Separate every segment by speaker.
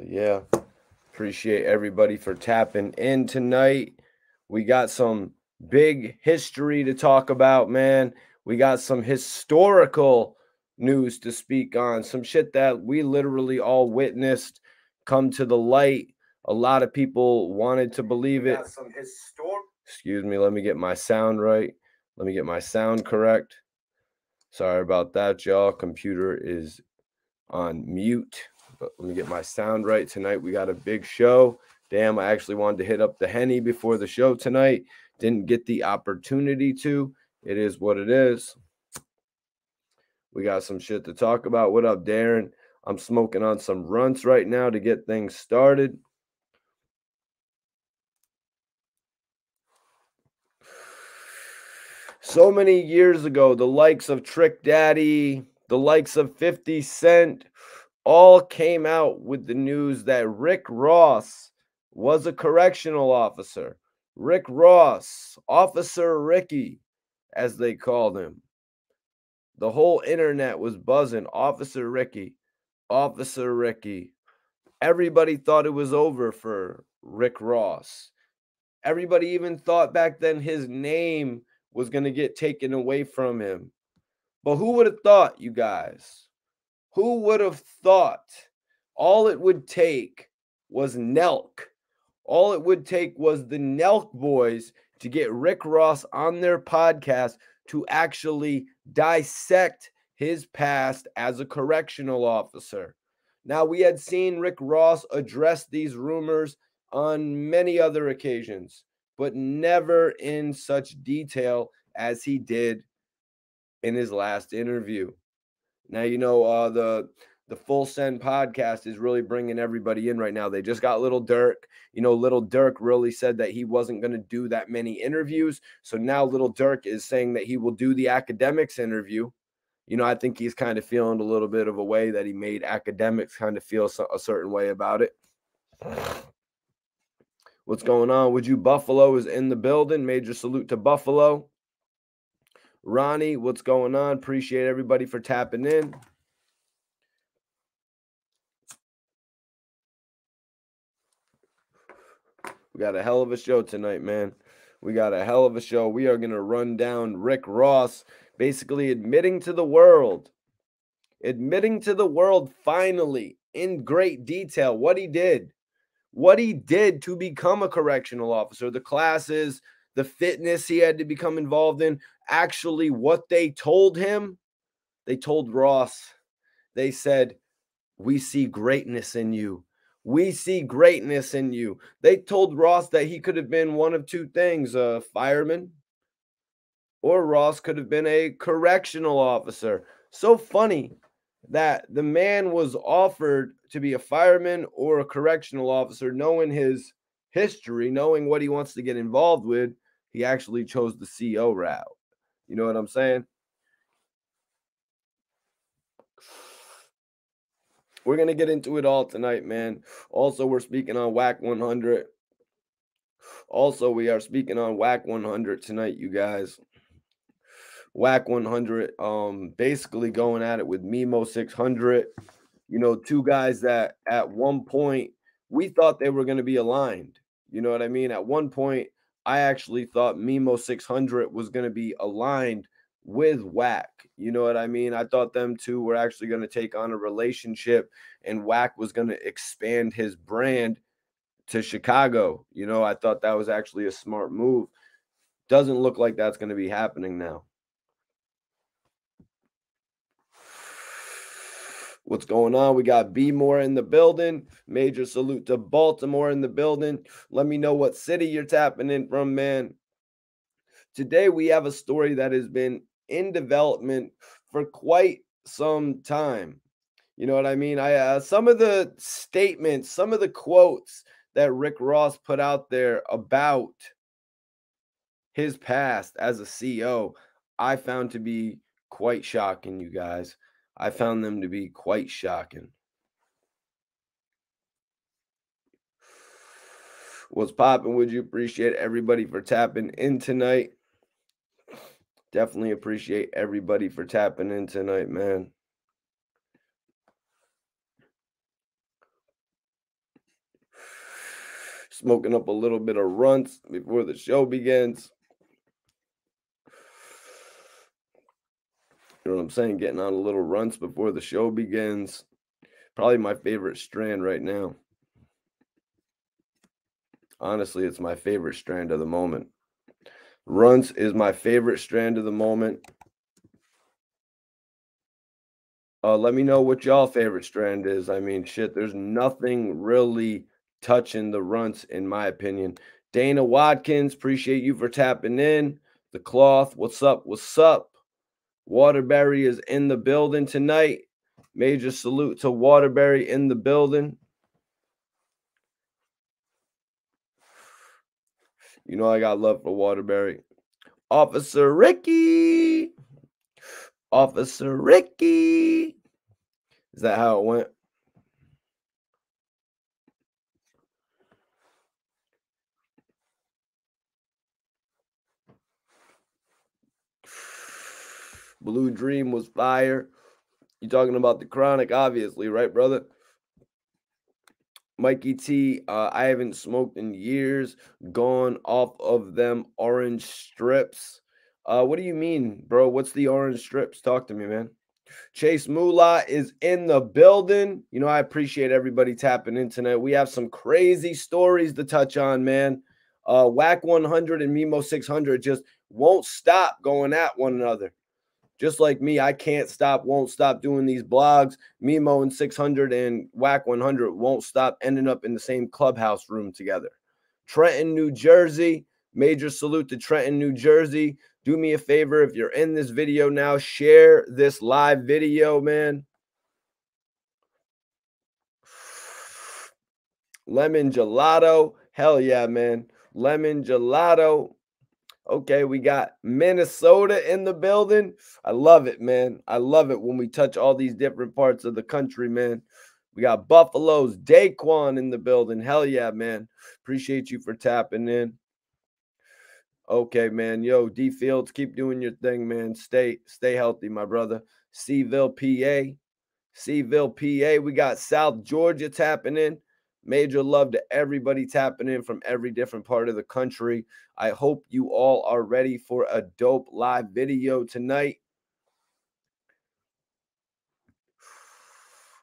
Speaker 1: Yeah, appreciate everybody for tapping in tonight. We got some big history to talk about, man. We got some historical news to speak on, some shit that we literally all witnessed come to the light. A lot of people wanted to believe it. Excuse me, let me get my sound right. Let me get my sound correct. Sorry about that, y'all. Computer is on mute. But let me get my sound right tonight. We got a big show. Damn, I actually wanted to hit up the Henny before the show tonight. Didn't get the opportunity to. It is what it is. We got some shit to talk about. What up, Darren? I'm smoking on some runts right now to get things started. So many years ago, the likes of Trick Daddy, the likes of 50 Cent, all came out with the news that Rick Ross was a correctional officer. Rick Ross, Officer Ricky, as they called him. The whole internet was buzzing. Officer Ricky, Officer Ricky. Everybody thought it was over for Rick Ross. Everybody even thought back then his name was going to get taken away from him. But who would have thought, you guys? Who would have thought all it would take was Nelk? All it would take was the Nelk boys to get Rick Ross on their podcast to actually dissect his past as a correctional officer. Now, we had seen Rick Ross address these rumors on many other occasions, but never in such detail as he did in his last interview. Now, you know, the Full Send podcast is really bringing everybody in right now. They just got Little Dirk. You know, Little Dirk really said that he wasn't going to do that many interviews. So now Little Dirk is saying that he will do the academics interview. You know, I think he's kind of feeling a little bit of a way that he made academics kind of feel a certain way about it. What's going on? Would you Buffalo is in the building. Major salute to Buffalo. Ronnie, what's going on? Appreciate everybody for tapping in. We got a hell of a show tonight, man. We got a hell of a show. We are going to run down Rick Ross basically admitting to the world finally in great detail what he did to become a correctional officer, the classes, the fitness he had to become involved in, actually what they told him. They told Ross, they said, "We see greatness in you. We see greatness in you." They told Ross that he could have been one of two things, a fireman, or Ross could have been a correctional officer. So funny that the man was offered to be a fireman or a correctional officer, knowing his history, knowing what he wants to get involved with. He actually chose the CO route. You know what I'm saying? We're going to get into it all tonight, man. Also, we're speaking on WAC 100. Also, we are speaking on WAC 100 tonight, you guys. WAC 100, basically going at it with Mimo 600. You know, two guys that at one point we thought they were going to be aligned. You know what I mean? At one point, I actually thought Mimo 600 was going to be aligned with WAC. You know what I mean? I thought them two were actually going to take on a relationship and WAC was going to expand his brand to Chicago. You know, I thought that was actually a smart move. Doesn't look like that's going to be happening now. What's going on? We got B More in the building. Major salute to Baltimore in the building. Let me know what city you're tapping in from, man. Today we have a story that has been in development for quite some time. You know what I mean? Some of the statements, some of the quotes that Rick Ross put out there about his past as a CO, I found to be quite shocking, you guys. I found them to be quite shocking. What's popping? Would you appreciate everybody for tapping in tonight? Definitely appreciate everybody for tapping in tonight, man. Smoking up a little bit of runts before the show begins. You know what I'm saying? Getting on a little runts before the show begins. Probably my favorite strand right now. Honestly, it's my favorite strand of the moment. Runts is my favorite strand of the moment. Let me know what y'all favorite strand is. I mean, shit, there's nothing really touching the runts, in my opinion. Dana Watkins, appreciate you for tapping in. The Cloth, what's up? What's up? Waterbury is in the building tonight. Major salute to Waterbury in the building. You know I got love for Waterbury. Officer Ricky. Officer Ricky. Is that how it went? Blue Dream was fire. You talking about the Chronic, obviously, right, brother? Mikey T, I haven't smoked in years. Gone off of them orange strips. What do you mean, bro? What's the orange strips? Talk to me, man. Chase Moolah is in the building. You know, I appreciate everybody tapping in tonight. We have some crazy stories to touch on, man. Whack 100 and Mimo 600 just won't stop going at one another. Just like me, I can't stop, won't stop doing these blogs. Mimo and 600 and Whack 100 won't stop ending up in the same clubhouse room together. Trenton, New Jersey. Major salute to Trenton, New Jersey. Do me a favor, if you're in this video now, share this live video, man. Lemon gelato. Hell yeah, man. Lemon gelato. Okay, we got Minnesota in the building. I love it, man. I love it when we touch all these different parts of the country, man. We got Buffalo's Daquan in the building. Hell yeah, man. Appreciate you for tapping in. Okay, man. Yo, D Fields, keep doing your thing, man. Stay healthy, my brother. Seville, PA. Seville, PA. We got South Georgia tapping in. Major love to everybody tapping in from every different part of the country. I hope you all are ready for a dope live video tonight.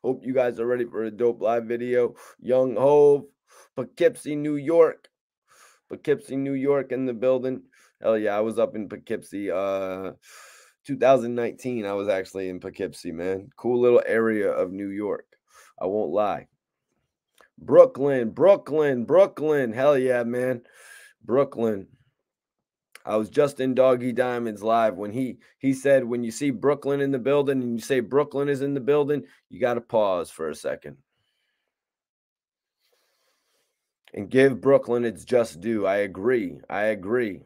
Speaker 1: Hope you guys are ready for a dope live video. Young Hove, Poughkeepsie, New York. Poughkeepsie, New York in the building. Hell yeah, I was up in Poughkeepsie 2019. I was actually in Poughkeepsie, man. Cool little area of New York. I won't lie. Brooklyn, Brooklyn, Brooklyn. Hell yeah, man. Brooklyn. I was just in Doggy Diamonds live when he said, when you see Brooklyn in the building and you say Brooklyn is in the building, you got to pause for a second and give Brooklyn its just due. I agree. I agree.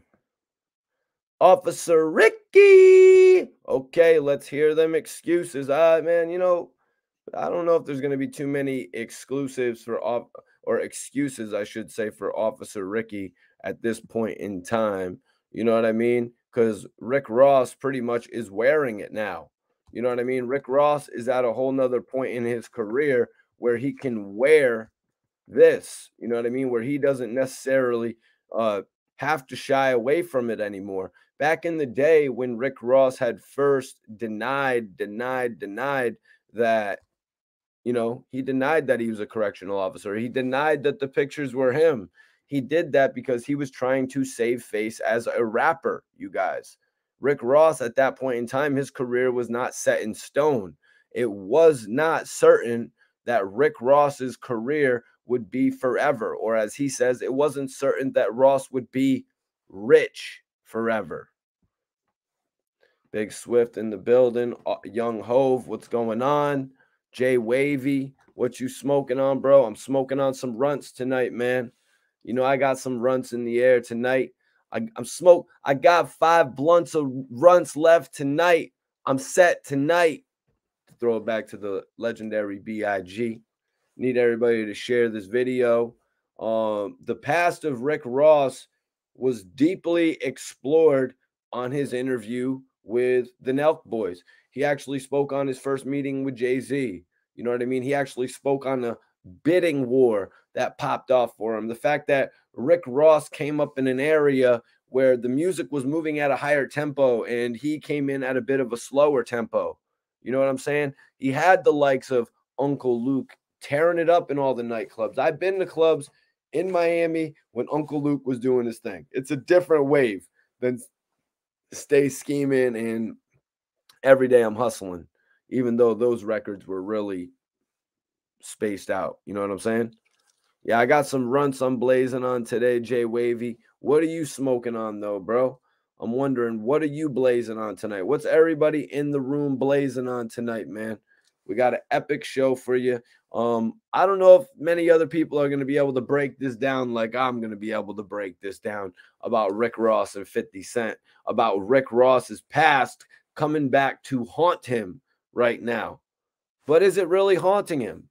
Speaker 1: Officer Ricky. Okay, let's hear them excuses. Man, you know, I don't know if there's going to be too many exclusives or excuses, I should say, for Officer Ricky at this point in time. You know what I mean? Because Rick Ross pretty much is wearing it now. You know what I mean? Rick Ross is at a whole nother point in his career where he can wear this. You know what I mean? Where he doesn't necessarily have to shy away from it anymore. Back in the day when Rick Ross had first denied that, you know, he denied that he was a correctional officer. He denied that the pictures were him. He did that because he was trying to save face as a rapper, you guys. Rick Ross, at that point in time, his career was not set in stone. It was not certain that Rick Ross's career would be forever. Or as he says, it wasn't certain that Ross would be rich forever. Big Swift in the building. Young Hove, what's going on? Jay Wavy, what you smoking on, bro? I'm smoking on some runts tonight, man. You know, I got some runts in the air tonight. I got 5 blunts of runts left tonight. I'm set tonight. Throw it back to the legendary B.I.G. Need everybody to share this video. The past of Rick Ross was deeply explored on his interview with the Nelk Boys. He actually spoke on his first meeting with Jay-Z. You know what I mean? He actually spoke on bidding war that popped off for him. The fact that Rick Ross came up in an area where the music was moving at a higher tempo and he came in at a bit of a slower tempo. You know what I'm saying? He had the likes of Uncle Luke tearing it up in all the nightclubs. I've been to clubs in Miami when Uncle Luke was doing his thing. It's a different wave than Stay Scheming and Every Day I'm Hustling, even though those records were really spaced out. You know what I'm saying? Yeah, I got some runts I'm blazing on today, Jay Wavy. What are you smoking on, though, bro? I'm wondering, what are you blazing on tonight? What's everybody in the room blazing on tonight, man? We got an epic show for you. I don't know if many other people are going to be able to break this down like I'm going to be able to break this down about Rick Ross and 50 Cent, about Rick Ross's past coming back to haunt him right now. But is it really haunting him?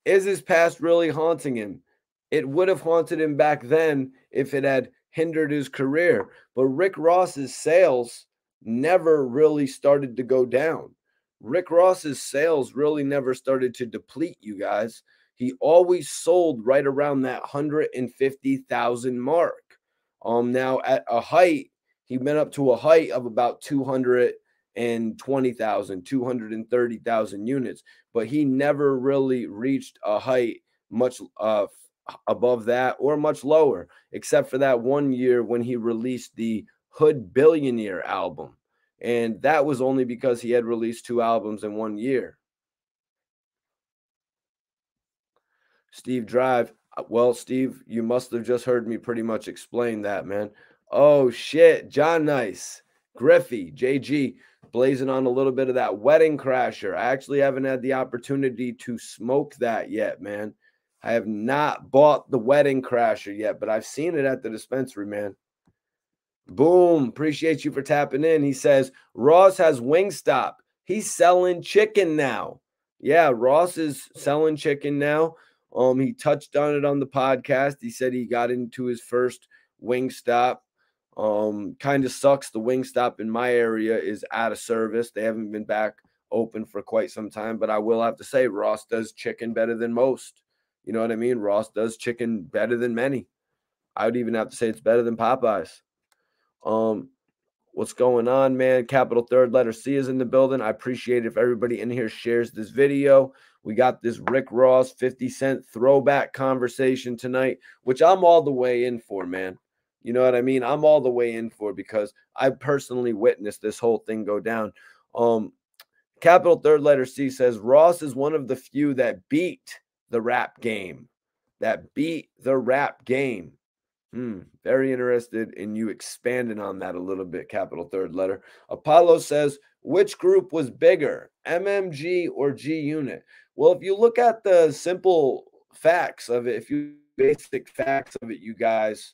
Speaker 1: Is his past really haunting him? It would have haunted him back then if it had hindered his career. But Rick Ross's sales never really started to go down. Rick Ross's sales really never started to deplete, you guys. He always sold right around that 150,000 mark. Now at a height, he went up to a height of about 220,000, 230,000 units, but he never really reached a height much above that or much lower, except for that one year when he released the Hood Billionaire album. And that was only because he had released 2 albums in 1 year. Steve Drive. Well, Steve, you must have just heard me pretty much explain that, man. Oh, shit. John Nice, Griffey, JG, blazing on a little bit of that Wedding Crasher. I actually haven't had the opportunity to smoke that yet, man. I have not bought the Wedding Crasher yet, but I've seen it at the dispensary, man. Boom. Appreciate you for tapping in. He says, Ross has Wingstop. He's selling chicken now. Yeah, Ross is selling chicken now. He touched on it on the podcast. He said he got into his first Wingstop. Kind of sucks. The Wingstop in my area is out of service. They haven't been back open for quite some time, but I will have to say Ross does chicken better than most. You know what I mean? Ross does chicken better than many. I would even have to say it's better than Popeyes. What's going on, man? Capital third letter C is in the building. I appreciate it if everybody in here shares this video. We got this Rick Ross 50 Cent throwback conversation tonight, which I'm all the way in for, man. You know what I mean? I'm all the way in for because I personally witnessed this whole thing go down. Capital third letter C says Ross is one of the few that beat the rap game. That beat the rap game. Very interested in you expanding on that a little bit, capital third letter. Apollo says, which group was bigger, MMG or G Unit? Well, if you look at the simple facts of it, if you basic facts of it, you guys,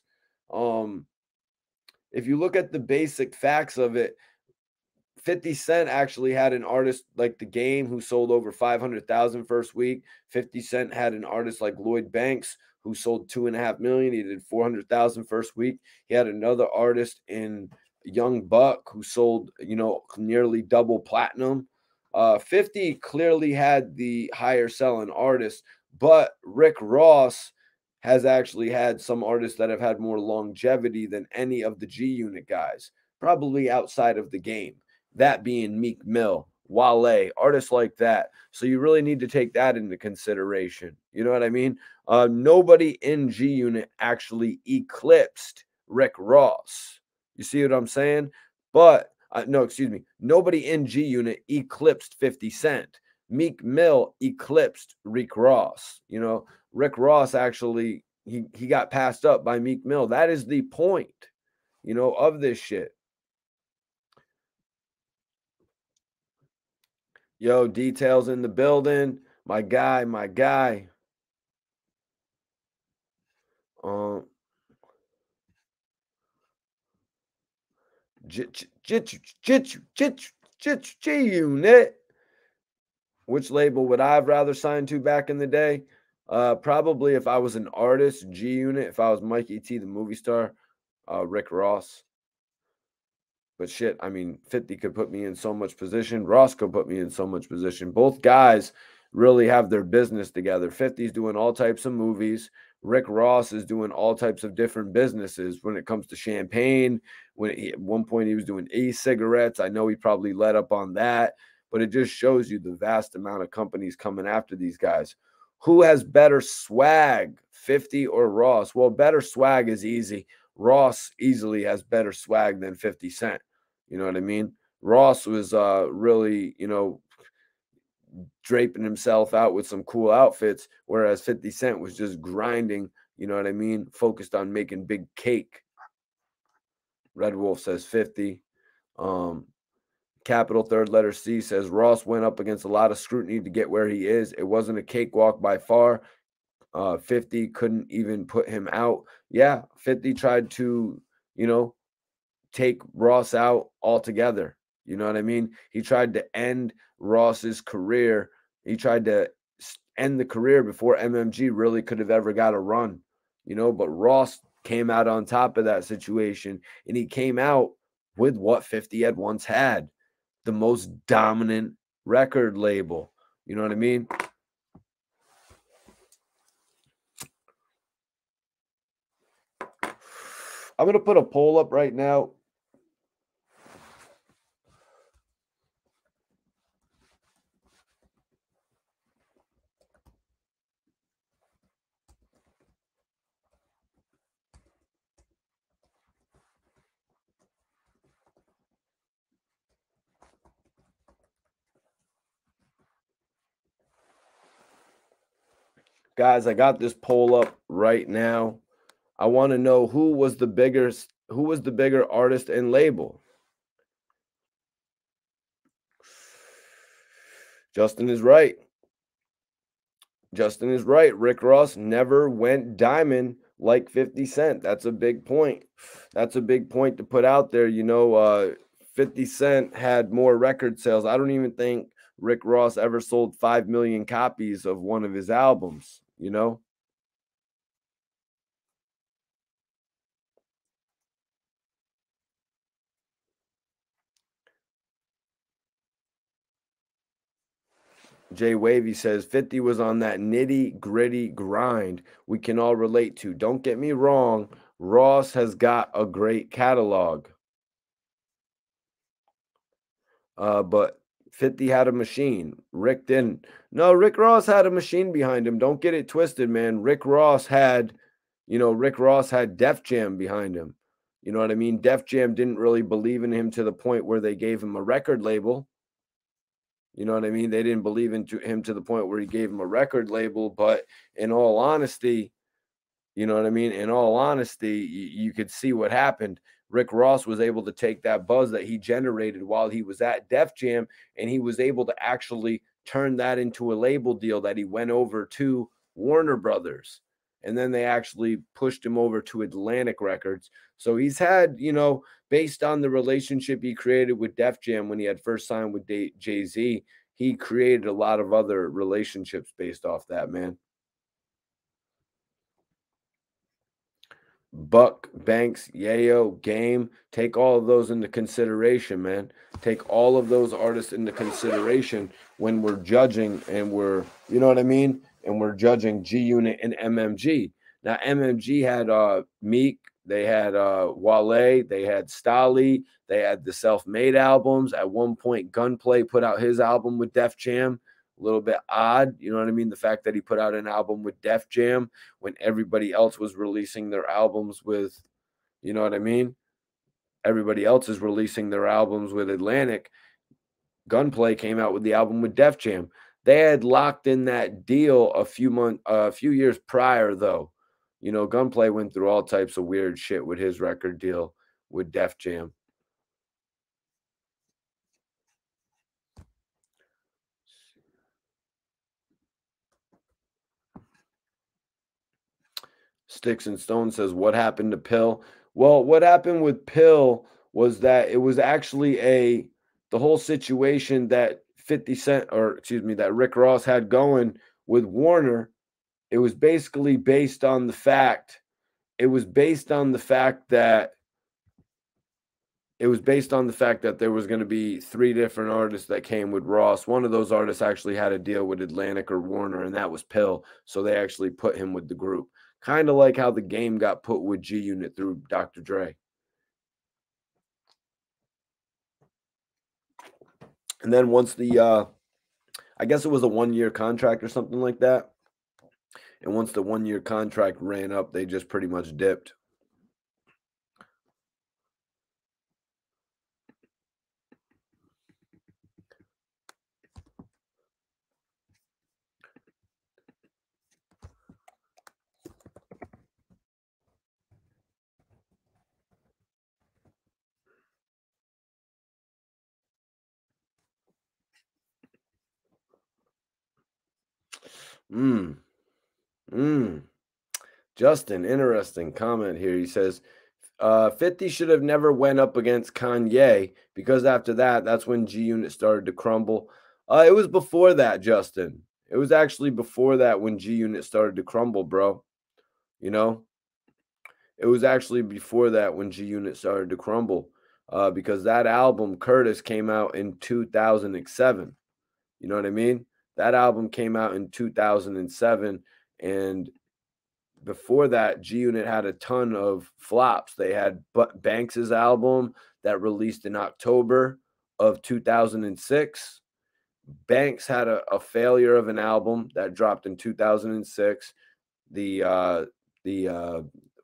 Speaker 1: if you look at the basic facts of it, 50 Cent actually had an artist like The Game who sold over 500,000 first week. 50 Cent had an artist like Lloyd Banks who sold 2.5 million. He did 400,000 first week. He had another artist in Young Buck who sold, nearly double platinum. 50 clearly had the higher selling artist, but Rick Ross has actually had some artists that have had more longevity than any of the G Unit guys, probably outside of The Game. That being Meek Mill, Wale, artists like that. So you really need to take that into consideration. You know what I mean? Nobody in G Unit actually eclipsed Rick Ross. You see what I'm saying? But no, excuse me. Nobody in G Unit eclipsed 50 Cent. Meek Mill eclipsed Rick Ross. Rick Ross actually he got passed up by Meek Mill. That is the point, of this shit. Yo, details in the building. My guy. G-Unit. Which label would I have rather signed to back in the day? Probably if I was an artist, G Unit. If I was Mikey T, the movie star, Rick Ross. But shit, 50 could put me in so much position. Ross could put me in so much position. Both guys really have their business together. 50's doing all types of movies. Rick Ross is doing all types of different businesses when it comes to champagne. At one point he was doing e-cigarettes. I know he probably let up on that, but it just shows you the vast amount of companies coming after these guys. Who has better swag, 50 or Ross? Well, better swag is easy. Ross easily has better swag than 50 Cent. You know what I mean? Ross was really, draping himself out with some cool outfits, whereas 50 Cent was just grinding, you know what I mean? Focused on making big cake. Red Wolf says 50. Um, Capital third letter C says Ross went up against a lot of scrutiny to get where he is. It wasn't a cakewalk by far. 50 couldn't even put him out. Yeah, 50 tried to, you know, take Ross out altogether. You know what I mean? He tried to end Ross's career. He tried to end the career before MMG really could have ever got a run, but Ross came out on top of that situation, and he came out with what 50 had once had, the most dominant record label. You know what I mean? I'm going to put a poll up right now. Guys, I got this poll up right now. I want to know who was the bigger artist and label. Justin is right. Rick Ross never went diamond like 50 Cent. That's a big point. That's a big point to put out there. 50 Cent had more record sales. I don't even think Rick Ross ever sold 5 million copies of one of his albums, Jay Wavy says 50 was on that nitty gritty grind we can all relate to. Don't get me wrong, Ross has got a great catalog. But 50 had a machine. Rick didn't. No, Rick Ross had a machine behind him. Don't get it twisted, man. Rick Ross had Def Jam behind him. You know what I mean? Def Jam didn't really believe in him to the point where they gave him a record label. You know what I mean? They didn't believe into him to the point where he gave him a record label. But in all honesty, you know what I mean? In all honesty, you could see what happened. Rick Ross was able to take that buzz that he generated while he was at Def Jam, and he was able to actually turn that into a label deal that he went over to Warner Brothers. And then they actually pushed him over to Atlantic Records. So he's had, based on the relationship he created with Def Jam when he had first signed with Jay-Z, he created a lot of other relationships based off that, man. Buck, Banks, Yayo, Game, take all of those into consideration, man. Take all of those artists into consideration when we're judging, and you know what I mean? And we're judging G Unit and MMG. Now, MMG had Meek, they had Wale, they had Stolly, they had the Self-Made albums. At one point, Gunplay put out his album with Def Jam. A little bit odd, you know what I mean? The fact that he put out an album with Def Jam when everybody else was releasing their albums with, you know what I mean? Everybody else is releasing their albums with Atlantic. Gunplay came out with the album with Def Jam. They had locked in that deal a few years prior, though. Gunplay went through all types of weird shit with his record deal with Def Jam. Sticks and Stone says, what happened to Pill? Well, what happened with Pill was that it was actually the whole situation that 50 Cent, or excuse me, that Rick Ross had going with Warner. It was basically based on the fact that It was based on the fact that there was gonna be 3 different artists that came with Ross. One of those artists actually had a deal with Atlantic or Warner, and that was Pill, so they actually put him with the group. Kinda like how The Game got put with G Unit through Dr. Dre. And then once I guess it was a one-year contract or something like that, and once the one-year contract ran up, they just pretty much dipped. Mm, mm. Justin, interesting comment here. He says, 50 should have never went up against Kanye because after that, that's when G Unit started to crumble. It was before that, Justin. It was actually before that when G Unit started to crumble, bro. You know, it was actually before that when G Unit started to crumble, because that album Curtis came out in 2007. You know what I mean? That album came out in 2007, and before that, G Unit had a ton of flops. They had Banks's album that released in October of 2006. Banks had a failure of an album that dropped in 2006. The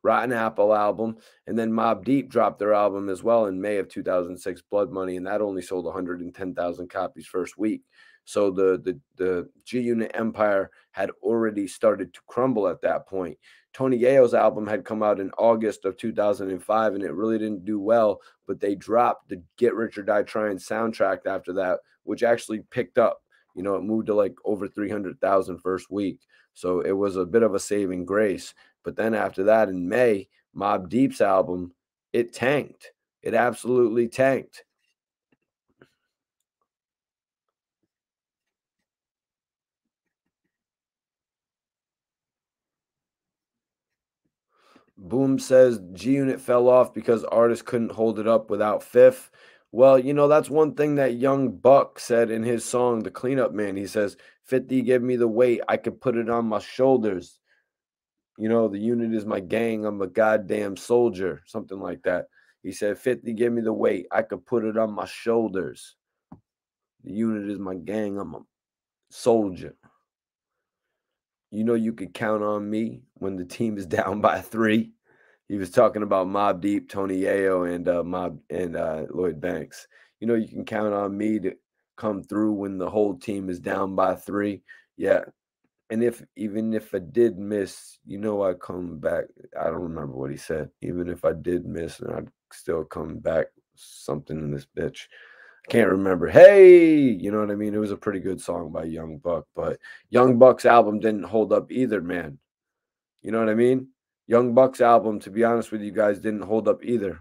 Speaker 1: Rotten Apple album, and then Mobb Deep dropped their album as well in May of 2006, Blood Money, and that only sold 110,000 copies first week. So the G Unit empire had already started to crumble at that point. Tony Yayo's album had come out in August of 2005, and it really didn't do well, but they dropped the Get Rich or Die Trying soundtrack after that, which actually picked up. You know, it moved to like over 300,000 first week. So it was a bit of a saving grace. But then after that, in May, Mobb Deep's album, it tanked. It absolutely tanked. Boom says G Unit fell off because artists couldn't hold it up without Fifth. Well, you know, that's one thing that Young Buck said in his song, The Cleanup Man. He says, 50 give me the weight, I could put it on my shoulders. You know, the unit is my gang, I'm a goddamn soldier, something like that. He said, 50 give me the weight, I could put it on my shoulders. The unit is my gang, I'm a soldier. You know, you could count on me when the team is down by 3. He was talking about Mobb Deep, Tony Yayo, and Lloyd Banks. You know, you can count on me to come through when the whole team is down by 3. Yeah, and if even if I did miss, you know, I come back. I don't remember what he said. Even if I did miss, and I'd still come back. Something in this bitch. I can't remember. Hey, you know what I mean? It was a pretty good song by Young Buck, but Young Buck's album didn't hold up either, man. You know what I mean? Young Buck's album, to be honest with you guys, didn't hold up either.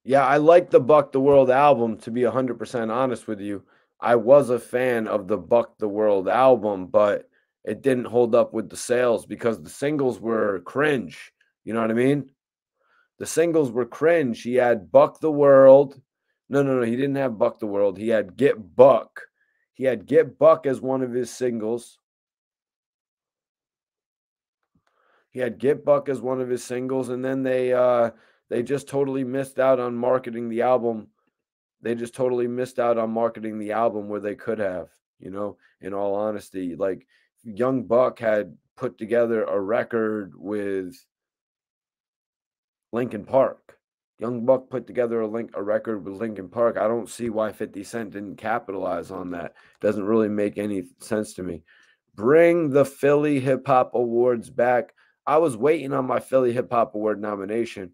Speaker 1: Yeah, I like the Buck the World album, to be 100% honest with you. I was a fan of the Buck the World album, but it didn't hold up with the sales because the singles were cringe. You know what I mean? The singles were cringe. He had Buck the World. No, no, no. He didn't have Buck the World. He had Get Buck. He had Get Buck as one of his singles. He had Get Buck as one of his singles, and then they just totally missed out on marketing the album. They just totally missed out on marketing the album where they could have, you know, in all honesty. Like Young Buck had put together a record with Linkin Park. Young Buck put together a record with Linkin Park. I don't see why 50 Cent didn't capitalize on that. Doesn't really make any sense to me. Bring the Philly Hip Hop Awards back. I was waiting on my Philly Hip Hop Award nomination.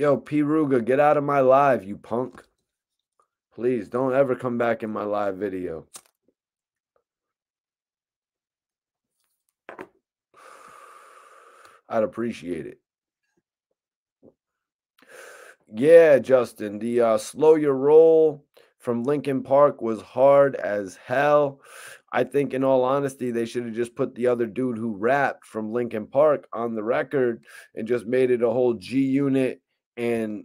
Speaker 1: Yo, P. Ruga, get out of my live, you punk. Please, don't ever come back in my live video. I'd appreciate it. Yeah, Justin, the Slow Your Roll from Linkin Park was hard as hell. I think, in all honesty, they should have just put the other dude who rapped from Linkin Park on the record and just made it a whole and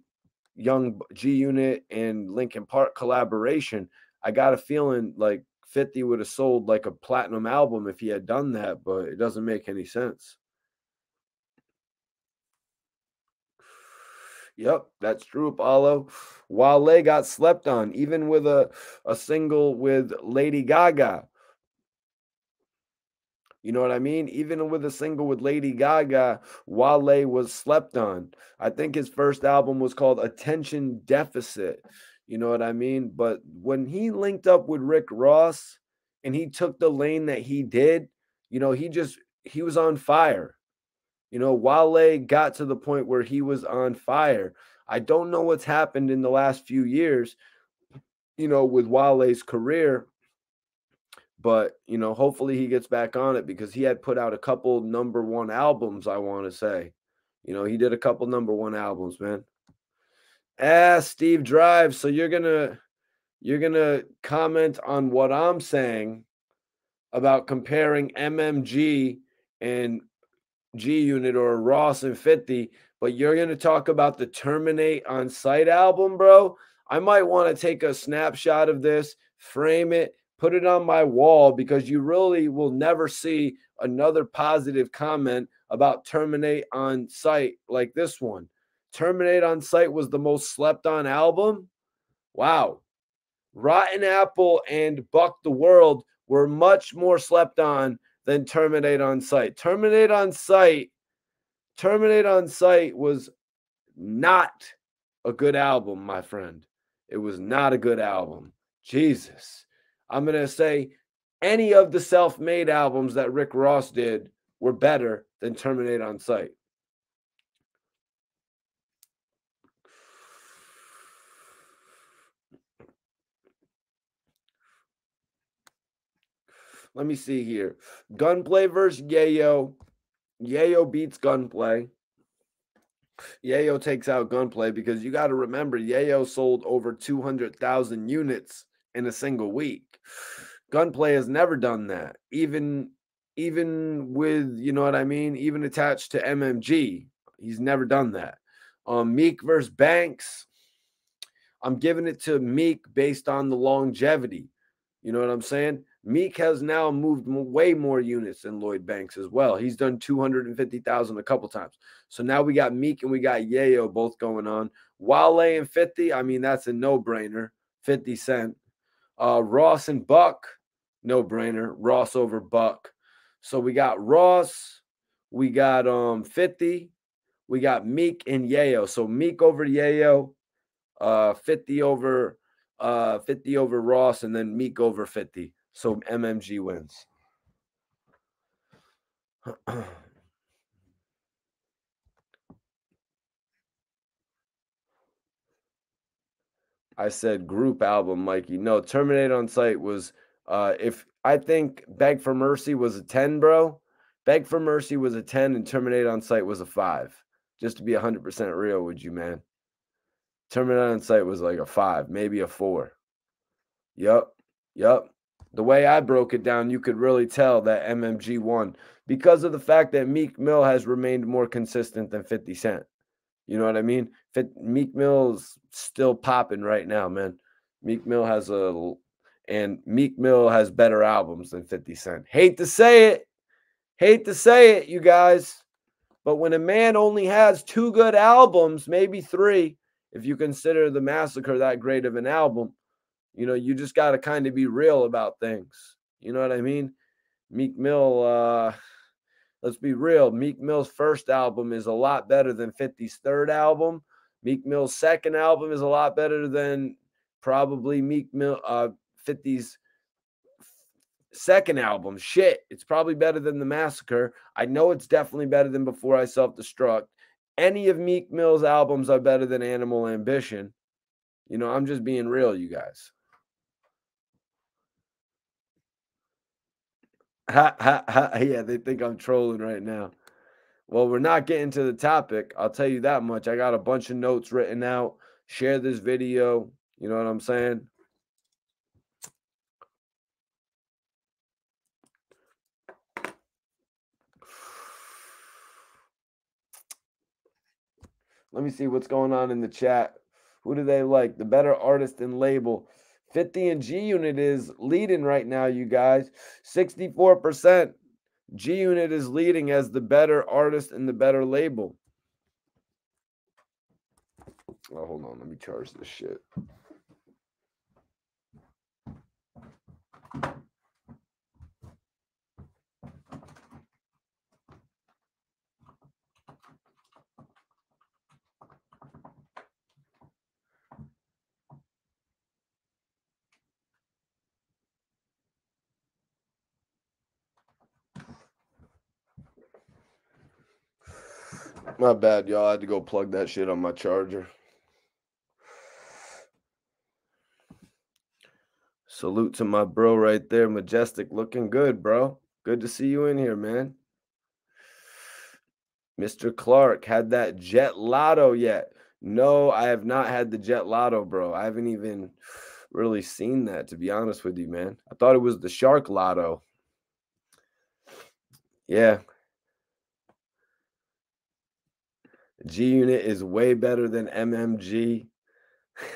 Speaker 1: G Unit and Linkin Park collaboration. I got a feeling like 50 would have sold like a platinum album if he had done that, but it doesn't make any sense. Yep, that's true, Apollo. Wale got slept on, even with a single with Lady Gaga. You know what I mean? Even with a single with Lady Gaga, Wale was slept on. I think his first album was called Attention Deficit. You know what I mean? But when he linked up with Rick Ross and he took the lane that he did, he was on fire. Wale got to the point where he was on fire. I don't know what's happened in the last few years, with Wale's career, but hopefully he gets back on it because he had put out a couple number one albums, I want to say. He did a couple number one albums, man. Steve Drive, so you're gonna comment on what I'm saying about comparing MMG and G Unit or Ross and 50, but you're going to talk about the Terminate on Sight album, bro. I might want to take a snapshot of this, frame it, put it on my wall, because you really will never see another positive comment about Terminate on Sight like this one. Terminate on Sight was the most slept on album. Wow. Rotten Apple and Buck the World were much more slept on than Terminate on Sight. Terminate on Sight was not a good album, my friend. It was not a good album. Jesus. I'm going to say any of the self-made albums that Rick Ross did were better than Terminate on Sight. Let me see here. Gunplay versus Yayo. Yayo beats Gunplay. Yayo takes out Gunplay because you got to remember Yayo sold over 200,000 units in a single week. Gunplay has never done that. Even with, you know what I mean, even attached to MMG, he's never done that. Meek versus Banks. I'm giving it to Meek based on the longevity. You know what I'm saying? Meek has now moved way more units than Lloyd Banks as well. He's done 250,000 a couple times. So now we got Meek and we got Yayo both going on. Wale and 50, I mean, that's a no-brainer. 50 Cent. Ross and Buck, no-brainer. Ross over Buck. So we got Ross, we got 50, we got Meek and Yayo. So Meek over Yayo, 50 over 50 over Ross, and then Meek over 50. So MMG wins. I said group album, Mikey. No, Terminate on Sight was if I think Beg for Mercy was a 10, bro. Beg for Mercy was a 10 and Terminate on Sight was a 5. Just to be 100% real with you, man. Terminate on Sight was like a 5, maybe a 4. Yep. The way I broke it down, you could really tell that MMG won because of the fact that Meek Mill has remained more consistent than 50 Cent. You know what I mean? Meek Mill's still popping right now, man. Meek Mill has better albums than 50 Cent. Hate to say it, you guys. But when a man only has 2 good albums, maybe 3, if you consider The Massacre that great of an album, you just got to kind of be real about things. You know what I mean? Meek Mill, let's be real. Meek Mill's first album is a lot better than 50's third album. Meek Mill's second album is a lot better than probably 50's second album. Shit, it's probably better than The Massacre. I know it's definitely better than Before I Self-Destruct. any of Meek Mill's albums are better than Animal Ambition. You know, I'm just being real, you guys. Ha, ha, ha. Yeah, they think I'm trolling right now. Well, we're not getting to the topic. I'll tell you that much. I got a bunch of notes written out. Share this video. You know what I'm saying? Let me see what's going on in the chat. Who do they like? The better artist and label. 50 and G Unit is leading right now, you guys. 64%. G Unit is leading as the better artist and the better label. Oh, hold on. Let me charge this shit. My bad, y'all. I had to go plug that shit on my charger. Salute to my bro right there, Majestic. Looking good, bro. Good to see you in here, man. Mr. Clark, had that Jet Lotto yet? No, I have not had the Jet Lotto, bro. I haven't even really seen that, to be honest with you, man. I thought it was the Shark Lotto. Yeah. G Unit is way better than MMG.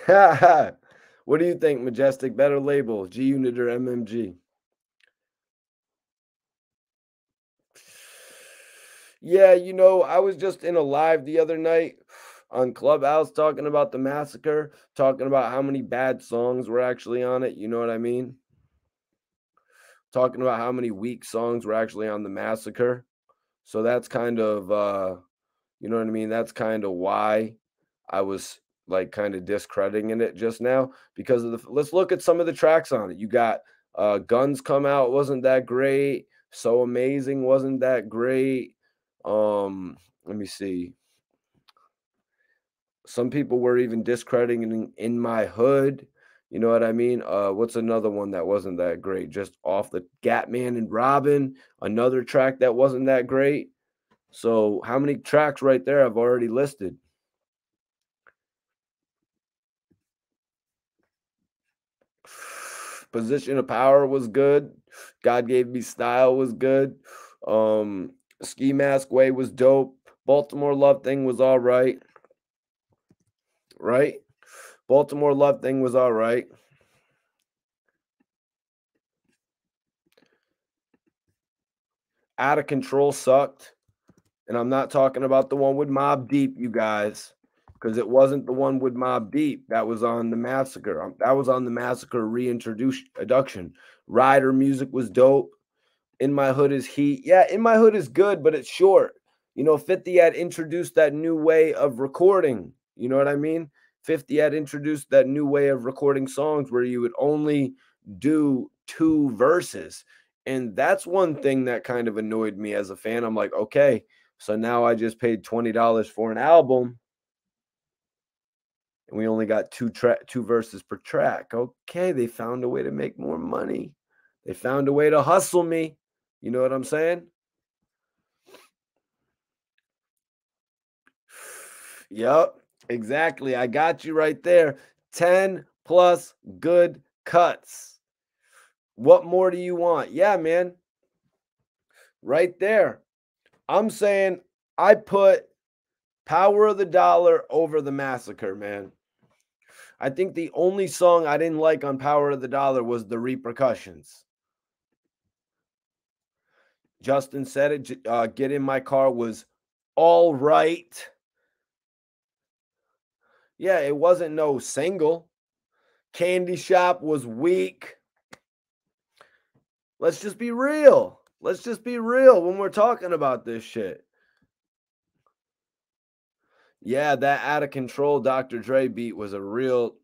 Speaker 1: What do you think, Majestic? Better label, G Unit or MMG? Yeah, you know, I was just in a live the other night on Clubhouse talking about the massacre, talking about how many bad songs were actually on it. You know what I mean? Talking about how many weak songs were actually on the massacre. So that's kind of, you know what I mean? That's kind of why I was like kind of discrediting it just now because of the. Let's look at some of the tracks on it. You got Guns Come Out, wasn't that great? So Amazing, wasn't that great? Let me see. Some people were even discrediting In My Hood. You know what I mean? What's another one that wasn't that great? Just off the Gatman and Robin, another track that wasn't that great. So how many tracks right there I've already listed? Position of Power was good. God Gave Me Style was good. Ski Mask Way was dope. Baltimore Love Thing was all right. Right? Baltimore Love Thing was all right. Out of Control sucked. And I'm not talking about the one with Mobb Deep, you guys, because it wasn't the one with Mobb Deep. That was on the Massacre. That was on the Massacre reintroduction. Rider Music was dope. In My Hood is heat. Yeah, In My Hood is good, but it's short. You know, 50 had introduced that new way of recording. You know what I mean? 50 had introduced that new way of recording songs where you would only do 2 verses. And that's one thing that kind of annoyed me as a fan. I'm like, okay, so now I just paid $20 for an album and we only got 2 verses per track. Okay, they found a way to make more money. They found a way to hustle me. You know what I'm saying? Yep, exactly. I got you right there. 10 plus good cuts. What more do you want? Yeah, man. Right there. I'm saying I put Power of the Dollar over the Massacre, man. I think the only song I didn't like on Power of the Dollar was The Repercussions. Justin said it. Get in My Car was all right. Yeah, it wasn't no single. Candy Shop was weak. Let's just be real. Let's just be real when we're talking about this shit. Yeah, that Out of Control Dr. Dre beat was a real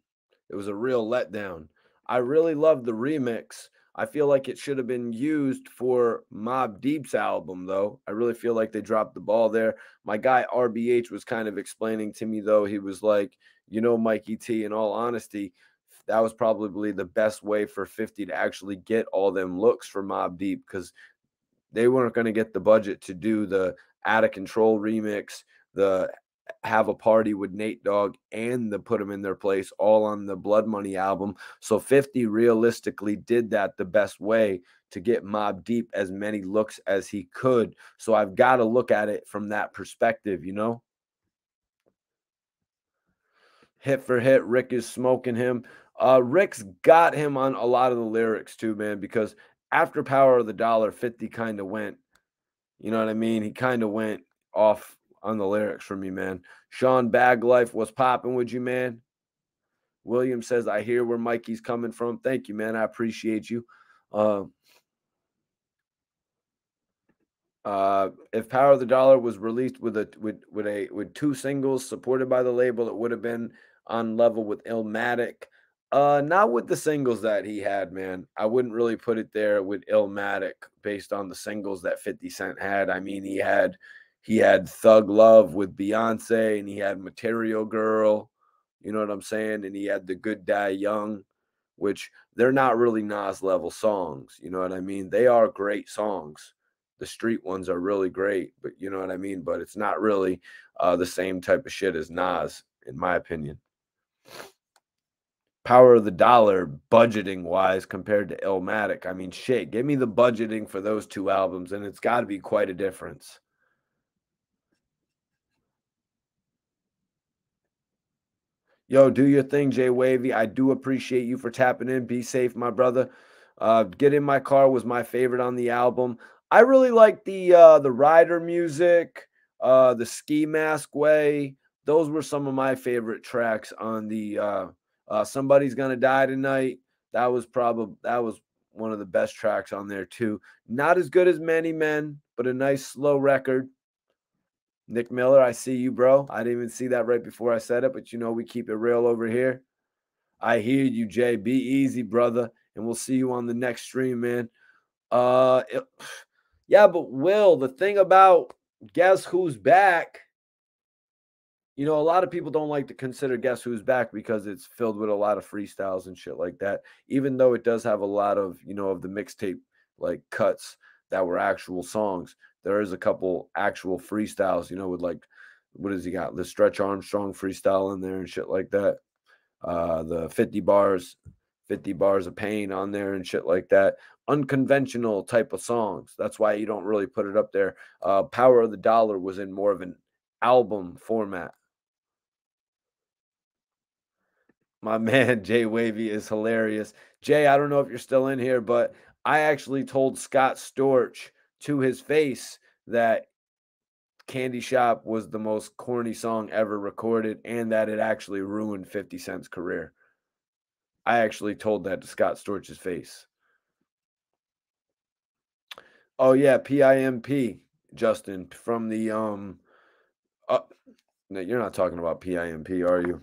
Speaker 1: letdown. I really loved the remix. I feel like it should have been used for Mobb Deep's album, though. I really feel like they dropped the ball there. My guy RBH was kind of explaining to me, though. He was like, Mikey T, in all honesty, that was probably the best way for 50 to actually get all them looks for Mobb Deep, because they weren't going to get the budget to do the Out of Control remix, the Have a Party with Nate Dogg, and the Put 'em in Their Place, all on the Blood Money album. So 50 realistically did that the best way to get Mobb Deep as many looks as he could. So I've got to look at it from that perspective. Hit for hit, Rick is smoking him. Rick's got him on a lot of the lyrics too, man, because after Power of the Dollar, 50 kind of went, you know what I mean? He kind of went off on the lyrics for me, man. Sean Baglife was popping with you, man. William says, I hear where Mikey's coming from. Thank you, man. I appreciate you. If Power of the Dollar was released with two singles supported by the label, it would have been on level with Illmatic. Not with the singles that he had, man. I wouldn't really put it there with Illmatic based on the singles that 50 Cent had. I mean, he had Thug Love with Beyonce, and he had Material Girl, you know what I'm saying? And he had The Good Die Young, which they're not really Nas level songs, you know what I mean? They are great songs. The street ones are really great, but you know what I mean? But it's not really the same type of shit as Nas, in my opinion. Power of the Dollar, budgeting wise, compared to Illmatic. I mean, shit, give me the budgeting for those two albums, and it's got to be quite a difference. Yo, do your thing, Jay Wavy. I do appreciate you for tapping in. Be safe, my brother. Get in My Car was my favorite on the album. I really like the Rider music, the Ski Mask Way. Those were some of my favorite tracks on the Somebody's Gonna Die Tonight. That was one of the best tracks on there too. Not as good as Many Men, but a nice slow record. Nick Miller, I see you, bro. I didn't even see that right before I said it, but we keep it real over here. I hear you, Jay. Be easy, brother, and we'll see you on the next stream, man. Uh, it- yeah, but Will, the thing about Guess Who's Back, a lot of people don't like to consider Guess Who's Back because it's filled with a lot of freestyles and shit like that. Even though it does have a lot of, of the mixtape like cuts that were actual songs, there is a couple actual freestyles, with like, what has he got? The Stretch Armstrong freestyle in there and shit like that. The 50 bars of pain on there and shit like that. Unconventional type of songs. That's why you don't really put it up there. Power of the Dollar was in more of an album format. My man Jay Wavy is hilarious. Jay, I don't know if you're still in here, but I actually told Scott Storch to his face that Candy Shop was the most corny song ever recorded and that it actually ruined 50 Cent's career. I actually told that to Scott Storch's face. Oh yeah, PIMP, Justin, from the no, you're not talking about PIMP, are you?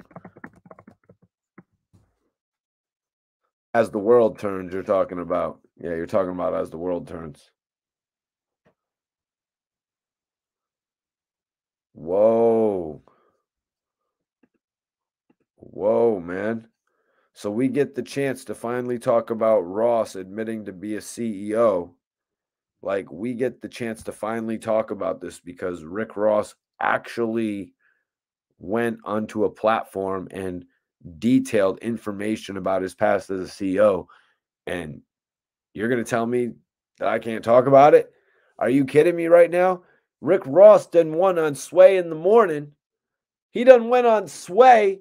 Speaker 1: As the World Turns, you're talking about. Yeah, you're talking about As the World Turns. Whoa. Whoa, man. So we get the chance to finally talk about Ross admitting to be a CEO. Like, we get the chance to finally talk about this because Rick Ross actually went onto a platform and detailed information about his past as a CEO. And you're going to tell me that I can't talk about it? Are you kidding me right now? Rick Ross done won on Sway in the Morning. He done went on Sway.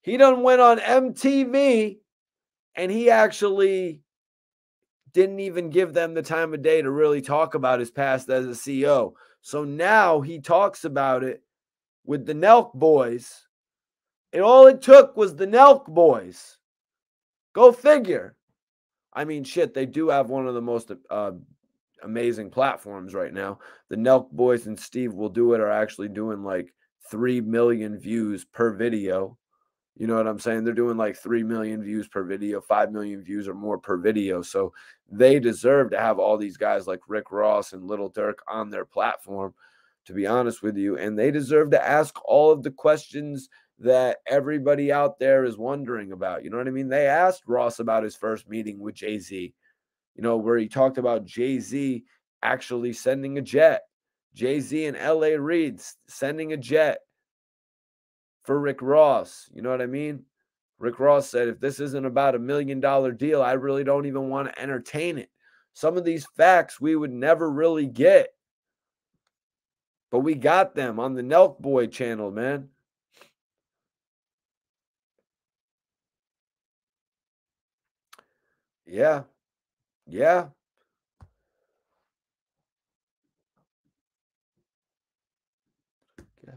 Speaker 1: He done went on MTV. And he actually didn't even give them the time of day to really talk about his past as a CEO. So now he talks about it with the Nelk Boys. And all it took was the Nelk Boys. Go figure. I mean, shit, they do have one of the most amazing platforms right now. The Nelk Boys and Steve Will Do It are actually doing like 3 million views per video. You know what I'm saying? They're doing like 3 million views per video, 5 million views or more per video. So they deserve to have all these guys like Rick Ross and Little Dirk on their platform, to be honest with you. And they deserve to ask all of the questions that everybody out there is wondering about. You know what I mean? They asked Ross about his first meeting with Jay-Z, where he talked about Jay-Z actually sending a jet. Jay-Z and LA Reid sending a jet for Rick Ross. You know what I mean? Rick Ross said, if this isn't about $1 million deal, I really don't even want to entertain it. Some of these facts we would never really get, but we got them on the Nelk Boy channel, man. Yeah. Yeah. Yes.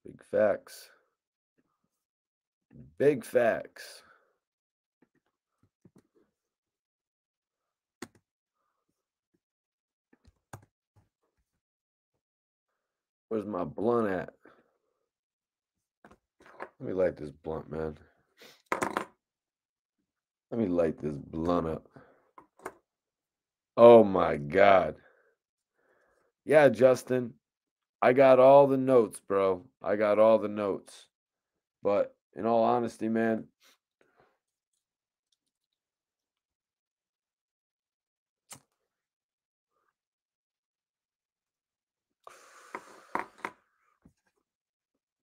Speaker 1: Big facts. Big facts. Where's my blunt at? Let me light this blunt, man. Let me light this blunt up. Oh my God. Yeah, Justin. I got all the notes, bro. I got all the notes. But in all honesty, man,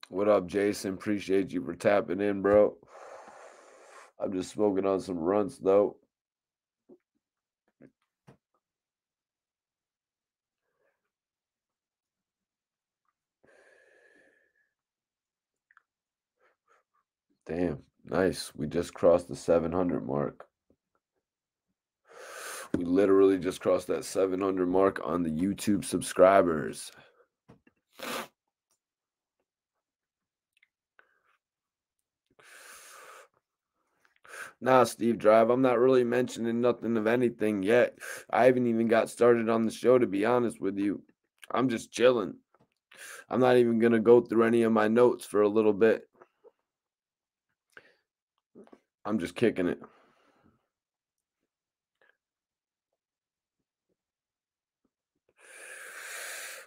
Speaker 1: what up, Jason? Appreciate you for tapping in, bro. I'm just smoking on some runts, though. Damn, nice. We just crossed the 700 mark. We literally just crossed that 700 mark on the YouTube subscribers. Nah, Steve Drive, I'm not really mentioning nothing of anything yet. I haven't even got started on the show, to be honest with you. I'm just chilling. I'm not even going to go through any of my notes for a little bit. I'm just kicking it.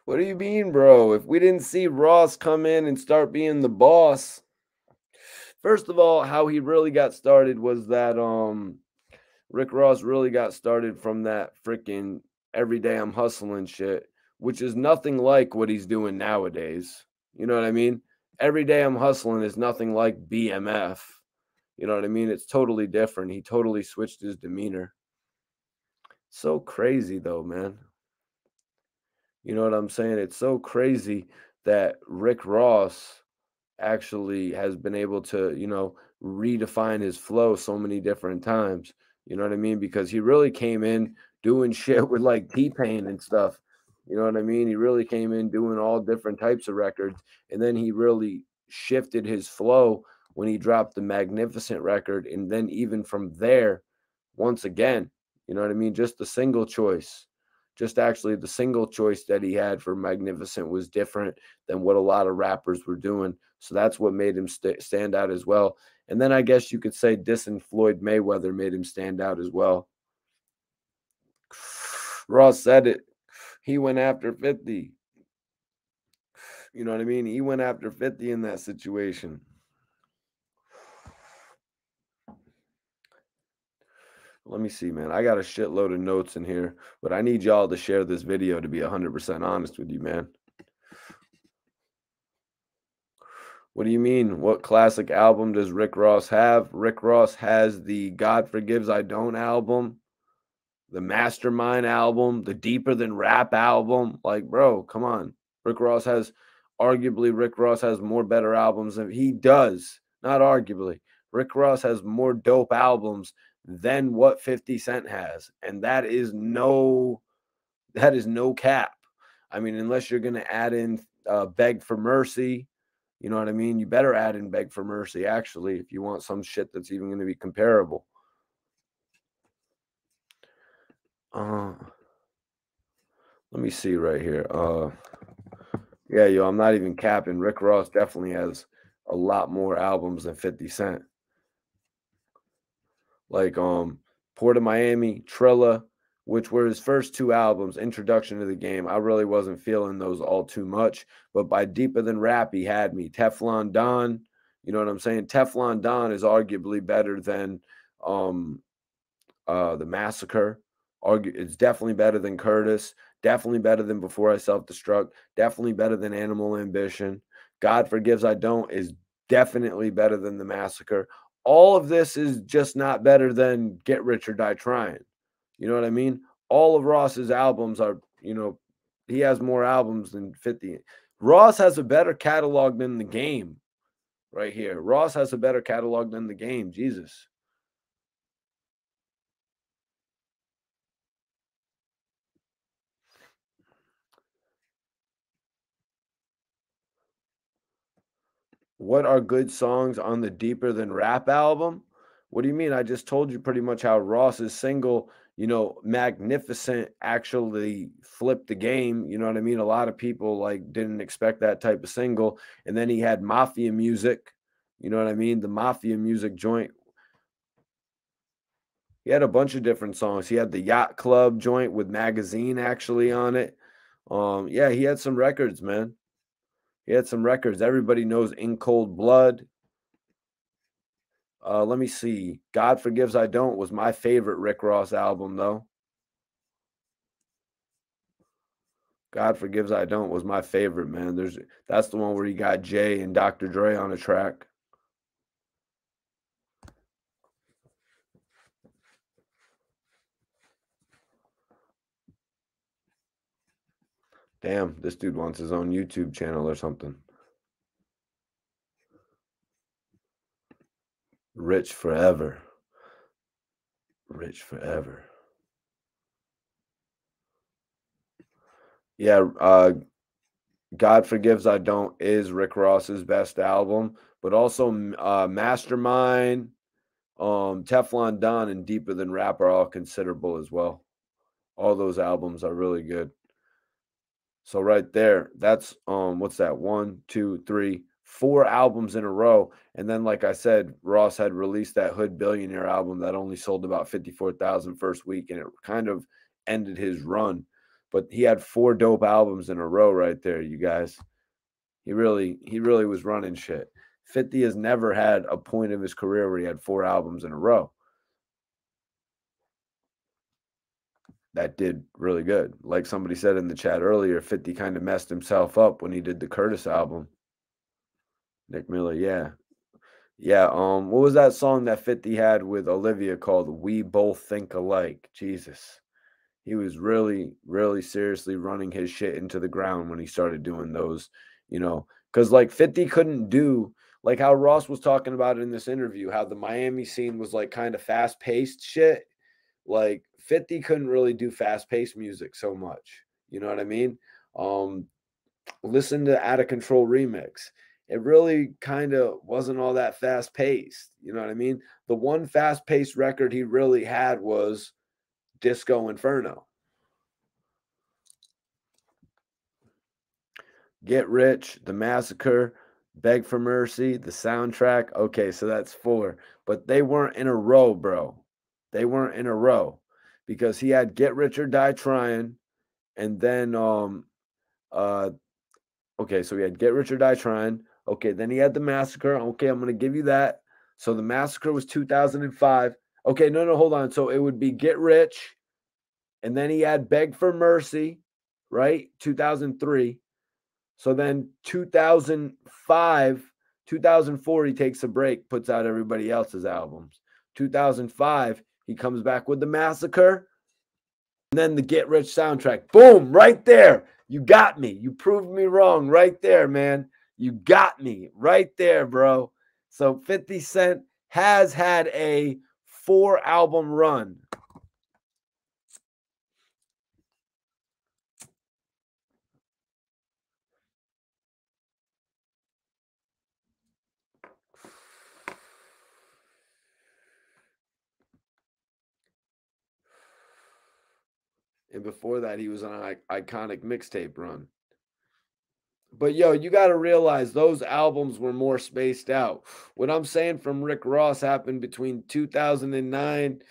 Speaker 1: What do you mean, bro? If we didn't see Ross come in and start being the boss, first of all, how he really got started was that Rick Ross really got started from that freaking everyday I'm hustling shit, which is nothing like what he's doing nowadays. You know what I mean? Everyday I'm hustling is nothing like BMF. You know what I mean? It's totally different. He totally switched his demeanor. So crazy though, man. You know what I'm saying? It's so crazy that Rick Ross actually has been able to, redefine his flow so many different times. You know what I mean? Because he really came in doing shit with like T-Pain and stuff. You know what I mean? He really came in doing all different types of records. And then he really shifted his flow when he dropped the Magnificent record. And then even from there, once again, you know what I mean? Just the single choice. Just actually the single choice that he had for Magnificent was different than what a lot of rappers were doing. So that's what made him stand out as well. And then I guess you could say dissing Floyd Mayweather made him stand out as well. Ross said it. He went after 50. You know what I mean? He went after 50 in that situation. Let me see, man. I got a shitload of notes in here, but I need y'all to share this video to be 100% honest with you, man. What do you mean? What classic album does Rick Ross have? Rick Ross has the God Forgives I Don't album, the Mastermind album, the Deeper Than Rap album. Like, bro, come on. Rick Ross has more better albums than he does. Not arguably. Rick Ross has more dope albums than what 50 Cent has. And that is no cap. I mean, unless you're gonna add in Beg for Mercy, you know what I mean? You better add in Beg for Mercy, actually, if you want some shit that's even gonna be comparable. Uh Let me see right here. Yeah, yo, I'm not even capping. Rick Ross definitely has a lot more albums than 50 Cent. Like Port of Miami, Trilla, which were his first two albums, Introduction to the Game. I really wasn't feeling those all too much, but by Deeper Than Rap, he had me. Teflon Don, you know what I'm saying? Teflon Don is arguably better than um The Massacre. It's definitely better than Curtis, definitely better than Before I Self-Destruct, definitely better than Animal Ambition. God Forgives I Don't is definitely better than The Massacre. All of this is just not better than Get Rich or Die Trying. You know what I mean? All of Ross's albums are, he has more albums than 50. Ross has a better catalog than the game right here. Ross has a better catalog than the game. Jesus. What are good songs on the Deeper Than Rap album? What do you mean? I just told you pretty much how Ross's single, Magnificent actually flipped the game. You know what I mean? A lot of people like didn't expect that type of single. And then he had Mafia Music. You know what I mean? The Mafia Music joint. He had a bunch of different songs. He had the Yacht Club joint with Magazine actually on it. Yeah, he had some records, man. He had some records. Everybody knows In Cold Blood. Let me see. God Forgives I Don't was my favorite Rick Ross album, though. God Forgives I Don't was my favorite, man. That's the one where he got Jay and Dr. Dre on a track. Damn, this dude wants his own YouTube channel or something. Rich Forever. Rich Forever. Yeah, God Forgives I Don't is Rick Ross's best album, but also Mastermind, Teflon Don, and Deeper Than Rap are all considerable as well. All those albums are really good. So right there, that's what's that? One, two, three, four albums in a row. And then, like I said, Ross had released that Hood Billionaire album that only sold about 54,000 first week, and it kind of ended his run. But he had four dope albums in a row right there, you guys. He really was running shit. 50 has never had a point of his career where he had four albums in a row. That did really good. Like somebody said in the chat earlier, 50 kind of messed himself up when he did the Curtis album. Nick Miller, yeah. Yeah, what was that song that 50 had with Olivia called We Both Think Alike? Jesus. He was really, really seriously running his shit into the ground when he started doing those, because like 50 couldn't do like how Ross was talking about in this interview, how the Miami scene was like kind of fast paced shit. Like 50 couldn't really do fast paced music so much. You know what I mean? Um, Listen to Out of Control Remix. It really kind of wasn't all that fast paced. You know what I mean? The one fast paced record he really had was Disco Inferno. Get Rich, The Massacre, Beg for Mercy, the soundtrack. Okay, so that's four. But they weren't in a row, bro. They weren't in a row because he had Get Rich or Die Trying, and then uh okay, so he had Get Rich or Die Trying. Okay, then he had The Massacre. Okay, I'm gonna give you that. So The Massacre was 2005. Okay, no, hold on. So it would be Get Rich, and then he had Beg for Mercy, right? 2003. So then 2005, 2004, he takes a break, puts out everybody else's albums. 2005, he comes back with The Massacre, and then the Get Rich soundtrack. Boom, right there. You got me. You proved me wrong right there, man. You got me right there, bro. So 50 Cent has had a four album run. And before that, he was on an iconic mixtape run. But yo, you got to realize those albums were more spaced out. What I'm saying from Rick Ross happened between 2009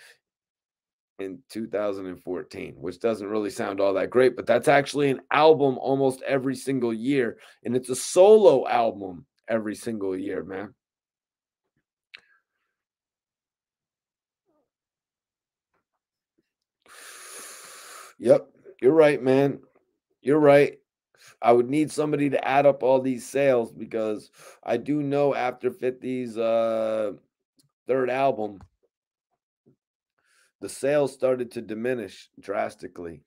Speaker 1: and 2014, which doesn't really sound all that great, but that's actually an album almost every single year. And it's a solo album every single year, man. Yep, you're right, man. You're right. I would need somebody to add up all these sales because I do know after 50's third album, the sales started to diminish drastically.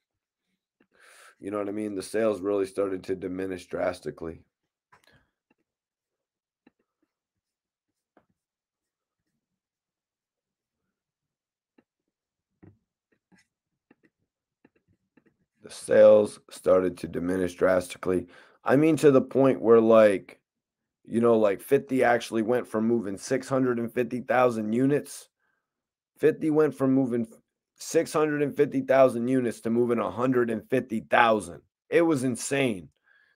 Speaker 1: You know what I mean? The sales really started to diminish drastically. The sales started to diminish drastically. I mean, to the point where, like, like 50 actually went from moving 650,000 units. 50 went from moving 650,000 units to moving 150,000. It was insane.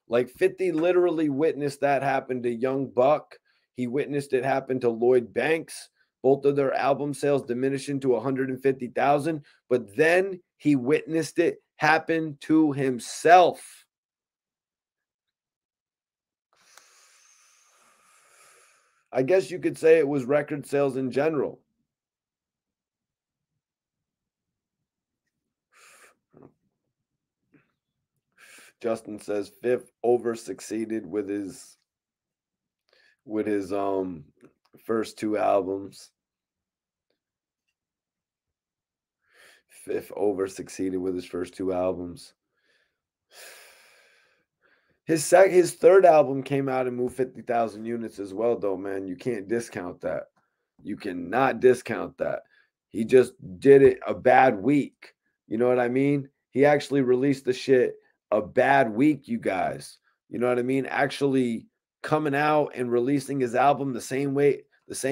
Speaker 1: Like 50 literally witnessed that happen to Young Buck. He witnessed it happen to Lloyd Banks. Both of their album sales diminishing to 150,000. But then he witnessed it happen to himself. I guess you could say it was record sales in general. Justin says Fifth over succeeded with his first two albums. Fifth over succeeded with his first two albums. His third album came out and moved 50,000 units as well, though, man. You can't discount that. You cannot discount that. He just did it a bad week. You know what I mean? He actually released the shit a bad week, you guys. You know what I mean? Actually coming out and releasing his album the same week as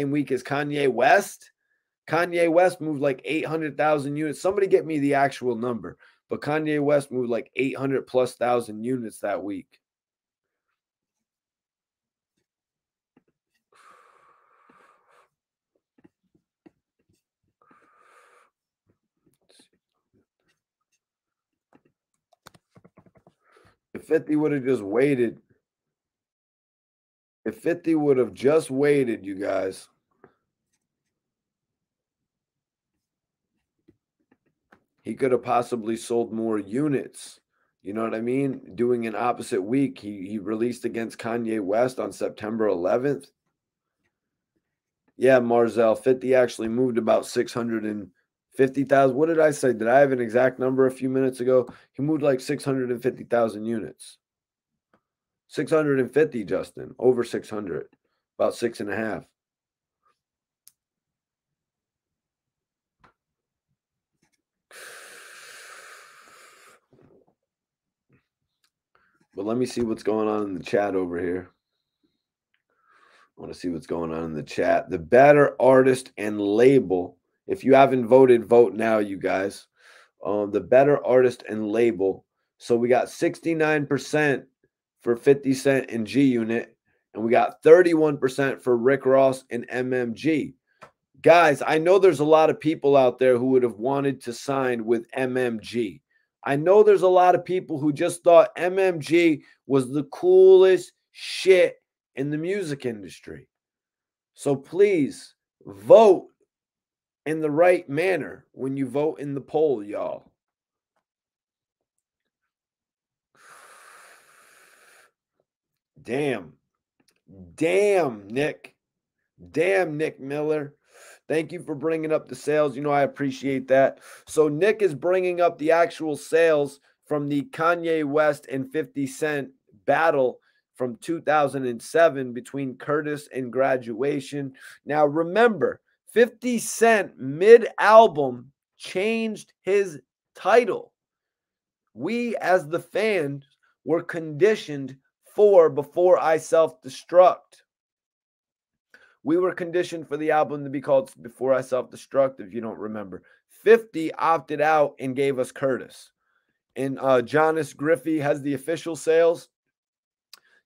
Speaker 1: Kanye West. Kanye West moved like 800,000 units. Somebody get me the actual number. But Kanye West moved like 800 plus thousand units that week. If 50 would have just waited, if 50 would have just waited, you guys, he could have possibly sold more units. You know what I mean? Doing an opposite week. He released against Kanye West on September 11th. Yeah, Marzell, 50 actually moved about 650,000. What did I say? Did I have an exact number a few minutes ago? He moved like 650,000 units. 650, Justin, over 600, about 6.5. But let me see what's going on in the chat over here. I want to see what's going on in the chat. The better artist and label. If you haven't voted, vote now, you guys. The better artist and label. So we got 69% for 50 Cent and G Unit, and we got 31% for Rick Ross and MMG. Guys, I know there's a lot of people out there who would have wanted to sign with MMG. I know there's a lot of people who just thought MMG was the coolest shit in the music industry. So please vote in the right manner when you vote in the poll, y'all. Damn. Damn, Nick. Damn, Nick Miller. Thank you for bringing up the sales. I appreciate that. So Nick is bringing up the actual sales from the Kanye West and 50 Cent battle from 2007 between Curtis and Graduation. Now, remember, 50 Cent mid-album changed his title. We, as the fans, were conditioned for Before I Self-Destruct. We were conditioned for the album to be called Before I Self-Destruct, if you don't remember. 50 opted out and gave us Curtis. And Jonas Griffey has the official sales.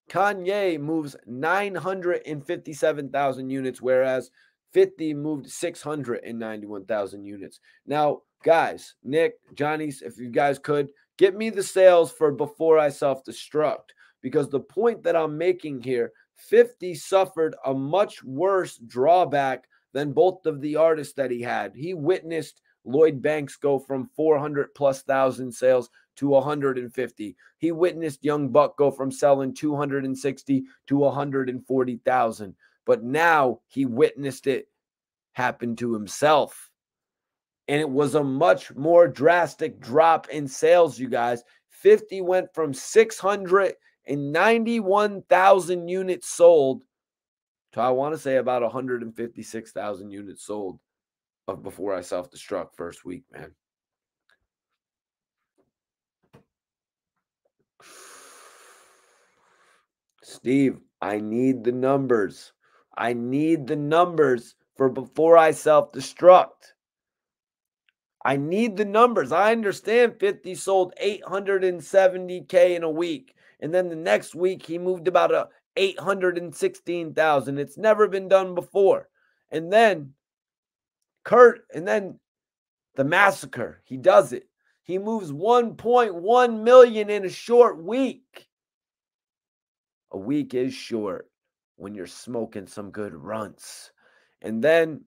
Speaker 1: Kanye moves 957,000 units, whereas 50 moved 691,000 units. Now, guys, Nick, Johnny, if you guys could, get me the sales for Before I Self-Destruct, because the point that I'm making here, 50 suffered a much worse drawback than both of the artists that he had. He witnessed Lloyd Banks go from 400 plus thousand sales to 150. He witnessed Young Buck go from selling 260 to 140,000. But now he witnessed it happen to himself. And it was a much more drastic drop in sales, you guys. 50 went from 691,000 units sold to, I want to say, about 156,000 units sold of Before I Self-Destruct first week, man. Steve, I need the numbers. I need the numbers for Before I Self-Destruct. I need the numbers. I understand 50 sold 870K in a week. And then the next week, he moved about 816,000. It's never been done before. And then the Massacre, he does it. He moves 1.1 million in a short week. A week is short when you're smoking some good runts. And then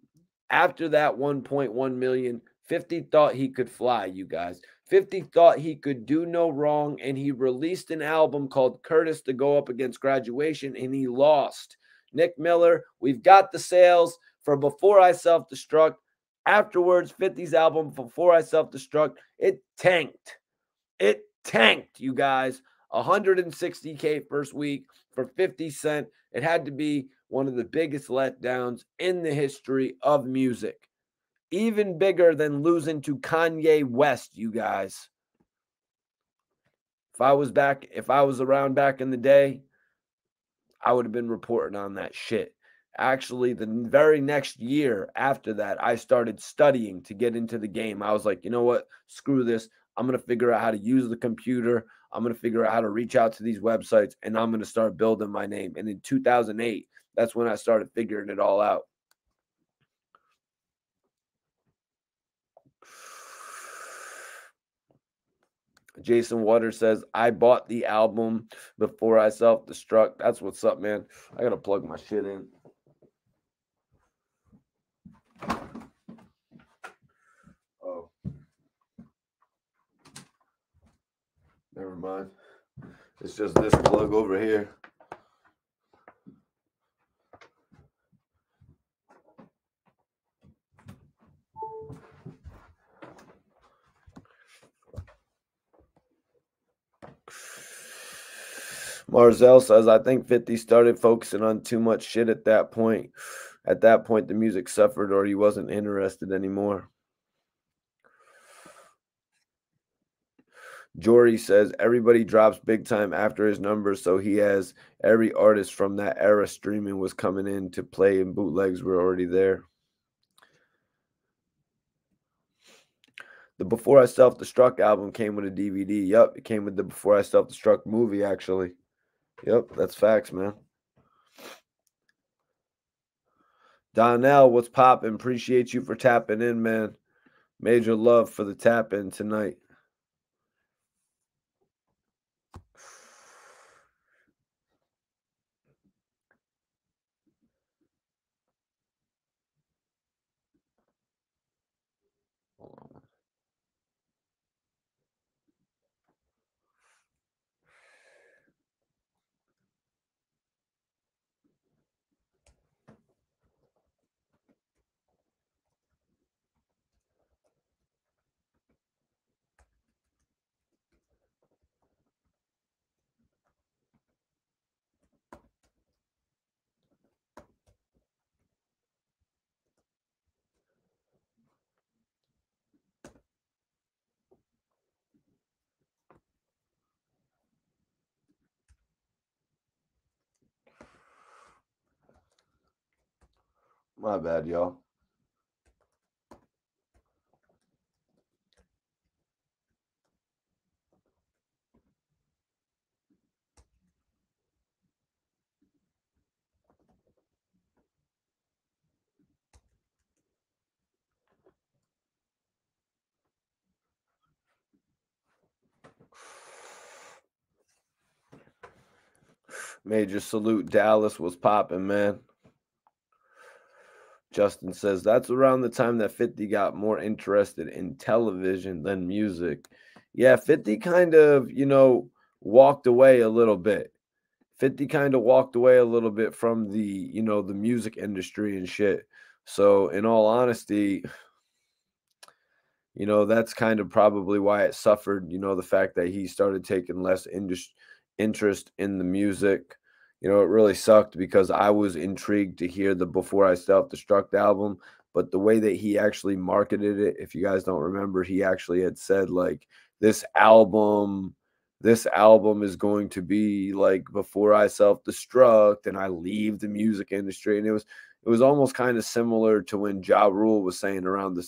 Speaker 1: after that 1.1 million, 50 thought he could fly, you guys. 50 thought he could do no wrong, and he released an album called Curtis to go up against Graduation, and he lost. Nick Miller, we've got the sales for Before I Self-Destruct. Afterwards, 50's album, Before I Self-Destruct, it tanked. It tanked, you guys. 160K first week for 50 Cent. It had to be one of the biggest letdowns in the history of music. Even bigger than losing to Kanye West, you guys. If I was around back in the day, I would have been reporting on that shit. Actually, the very next year after that, I started studying to get into the game. I was like, you know what? Screw this. I'm going to figure out how to use the computer. I'm going to figure out how to reach out to these websites, and I'm going to start building my name. And in 2008, that's when I started figuring it all out. Jason Waters says, I bought the album Before I Self-Destruct. That's what's up, man. I got to plug my shit in. Oh. Never mind. It's just this plug over here. Marzell says, I think 50 started focusing on too much shit at that point. At that point, the music suffered or he wasn't interested anymore. Jory says, everybody drops big time after his numbers, so he has every artist from that era streaming was coming in to play, and bootlegs were already there. The Before I Self-Destruct album came with a DVD. Yep, it came with the Before I Self-Destruct movie, actually. Yep, that's facts, man. Donnell, what's poppin'? Appreciate you for tapping in, man. Major love for the tap in tonight. Hold on. My bad, y'all. Major salute. Dallas was popping, man. Justin says that's around the time that 50 got more interested in television than music. Yeah, 50 kind of, walked away a little bit. 50 kind of walked away a little bit from the music industry and shit. So, in all honesty, that's kind of probably why it suffered, the fact that he started taking less interest in the music. It really sucked because I was intrigued to hear the Before I Self-Destruct album, but the way that he actually marketed it, if you guys don't remember, he actually had said like this album this album is going to be like before I self-destruct and I leave the music industry. And it was almost kind of similar to when Ja Rule was saying around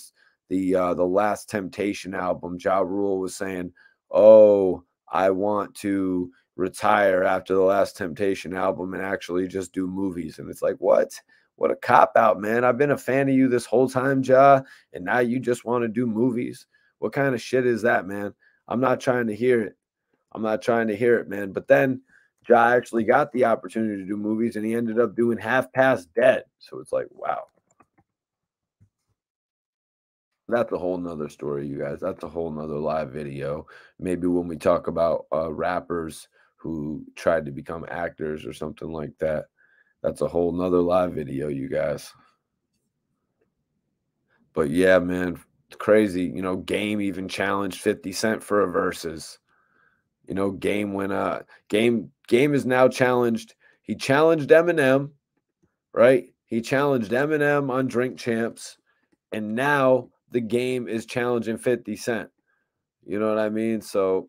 Speaker 1: the Last Temptation album. Ja Rule was saying, "Oh, I want to retire after the Last Temptation album and actually just do movies." And it's like, what? What a cop out, man. I've been a fan of you this whole time, Ja, and now you just want to do movies. What kind of shit is that, man? I'm not trying to hear it. I'm not trying to hear it, man. But then Ja actually got the opportunity to do movies and he ended up doing Half Past Dead. So it's like, wow. That's a whole nother story, you guys. That's a whole nother live video. Maybe when we talk about rappers who tried to become actors or something like that. That's a whole nother live video, you guys. But yeah, man, it's crazy. Game even challenged 50 Cent for a versus. Game is now challenged. He challenged Eminem, right? He challenged Eminem on Drink Champs, and now the Game is challenging 50 Cent. You know what I mean? So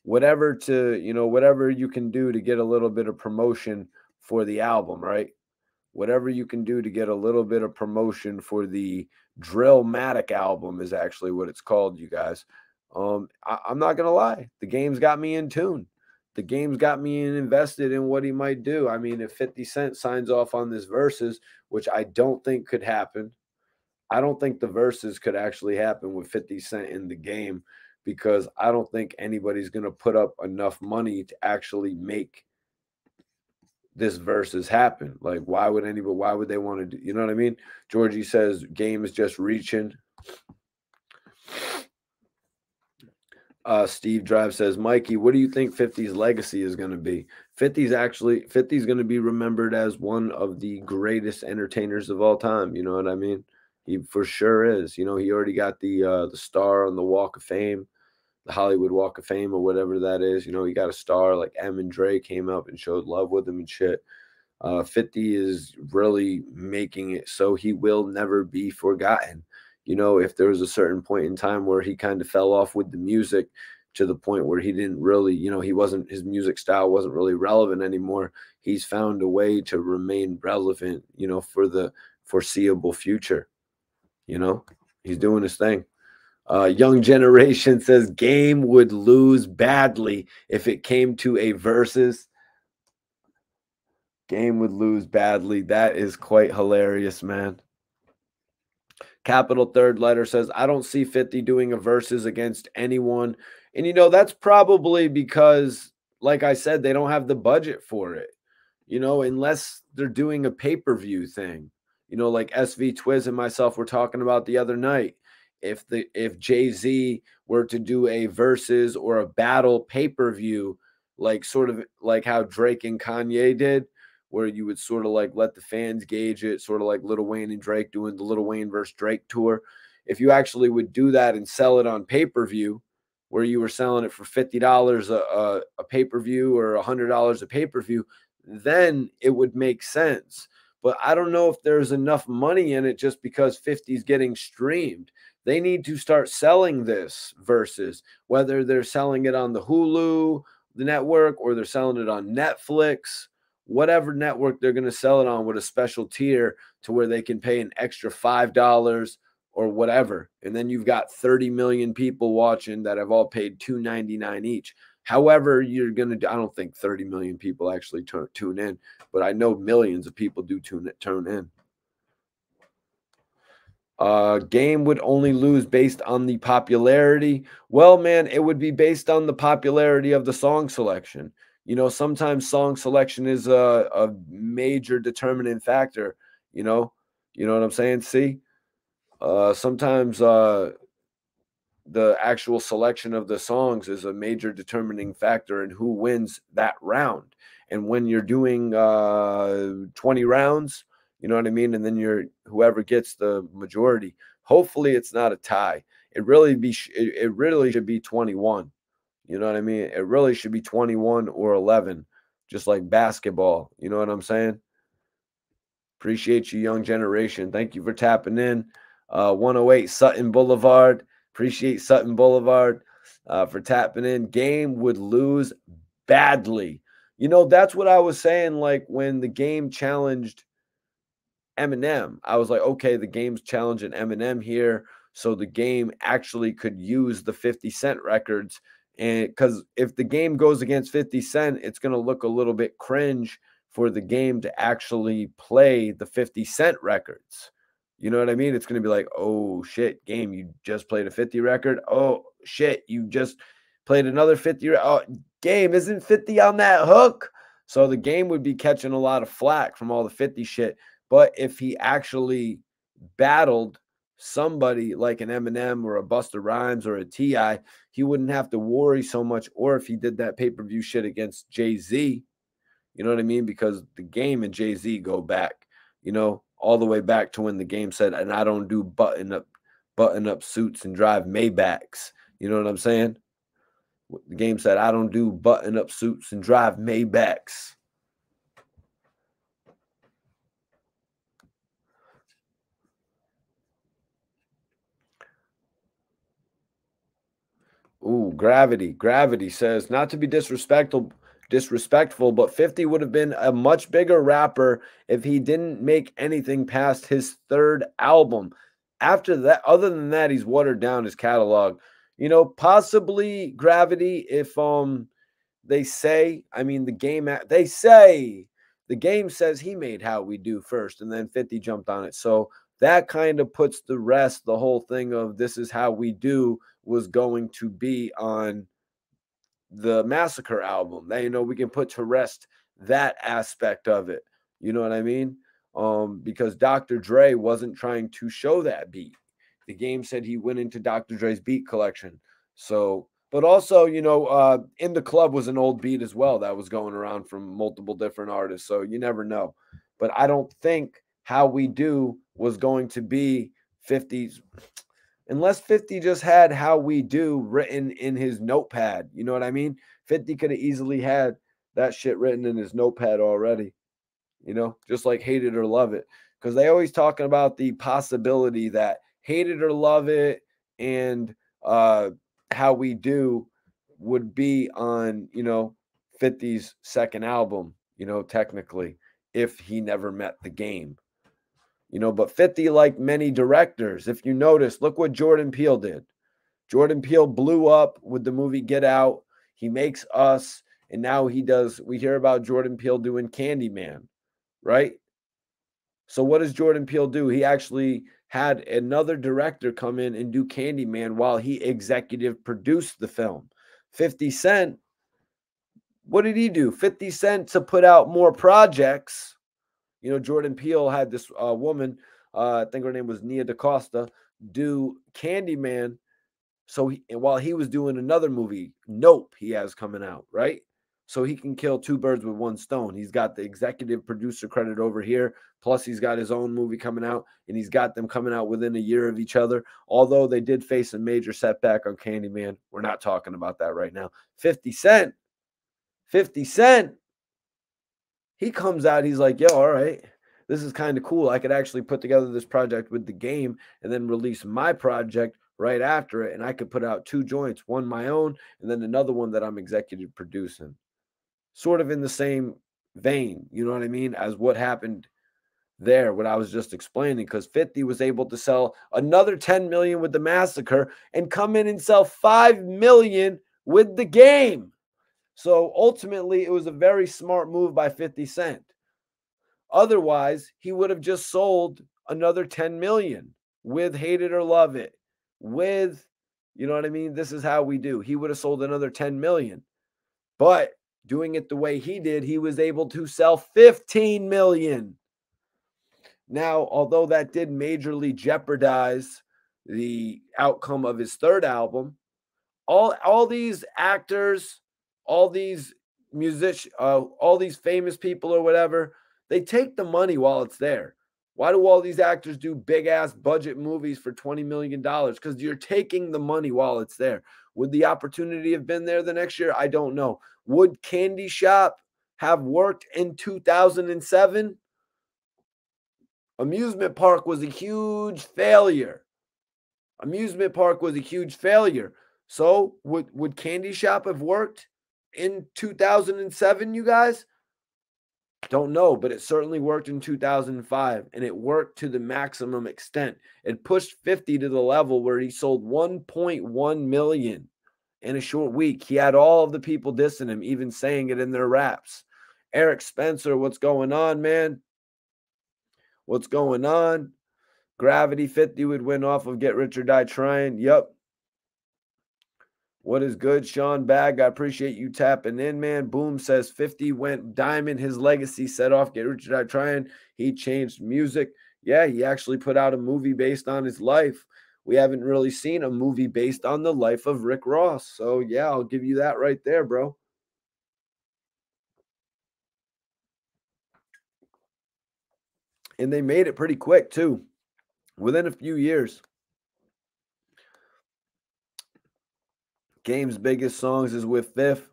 Speaker 1: whatever you can do to get a little bit of promotion for the album, right? Whatever you can do to get a little bit of promotion for the Drillmatic album is actually what it's called, you guys. I'm not gonna lie, the Game's got me in tune. The Game's got me invested in what he might do. I mean, if 50 Cent signs off on this verses, which I don't think could happen, I don't think the verses could actually happen with 50 Cent in the Game because I don't think anybody's gonna put up enough money to actually make this versus happen. Like, why would they want to do, you know what I mean? Georgie says Game is just reaching. Steve Drive says, Mikey, what do you think 50's legacy is going to be? 50's going to be remembered as one of the greatest entertainers of all time. You know what I mean? He for sure is. He already got the star on the Walk of Fame, the Hollywood Walk of Fame or whatever that is. He got a star. Like Em and Dre came up and showed love with him and shit. 50 is really making it so he will never be forgotten. If there was a certain point in time where he kind of fell off with the music to the point where he didn't really, his music style wasn't really relevant anymore, he's found a way to remain relevant, for the foreseeable future. He's doing his thing. Young Generation says Game would lose badly if it came to a versus. Game would lose badly. That is quite hilarious, man. Capital Third Letter says, I don't see 50 doing a versus against anyone. And, that's probably because, like I said, they don't have the budget for it, unless they're doing a pay-per-view thing, like SV Twiz and myself were talking about the other night. If Jay-Z were to do a versus or a battle pay-per-view, like sort of like how Drake and Kanye did, where you would sort of like let the fans gauge it, sort of like Lil Wayne and Drake doing the Lil Wayne versus Drake tour. If you actually would do that and sell it on pay-per-view, where you were selling it for $50 a pay-per-view or $100 a pay-per-view, then it would make sense. But I don't know if there's enough money in it just because 50's getting streamed. They need to start selling this versus, whether they're selling it on the Hulu, the network, or they're selling it on Netflix, whatever network they're going to sell it on with a special tier to where they can pay an extra $5 or whatever. And then you've got 30 million people watching that have all paid $2.99 each. However, you're going to, I don't think 30 million people actually tune in, but I know millions of people do tune in. Game would only lose based on the popularity. Well, man, it would be based on the popularity of the song selection. Sometimes song selection is a major determining factor, you know? You know what I'm saying? See? Sometimes the actual selection of the songs is a major determining factor in who wins that round. And when you're doing 20 rounds, you know what I mean? And then whoever gets the majority, hopefully it's not a tie. It really should be 21. You know what I mean? It really should be 21 or 11, just like basketball. You know what I'm saying? Appreciate you, young generation. Thank you for tapping in. 108 Sutton Boulevard. Appreciate Sutton Boulevard for tapping in. Game would lose badly. That's what I was saying. Like when the game challenged Eminem, I was like, okay, the game's challenging Eminem here. So the game actually could use the 50 Cent records. And because if the game goes against 50 Cent, it's going to look a little bit cringe for the game to actually play the 50 Cent records. You know what I mean? It's going to be like, oh shit, game, you just played a 50 record. Oh shit, you just played another 50. Oh, game, isn't 50 on that hook? So the game would be catching a lot of flack from all the 50 shit. But if he actually battled somebody like an Eminem or a Busta Rhymes or a T.I., he wouldn't have to worry so much. Or if he did that pay-per-view shit against Jay-Z, you know what I mean? Because the game and Jay-Z go back, all the way back to when the game said, and I don't do button up suits and drive Maybachs. You know what I'm saying? The game said, I don't do button-up suits and drive Maybachs. Ooh, Gravity. Gravity says, not to be disrespectful, but 50 would have been a much bigger rapper if he didn't make anything past his third album. After that, other than that, he's watered down his catalog. Possibly Gravity if they say, I mean, the game says he made How We Do first, and then 50 jumped on it. So that kind of puts the whole thing of This Is How We Do was going to be on the Massacre album. That, we can put to rest that aspect of it. You know what I mean? Because Dr. Dre wasn't trying to show that beat. The game said he went into Dr. Dre's beat collection. So, but also, In the Club was an old beat as well that was going around from multiple different artists. So you never know. But I don't think How We Do was going to be 50's, unless 50 just had How We Do written in his notepad. You know what I mean? 50 could have easily had that shit written in his notepad already, just like Hate It or Love It. Because they always talking about the possibility that Hate It or Love It and How We Do would be on, 50's second album, technically, if he never met the game. But 50, like many directors, if you notice, look what Jordan Peele did. Jordan Peele blew up with the movie Get Out. He makes Us, and now we hear about Jordan Peele doing Candyman, right? So what does Jordan Peele do? He actually had another director come in and do Candyman while he executive produced the film. 50 Cent, what did he do? 50 Cent to put out more projects. Jordan Peele had this woman, I think her name was Nia DaCosta, do Candyman. So while he was doing another movie, Nope, he has coming out, right? So he can kill two birds with one stone. He's got the executive producer credit over here. Plus, he's got his own movie coming out, and he's got them coming out within a year of each other. Although they did face a major setback on Candyman. We're not talking about that right now. 50 Cent. He comes out, he's like, yo, all right, this is kind of cool. I could actually put together this project with the game and then release my project right after it. And I could put out two joints, one my own, and then another one that I'm executive producing. Sort of in the same vein, you know what I mean, as what happened there, what I was just explaining, because 50 was able to sell another 10 million with the Massacre and come in and sell 5 million with the game. So ultimately, it was a very smart move by 50 Cent. Otherwise, he would have just sold another 10 million with Hate It or Love It, with, you know what I mean? This Is How We Do. He would have sold another 10 million. But doing it the way he did, he was able to sell 15 million. Now, although that did majorly jeopardize the outcome of his third album, all these actors, all these all these famous people or whatever, they take the money while it's there. Why do all these actors do big ass budget movies for $20 million? Because you're taking the money while it's there. Would the opportunity have been there the next year? I don't know. Would Candy Shop have worked in 2007? Amusement Park was a huge failure. Amusement Park was a huge failure. So would Candy Shop have worked in 2007, you guys? Don't know, but it certainly worked in 2005, and it worked to the maximum extent. It pushed 50 to the level where he sold 1.1 million in a short week. He had all of the people dissing him, even saying it in their raps. Eric Spencer, what's going on, man? What's going on? Gravity 50 would win off of Get Rich or Die Trying. Yep. What is good, Sean Bag? I appreciate you tapping in, man. Boom says 50 went diamond. His legacy set off Get Rich or Die Trying. He changed music. Yeah, he actually put out a movie based on his life. We haven't really seen a movie based on the life of Rick Ross. So, yeah, I'll give you that right there, bro. And they made it pretty quick, too. Within a few years. Game's biggest songs is with Fifth.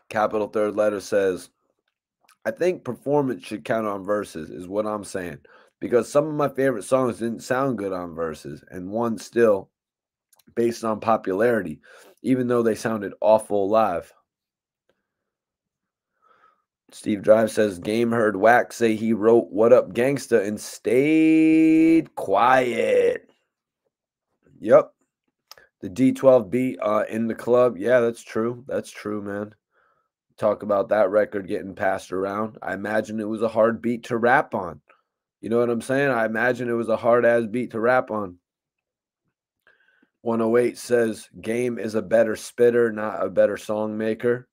Speaker 1: Capital third letter says, I think performance should count on verses, is what I'm saying. Because some of my favorite songs didn't sound good on verses, and one still, based on popularity, even though they sounded awful live. Steve Drive says, Game heard Wax say he wrote What Up Gangsta and stayed quiet. Yep. The D12 beat in the club. Yeah, that's true. That's true, man. Talk about that record getting passed around. I imagine it was a hard beat to rap on. You know what I'm saying? I imagine it was a hard-ass beat to rap on. 108 says, Game is a better spitter, not a better song maker.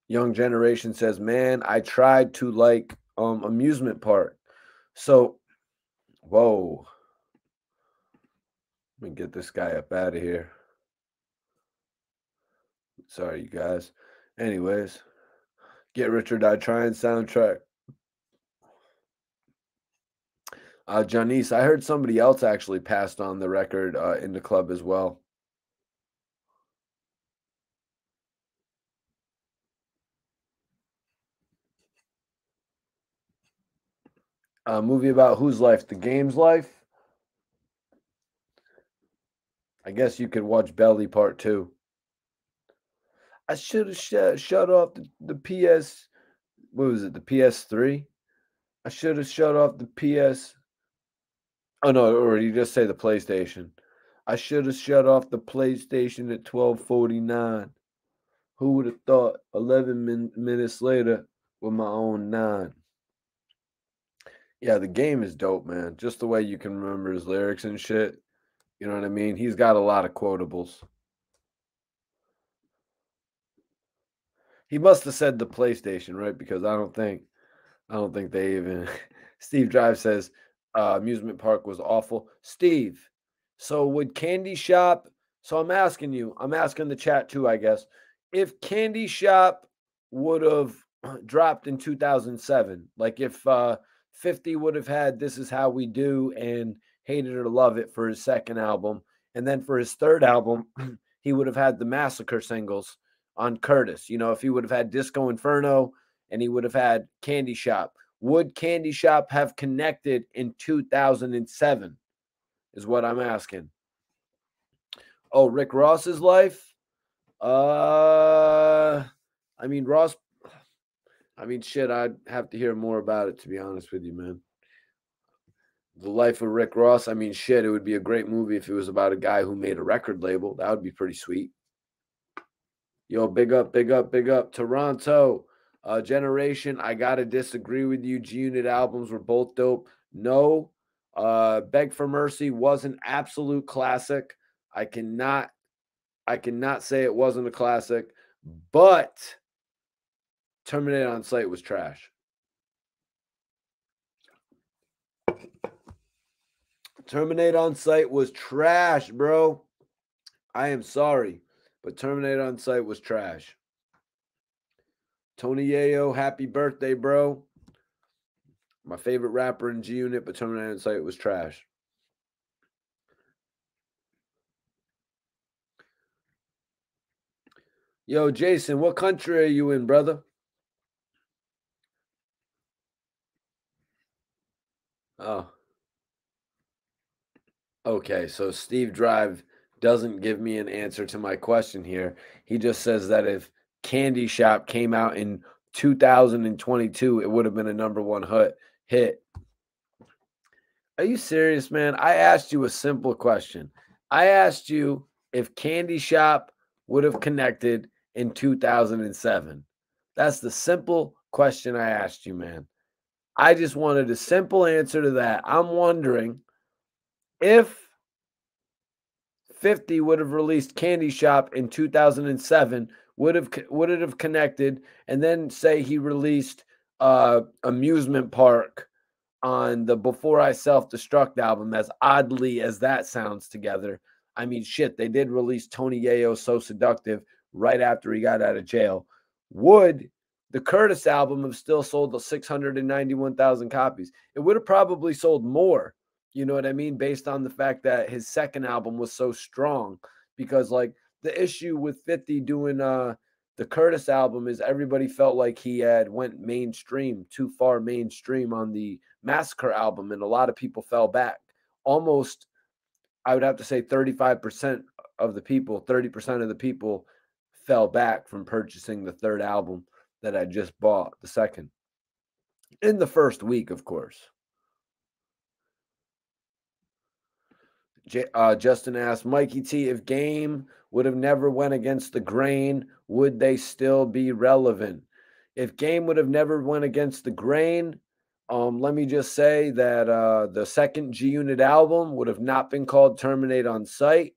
Speaker 1: Young Generation says, man, I tried to like Amusement Park. So, whoa. Let me get this guy up out of here. Sorry, you guys. Anyways, Get Rich or Die Trying soundtrack. Janice, I heard somebody else actually passed on the record in the club as well. Movie about whose life? The Game's life? I guess you could watch Belly Part 2. I should have shut off the PS. What was it? The PS3? I should have shut off the PS. Oh, no, or you just say the PlayStation. I should have shut off the PlayStation at 12:49. Who would have thought 11 minutes later with my own 9? Yeah, the Game is dope, man. Just the way you can remember his lyrics and shit. You know what I mean? He's got a lot of quotables. He must have said the PlayStation, right? Because I don't think they even Steve Drive says amusement park was awful. Steve, so would Candy Shop, so I'm asking the chat too, I guess. If Candy Shop would have dropped in 2007, like if 50 would have had This Is How We Do and Hate It or Love It for his second album, and then for his third album, he would have had the Massacre singles on Curtis. You know, if he would have had Disco Inferno and he would have had Candy Shop, would Candy Shop have connected in 2007? Is what I'm asking. Oh, Rick Ross's life? I mean, Ross, shit, I'd have to hear more about it, to be honest with you, man. The Life of Rick Ross. I mean, shit, it would be a great movie if it was about a guy who made a record label. That would be pretty sweet. Yo, big up, big up, big up. Toronto, Generation. I gotta disagree with you. G Unit albums were both dope. No, Beg for Mercy was an absolute classic. I cannot, I cannot say it wasn't a classic, but Terminated on Sight was trash. Terminated on Sight was trash, bro. I am sorry, but Terminated on Sight was trash. Tony Yayo, happy birthday, bro. My favorite rapper in G Unit, but Terminated on Sight was trash. Yo, Jason, what country are you in, brother? Oh, okay. So Steve Drive doesn't give me an answer to my question here. He just says that if Candy Shop came out in 2022, it would have been a #1 hit. Are you serious, man? I asked you a simple question. I asked you if Candy Shop would have connected in 2007. That's the simple question I asked you, man. I just wanted a simple answer to that. I'm wondering if 50 would have released Candy Shop in 2007, would it have connected? And then say he released Amusement Park on the Before I Self Destruct album, as oddly as that sounds together. I mean, shit, they did release Tony Yayo So Seductive right after he got out of jail. Would the Curtis album have still sold the 691,000 copies? It would have probably sold more, you know what I mean? Based on the fact that his second album was so strong. Because, like, the issue with 50 doing the Curtis album is everybody felt like he had went mainstream, too far mainstream on the Massacre album, and a lot of people fell back. Almost, I would have to say 35% of the people, 30% of the people fell back from purchasing the third album that I just bought, the second. In the first week, of course. Justin asked, Mikey T, if Game would have never went against the grain, would they still be relevant? If Game would have never went against the grain, let me just say that the second G Unit album would have not been called Terminate on Sight.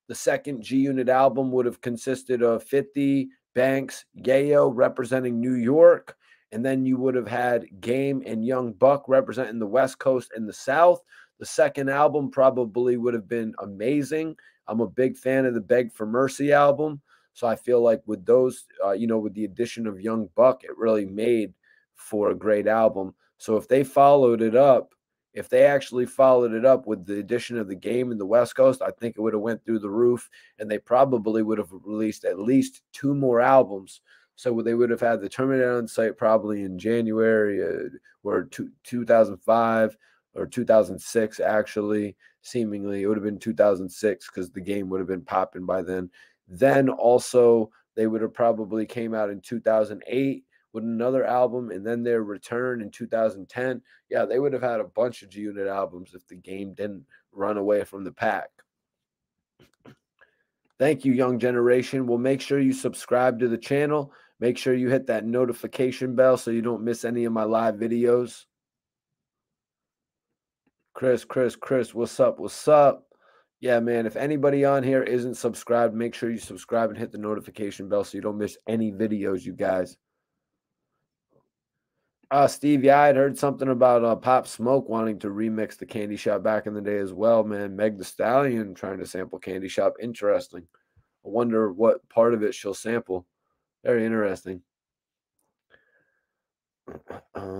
Speaker 1: The second G Unit album would have consisted of 50, Banks, Yayo representing New York, and then you would have had Game and Young Buck representing the West Coast and the South. The second album probably would have been amazing. I'm a big fan of the Beg for Mercy album. So I feel like with those, with the addition of Young Buck, it really made for a great album. So if they followed it up, if they actually followed it up with the addition of the Game in the West Coast, I think it would have went through the roof, and they probably would have released at least 2 more albums. So they would have had the Terminator on Sight probably in January or 2005 or 2006, actually. Seemingly, it would have been 2006 because the Game would have been popping by then. Then also, they would have probably came out in 2008 with another album, and then their return in 2010. Yeah, they would have had a bunch of G Unit albums if the Game didn't run away from the pack. Thank you, young generation. Well, make sure you subscribe to the channel. Make sure you hit that notification bell so you don't miss any of my live videos. Chris, what's up? What's up? Yeah, man, if anybody on here isn't subscribed, make sure you subscribe and hit the notification bell so you don't miss any videos, you guys. Steve, yeah, I'd heard something about Pop Smoke wanting to remix the Candy Shop back in the day as well, man. Meg the Stallion trying to sample Candy Shop. Interesting. I wonder what part of it she'll sample. Very interesting.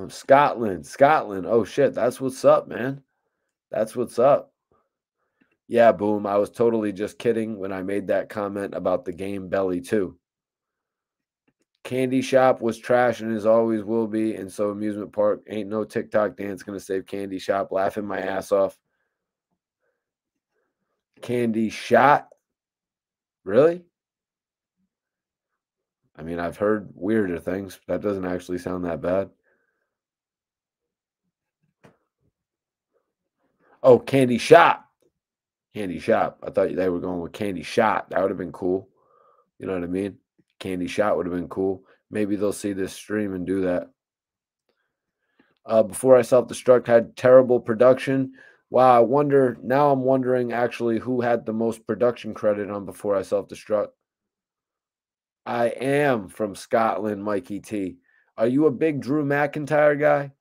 Speaker 1: Scotland. Oh, shit. That's what's up, man. That's what's up. Yeah, boom. I was totally just kidding when I made that comment about the Game Belly, too. Candy Shop was trash and as always will be, and so Amusement Park ain't no TikTok dance gonna save Candy Shop. Laughing my ass off. Candy Shot? Really? I mean, I've heard weirder things. That doesn't actually sound that bad. Oh, Candy Shop. Candy Shop. I thought they were going with Candy Shot. That would have been cool. You know what I mean? Candy Shot would have been cool. Maybe they'll see this stream and do that. Before I self-destruct had terrible production. Wow, I wonder, now I'm wondering actually who had the most production credit on Before I Self-Destruct. I am from Scotland, Mikey T. Are you a big Drew McIntyre guy?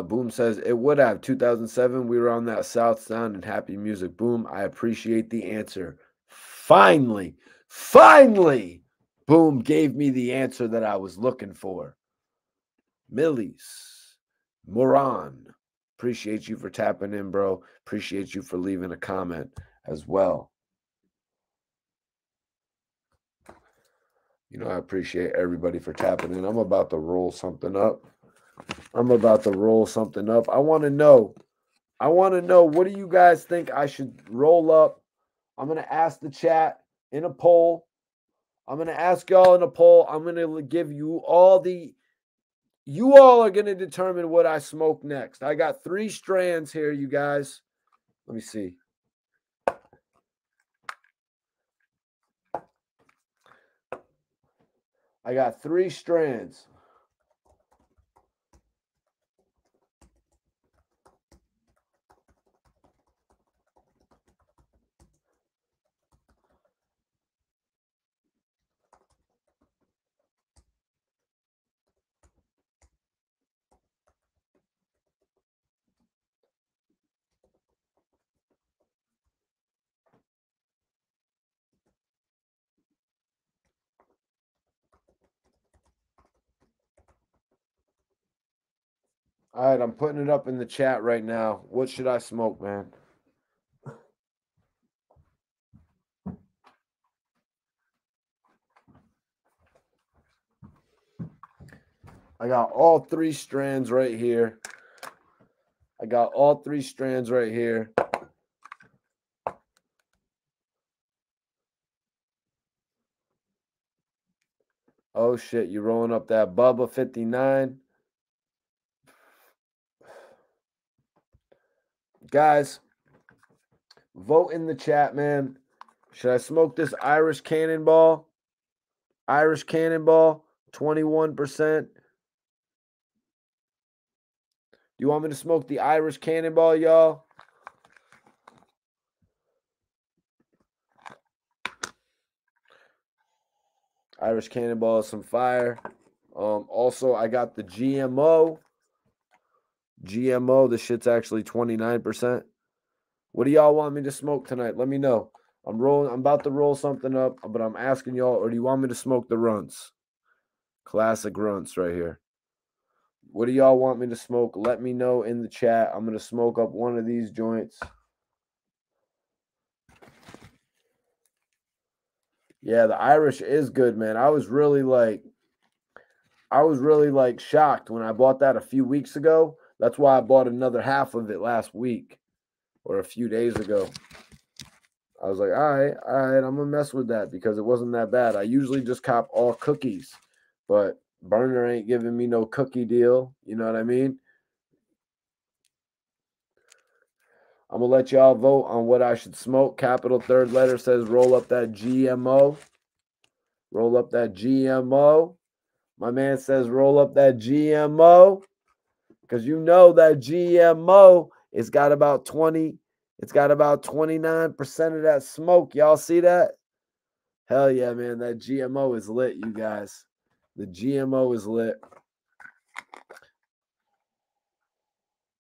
Speaker 1: Boom says, it would have. 2007, we were on that South Sound and Happy Music. Boom, I appreciate the answer. Finally, Boom gave me the answer that I was looking for. Millies, Moran, appreciate you for tapping in, bro. Appreciate you for leaving a comment as well. You know, I appreciate everybody for tapping in. I'm about to roll something up. I want to know, what do you guys think I should roll up? I'm going to ask the chat in a poll. I'm going to ask y'all in a poll. I'm going to give you all you all are going to determine what I smoke next. I got 3 strands here, you guys. Let me see. I got 3 strands. All right, I'm putting it up in the chat right now. What should I smoke, man? I got all 3 strands right here. Oh, shit. You rolling up that Bubba 59? Guys, vote in the chat, man. Should I smoke this Irish Cannonball? 21%. You want me to smoke the Irish Cannonball, y'all? Irish Cannonball is some fire. Also, I got the GMO. This shit's actually 29%. What do y'all want me to smoke tonight? Let me know. I'm about to roll something up, but I'm asking y'all, or do you want me to smoke the runts? Classic runts right here. What do y'all want me to smoke? Let me know in the chat. I'm going to smoke up one of these joints. Yeah, the Irish is good, man. I was really shocked when I bought that a few weeks ago. That's why I bought another half of it last week or a few days ago. I was like, all right, I'm going to mess with that because it wasn't that bad. I usually just cop all cookies, but Burner ain't giving me no cookie deal. You know what I mean? I'm going to let y'all vote on what I should smoke. Capital third letter says roll up that GMO. Roll up that GMO. My man says roll up that GMO because you know that GMO it's got about 29% of that smoke. Y'all see that? Hell yeah, man. That GMO is lit, you guys. The GMO is lit.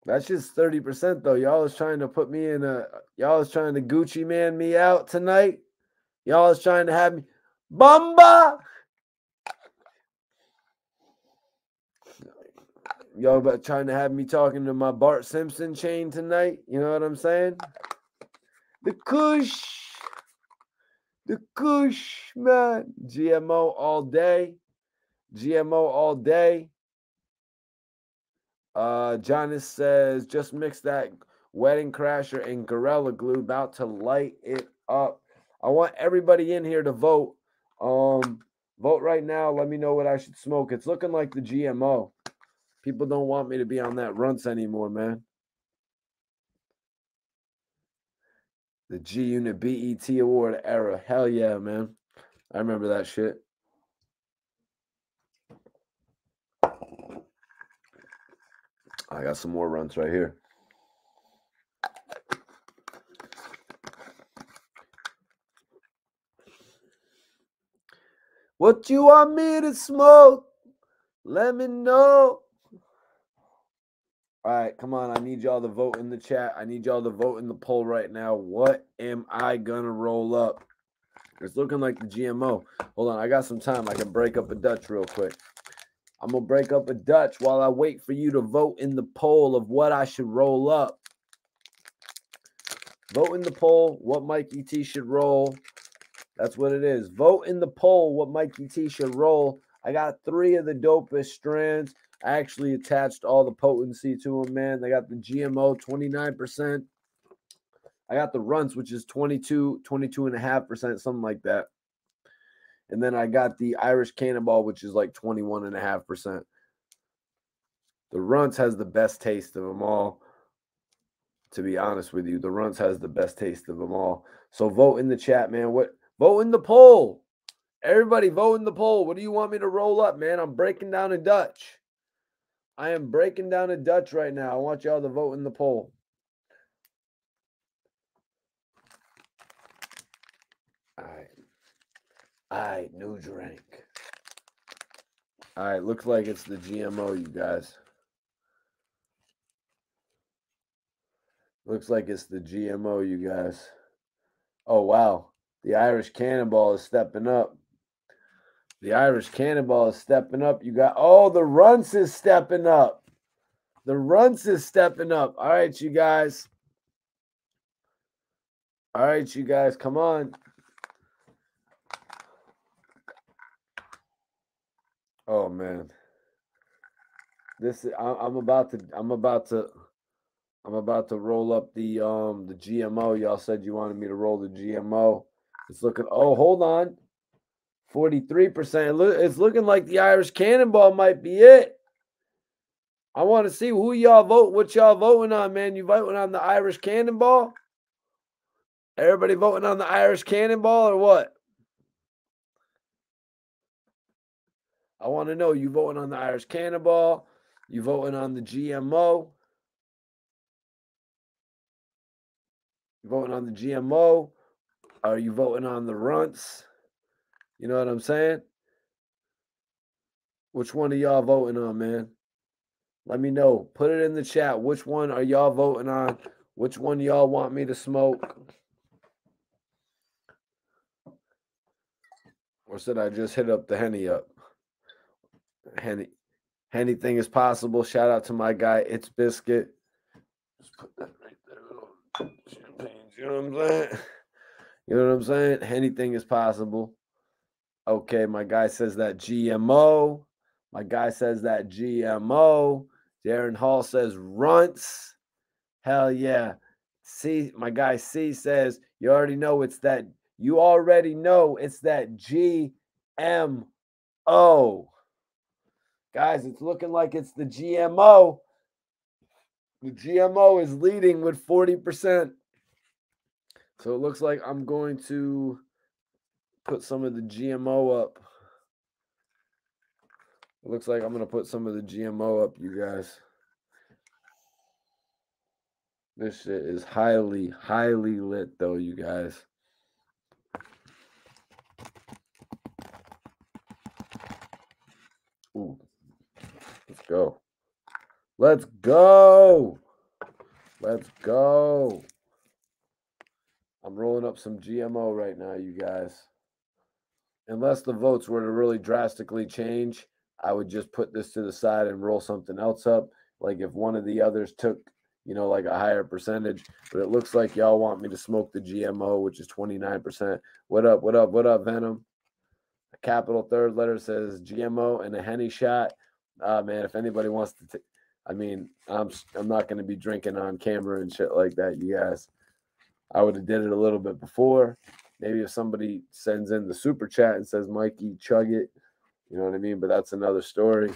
Speaker 1: That's just 30% though. Y'all is trying to put me in y'all is trying to Gucci man me out tonight. Y'all is trying to have me Bumba. Y'all about trying to have me talking to my Bart Simpson chain tonight. You know what I'm saying? The Kush, man. GMO all day. Jonas says, just mix that Wedding Crasher and Gorilla Glue. About to light it up. I want everybody in here to vote. Vote right now. Let me know what I should smoke. It's looking like the GMO. People don't want me to be on that runts anymore, man. The G Unit BET Award era. Hell yeah, man. I remember that shit. I got some more runts right here. What you want me to smoke? Let me know. All right, come on. I need y'all to vote in the chat. I need y'all to vote in the poll right now. What am I going to roll up? It's looking like the GMO. Hold on. I got some time. I can break up a Dutch real quick. I'm going to break up a Dutch while I wait for you to vote in the poll of what I should roll up. Vote in the poll what Mikey T should roll. That's what it is. Vote in the poll what Mikey T should roll. I got 3 of the dopest strands. I actually attached all the potency to them, man. They got the GMO, 29%. I got the runts, which is 22.5%, something like that. And then I got the Irish Cannonball, which is like 21.5%. The runts has the best taste of them all. To be honest with you, the runts has the best taste of them all. So vote in the chat, man. Vote in the poll. Everybody vote in the poll. What do you want me to roll up, man? I'm breaking down a Dutch. I am breaking down a Dutch right now. I want y'all to vote in the poll. All right, new drink. All right, looks like it's the GMO, you guys. Looks like it's the GMO, you guys. Oh, wow. The Irish Cannonball is stepping up. The Irish Cannonball is stepping up. You got, oh, the runts is stepping up. The runts is stepping up. All right, you guys. All right, you guys, come on. Oh man. This is I'm about to roll up the GMO. Y'all said you wanted me to roll the GMO. It's looking, oh, hold on. 43%. It's looking like the Irish Cannonball might be it. I want to see who y'all vote, what y'all voting on, man. You voting on the Irish Cannonball? Everybody voting on the Irish Cannonball or what? I want to know, you voting on the Irish Cannonball? You voting on the GMO? You voting on the GMO? Are you voting on the runts? You know what I'm saying? Which one are y'all voting on, man? Let me know. Put it in the chat. Which one are y'all voting on? Which one y'all want me to smoke? Or should I just hit up the Henny up? Henny thing is possible. Shout out to my guy, It's Biscuit. Just put that right there. Champagne. You know what I'm saying? You know what I'm saying? Anything is possible. Okay, my guy says that GMO. My guy says that GMO. Darren Hall says runts. Hell yeah. C, my guy C says, you already know it's that. You already know it's that GMO. Guys, it's looking like it's the GMO. The GMO is leading with 40%. So it looks like I'm going to put some of the GMO up. It looks like I'm going to put some of the GMO up, you guys. This shit is highly, highly lit, though, you guys. Ooh. Let's go. Let's go. Let's go. I'm rolling up some GMO right now, you guys. Unless the votes were to really drastically change, I would just put this to the side and roll something else up. Like if one of the others took, you know, like a higher percentage. But it looks like y'all want me to smoke the GMO, which is 29%. What up, what up, what up, Venom? A capital third letter says GMO and a Henny shot. Man, if anybody wants to, I mean, I'm not going to be drinking on camera and shit like that, you guys. I would have did it a little bit before. Maybe if somebody sends in the super chat and says, Mikey, chug it. You know what I mean? But that's another story.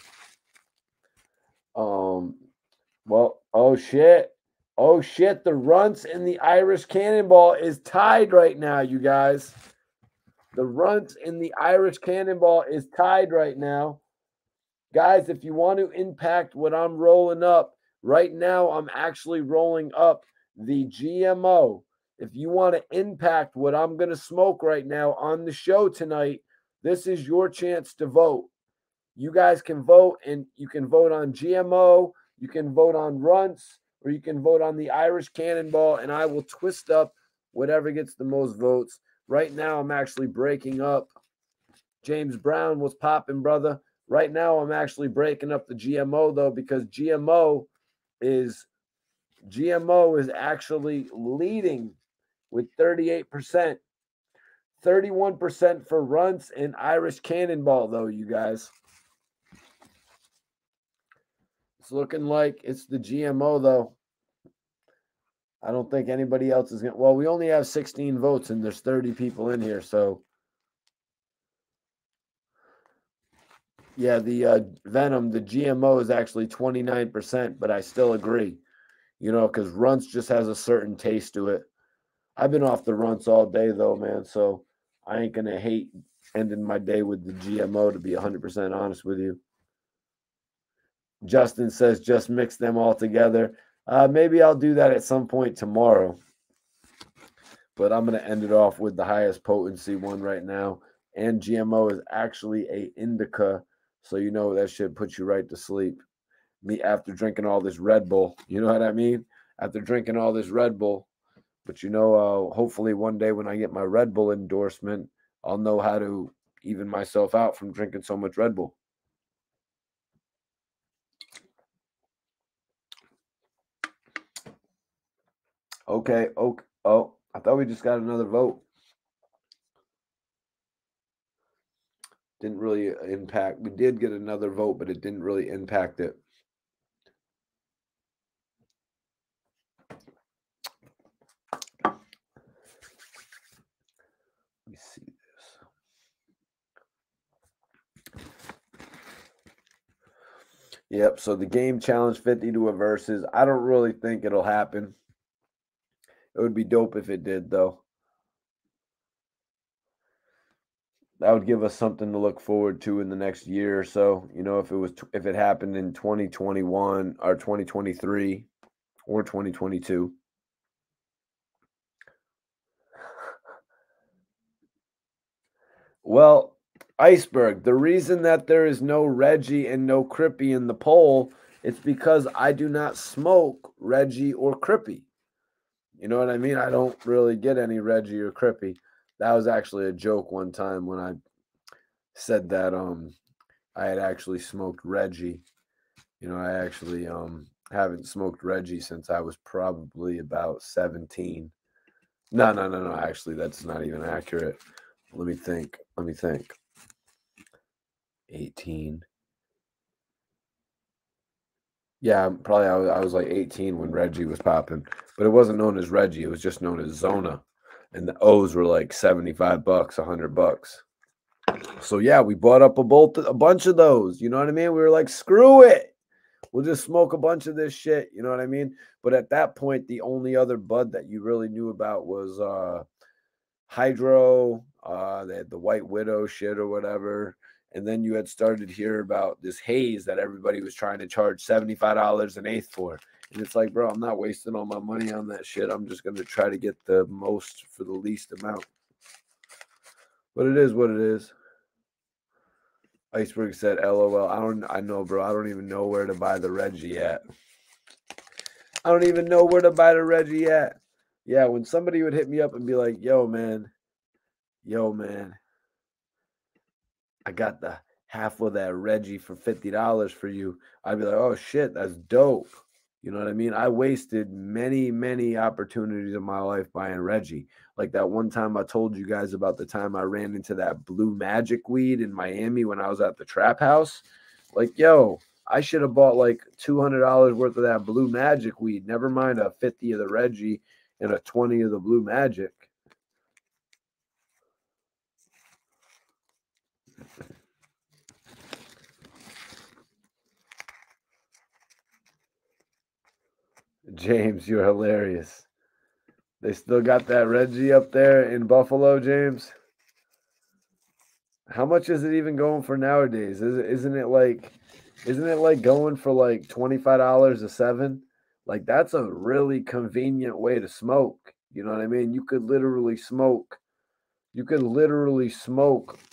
Speaker 1: Well, oh shit. Oh shit, the Runts and the Irish Cannonball is tied right now, you guys. The Runts and the Irish Cannonball is tied right now. Guys, if you want to impact what I'm rolling up, right now I'm actually rolling up the GMO. If you want to impact what I'm going to smoke right now on the show tonight, this is your chance to vote. You guys can vote, and you can vote on GMO, you can vote on Runts, or you can vote on the Irish Cannonball, and I will twist up whatever gets the most votes. Right now, I'm actually breaking up. James Brown was popping, brother. Right now, I'm actually breaking up the GMO, though, because is GMO is actually leading with 38%. 31% for Runts and Irish Cannonball, though, you guys. It's looking like it's the GMO, though. I don't think anybody else is going to. Well, we only have 16 votes, and there's 30 people in here, so. Yeah, the Venom, the GMO is actually 29%, but I still agree. You know, because Runts just has a certain taste to it. I've been off the Runts all day, though, man, so I ain't going to hate ending my day with the GMO, to be 100% honest with you. Justin says just mix them all together. Maybe I'll do that at some point tomorrow. But I'm going to end it off with the highest potency one right now. And GMO is actually a indica, so you know that shit puts you right to sleep. Me after drinking all this Red Bull, you know what I mean? After drinking all this Red Bull. But you know, hopefully one day when I get my Red Bull endorsement, I'll know how to even myself out from drinking so much Red Bull. Okay. Oh, I thought we just got another vote. Didn't really impact. We did get another vote, but it didn't really impact it. Let me see this. Yep, so the game challenged 50 to a Verzuz. I don't really think it'll happen. It would be dope if it did, though. That would give us something to look forward to in the next year or so. You know, if it happened in 2021 or 2023 or 2022. Well, Iceberg, the reason that there is no Reggie and no Crippy in the poll, it's because I do not smoke Reggie or Crippy. You know what I mean? I don't really get any Reggie or Crippy. That was actually a joke one time when I said that I had actually smoked Reggie. You know, I actually haven't smoked Reggie since I was probably about 17. No. Actually, that's not even accurate. Let me think. 18. Yeah, probably I was like 18 when Reggie was popping, but it wasn't known as Reggie. It was just known as Zona, and the O's were like $75, $100. So yeah, we bought up a bunch of those. You know what I mean? We were like, screw it, we'll just smoke a bunch of this shit. You know what I mean? But at that point, the only other bud that you really knew about was Hydro. They had the White Widow shit or whatever. And then you had started to hear about this haze that everybody was trying to charge $75 an eighth for. And it's like, bro, I'm not wasting all my money on that shit. I'm just going to try to get the most for the least amount. But it is what it is. Iceberg said, LOL. I know, bro. I don't even know where to buy the Reggie at. I don't even know where to buy the Reggie at. Yeah, when somebody would hit me up and be like, yo, man, I got the half of that Reggie for $50 for you. I'd be like, oh shit, that's dope. You know what I mean? I wasted many, many opportunities in my life buying Reggie. Like that one time I told you guys about the time I ran into that blue magic weed in Miami when I was at the trap house. Like, yo, I should have bought like $200 worth of that blue magic weed. Never mind a 50 of the Reggie and a 20 of the blue magic. James, you're hilarious. They still got that Reggie up there in Buffalo, James. How much is it even going for nowadays? Isn't it like going for like $25 a seven? Like that's a really convenient way to smoke. You know what I mean? You could literally smoke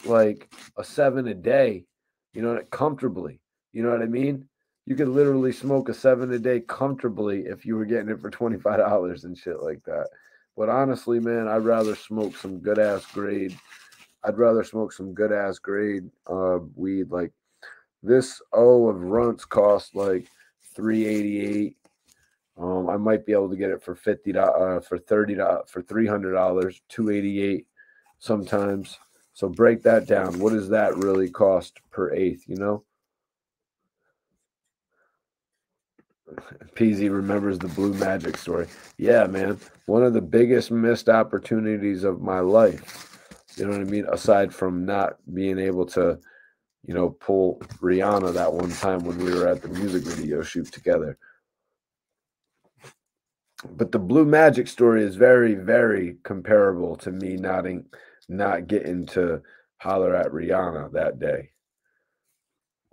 Speaker 1: like a seven a day, you know, comfortably. You know what I mean? You could literally smoke a seven a day comfortably if you were getting it for $25 and shit like that. But honestly, man, I'd rather smoke some good ass grade weed. Like this O of runts cost like 388. I might be able to get it for for for $300, 288 sometimes. So break that down. What does that really cost per eighth? You know, PZ remembers the Blue Magic story. Yeah, man, one of the biggest missed opportunities of my life. You know what I mean? Aside from not being able to, you know, pull Rihanna that one time when we were at the music video shoot together. But the Blue Magic story is very, very comparable to me not getting to holler at Rihanna that day.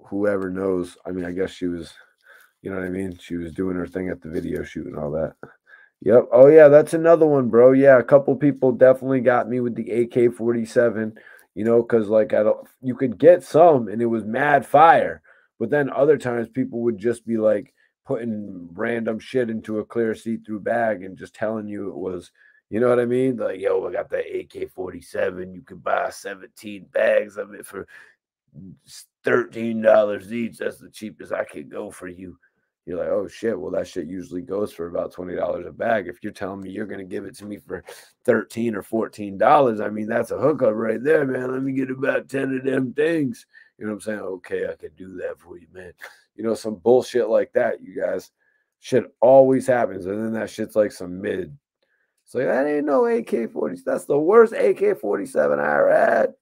Speaker 1: Whoever knows, I mean, I guess she was, you know what I mean? She was doing her thing at the video shoot and all that. Yep. Oh yeah, that's another one, bro. Yeah, a couple people definitely got me with the AK-47, you know, because like I don't you could get some and it was mad fire, but then other times people would just be like putting random shit into a clear see-through bag and just telling you it was, you know what I mean? Like, yo, I got the AK-47. You could buy 17 bags of it for $13 each. That's the cheapest I could go for you. You're like, oh shit. Well, that shit usually goes for about $20 a bag. If you're telling me you're gonna give it to me for 13 or $14, I mean that's a hookup right there, man. Let me get about 10 of them things. You know what I'm saying? Okay, I could do that for you, man. You know, some bullshit like that, you guys. Shit always happens, and then that shit's like some mid. It's like that ain't no AK-40. That's the worst AK-47 I ever had.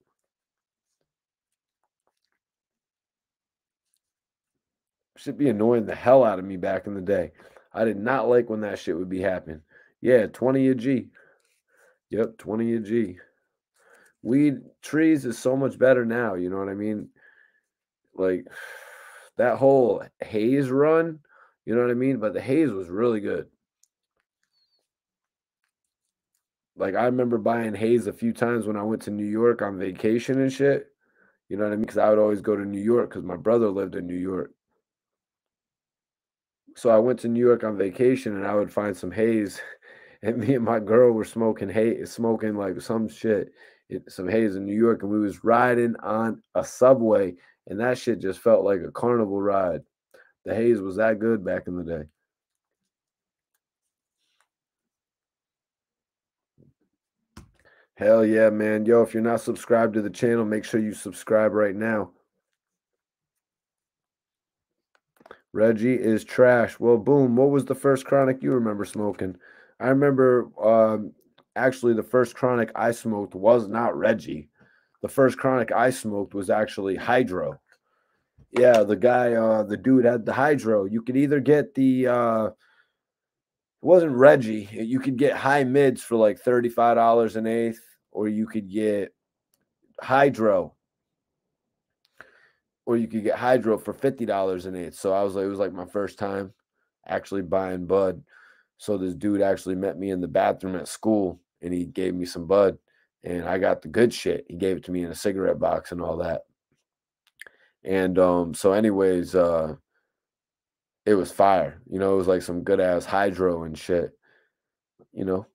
Speaker 1: Should be annoying the hell out of me back in the day. I did not like when that shit would be happening. Yeah, 20 a G. Yep, 20 a G. Weed trees is so much better now, you know what I mean? Like that whole haze run, you know what I mean? But the haze was really good. Like I remember buying haze a few times when I went to New York on vacation and shit. You know what I mean? Because I would always go to New York because my brother lived in New York. So I went to New York on vacation and I would find some haze, and me and my girl were smoking haze, smoking like some shit, some haze in New York, and we was riding on a subway, and that shit just felt like a carnival ride. The haze was that good back in the day. Hell yeah, man. Yo, if you're not subscribed to the channel, make sure you subscribe right now. Reggie is trash. Well, boom. What was the first chronic you remember smoking? I remember actually the first chronic I smoked was not Reggie. The first chronic I smoked was actually Hydro. Yeah, the dude had the Hydro. You could either get it wasn't Reggie. You could get high mids for like $35 an eighth, or you could get Hydro, or you could get Hydro for $50 an eighth. So I was like, it was like my first time actually buying bud. So this dude actually met me in the bathroom at school and he gave me some bud and I got the good shit. He gave it to me in a cigarette box and all that. And so anyways, it was fire. You know, it was like some good ass hydro and shit. You know,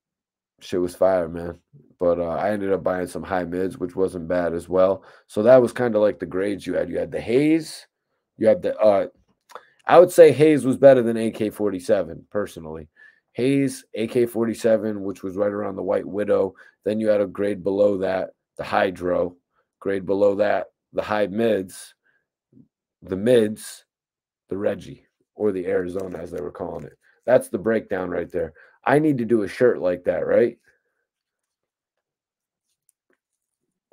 Speaker 1: shit was fire, man. But I ended up buying some high mids, which wasn't bad as well. So that was kind of like the grades you had. You had the haze, you had the I would say Hayes was better than AK-47 personally. Hayes, AK-47, which was right around the White Widow. Then you had a grade below that, the Hydro. Grade below that, the high mids, the mids, the Reggie, or the Arizona, as they were calling it. That's the breakdown right there. I need to do a shirt like that, right?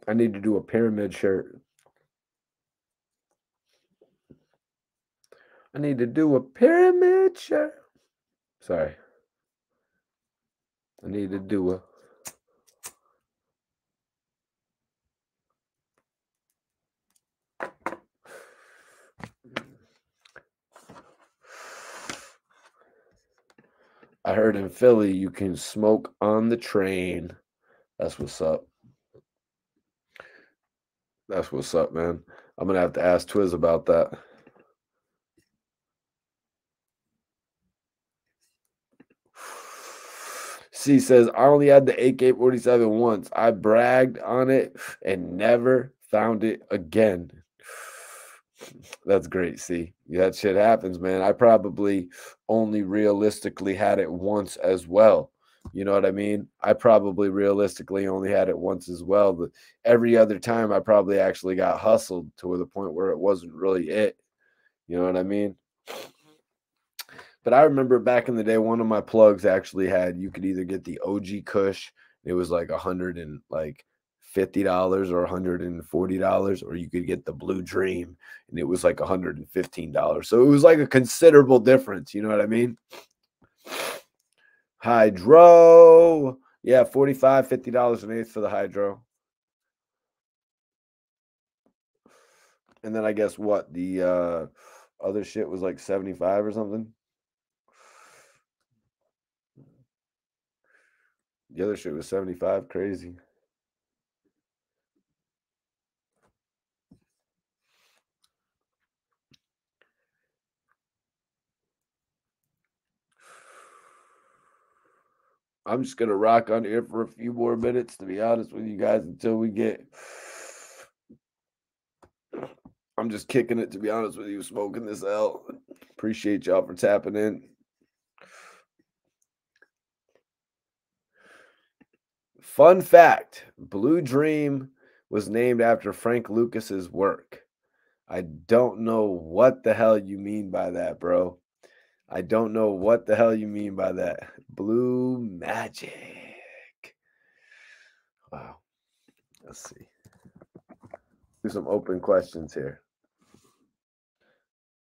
Speaker 1: I need to do a pyramid shirt. I need to do a pyramid shirt. Sorry. I need to do a. I heard in Philly you can smoke on the train. That's what's up. That's what's up, man. I'm gonna have to ask Twiz about that. C says, I only had the AK-47 once. I bragged on it and never found it again. That's great, C. Yeah, that shit happens, man. I probably only realistically had it once as well. You know what I mean? I probably realistically only had it once as well. But every other time I probably actually got hustled to the point where it wasn't really it. You know what I mean? But I remember back in the day, one of my plugs actually had, you could either get the OG Kush, it was like $150 or $140, or you could get the Blue Dream and it was like $115. So it was like a considerable difference, you know what I mean? Hydro. Yeah, $45, $50 an eighth for the Hydro. And then I guess what? The other shit was like 75 or something. The other shit was 75. Crazy. I'm just gonna rock on here for a few more minutes, to be honest with you guys, until we get. I'm just kicking it, to be honest with you, smoking this out. Appreciate y'all for tapping in. Fun fact: Blue Dream was named after Frank Lucas's work. I don't know what the hell you mean by that, bro. I don't know what the hell you mean by that. Blue Magic. Wow. Let's see. Do some open questions here.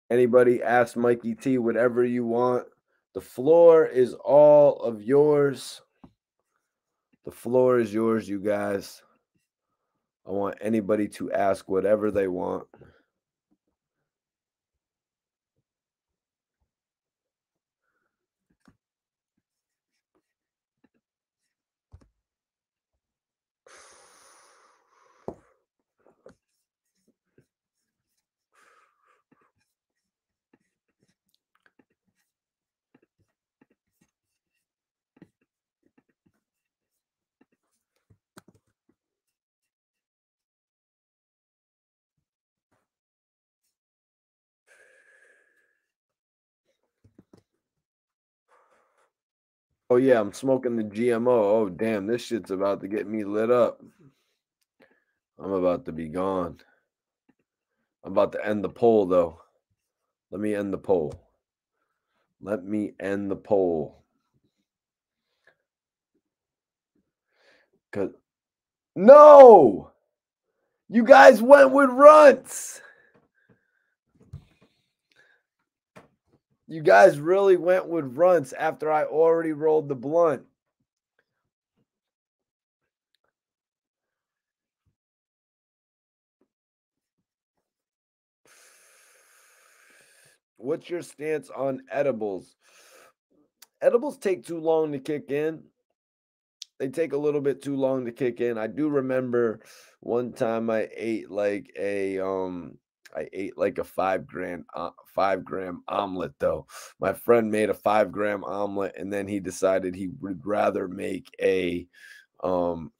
Speaker 1: Anybody ask Mikey T whatever you want. The floor is all of yours. The floor is yours, you guys. I want anybody to ask whatever they want. Oh, yeah, I'm smoking the GMO. Oh, damn, this shit's about to get me lit up. I'm about to be gone. I'm about to end the poll, though. Let me end the poll. Let me end the poll. Cause no! You guys went with runts. You guys really went with runts after I already rolled the blunt. What's your stance on edibles? Edibles take too long to kick in. They take a little bit too long to kick in. I do remember one time I ate like a 5 gram omelet though. My friend made a 5 gram omelet and then he decided he would rather make um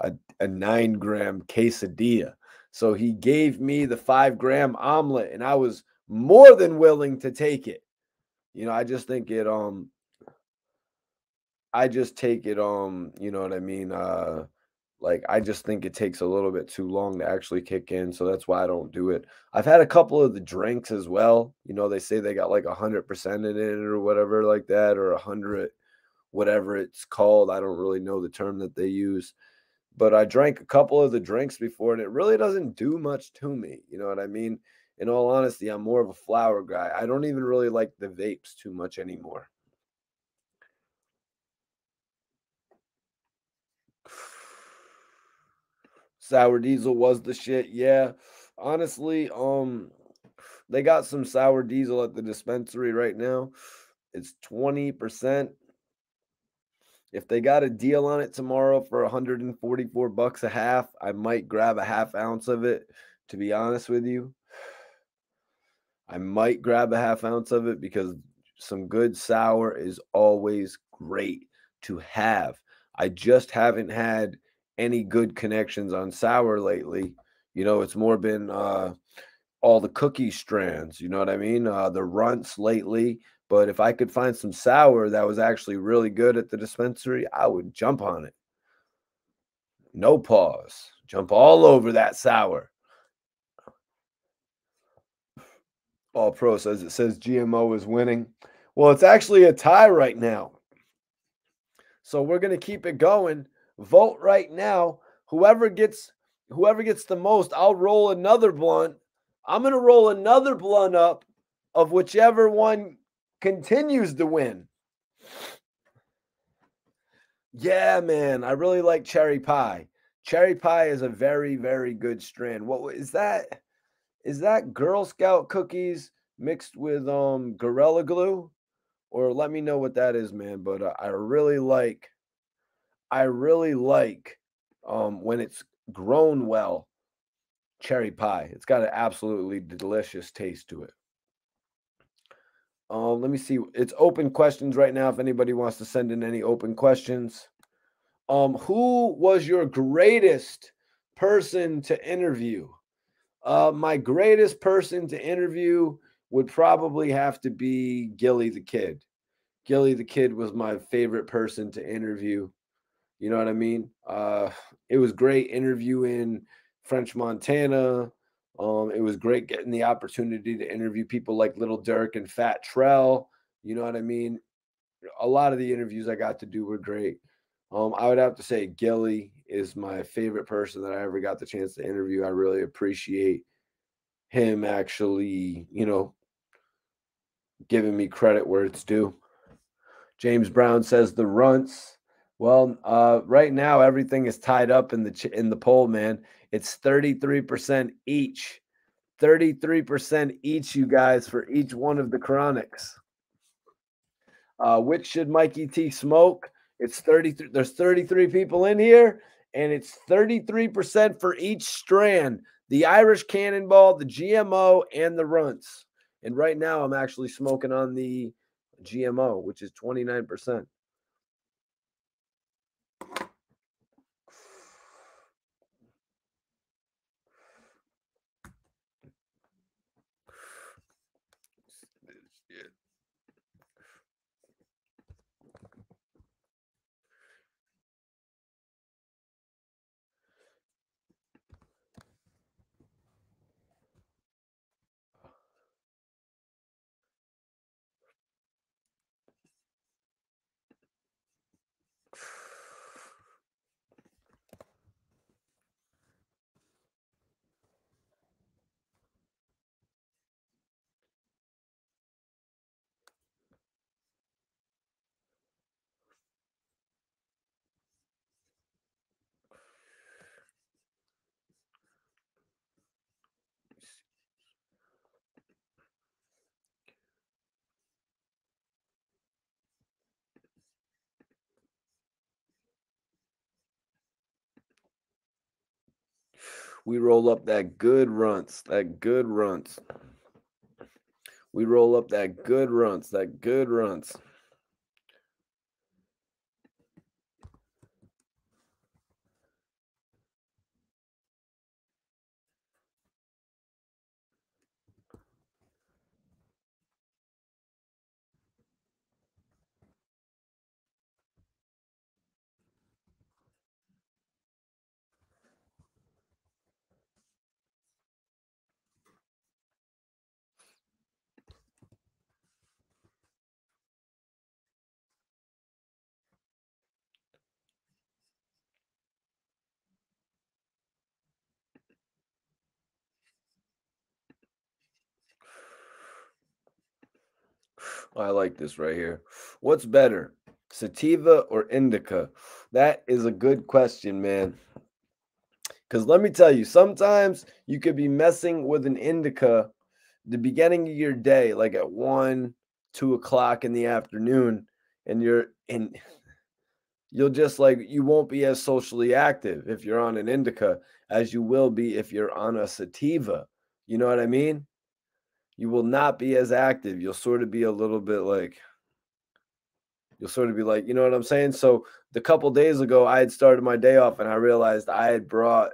Speaker 1: a 9 gram quesadilla. So he gave me the 5 gram omelet and I was more than willing to take it. You know, I just think it I just take it you know what I mean? Like I just think it takes a little bit too long to actually kick in, so that's why I don't do it. I've had a couple of the drinks as well. You know, they say they got like 100% in it or whatever like that, or 100, whatever it's called. I don't really know the term that they use. But I drank a couple of the drinks before and it really doesn't do much to me. You know what I mean? In all honesty, I'm more of a flower guy. I don't even really like the vapes too much anymore. Sour diesel was the shit. Yeah. Honestly, they got some sour diesel at the dispensary right now. It's 20%. If they got a deal on it tomorrow for 144 bucks a half, I might grab a half ounce of it, to be honest with you. I might grab a half ounce of it because some good sour is always great to have. I just haven't had any good connections on sour lately. It's more been all the cookie strands, you know what I mean? The runts lately. But if I could find some sour that was actually really good at the dispensary, I would jump on it. No pause. Jump all over that sour. All Pro says GMO is winning. Well, it's actually a tie right now. So we're gonna keep it going. Vote right now. Whoever gets the most, I'll roll another blunt. I'm gonna roll another blunt up of whichever one continues to win. Yeah, man. I really like cherry pie. Cherry pie is a very, very good strand. What is that? Is that Girl Scout cookies mixed with Gorilla Glue? Or let me know what that is, man. But I really like when it's grown well, cherry pie. It's got an absolutely delicious taste to it. Let me see. It's open questions right now if anybody wants to send in any open questions. Who was your greatest person to interview? My greatest person to interview would probably have to be Gilly the Kid. Gilly the Kid was my favorite person to interview. You know what I mean? It was great interviewing French Montana. It was great getting the opportunity to interview people like Little Dirk and Fat Trell. You know what I mean? A lot of the interviews I got to do were great. I would have to say Gilly is my favorite person that I ever got the chance to interview. I really appreciate him actually, giving me credit where it's due. James Brown says the runts. Well, right now everything is tied up in the poll, man. It's 33% each. 33% each, you guys, for each one of the chronics. Which should Mikey T smoke? It's 33. There's 33 people in here, and it's 33% for each strand. The Irish Cannonball, the GMO, and the runts. And right now, I'm actually smoking on the GMO, which is 29%. We roll up that good runts, that good runts. We roll up that good runts, that good runts. I like this right here. What's better, sativa or indica? That is a good question, man. Because let me tell you, sometimes you could be messing with an indica the beginning of your day, like at 1, 2 o'clock in the afternoon, and you'll just like you won't be as socially active if you're on an indica as you will be if you're on a sativa. You know what I mean? You will not be as active. You'll sort of be a little bit like you'll sort of be like, you know what I'm saying? So the couple days ago, I had started my day off and I realized I had brought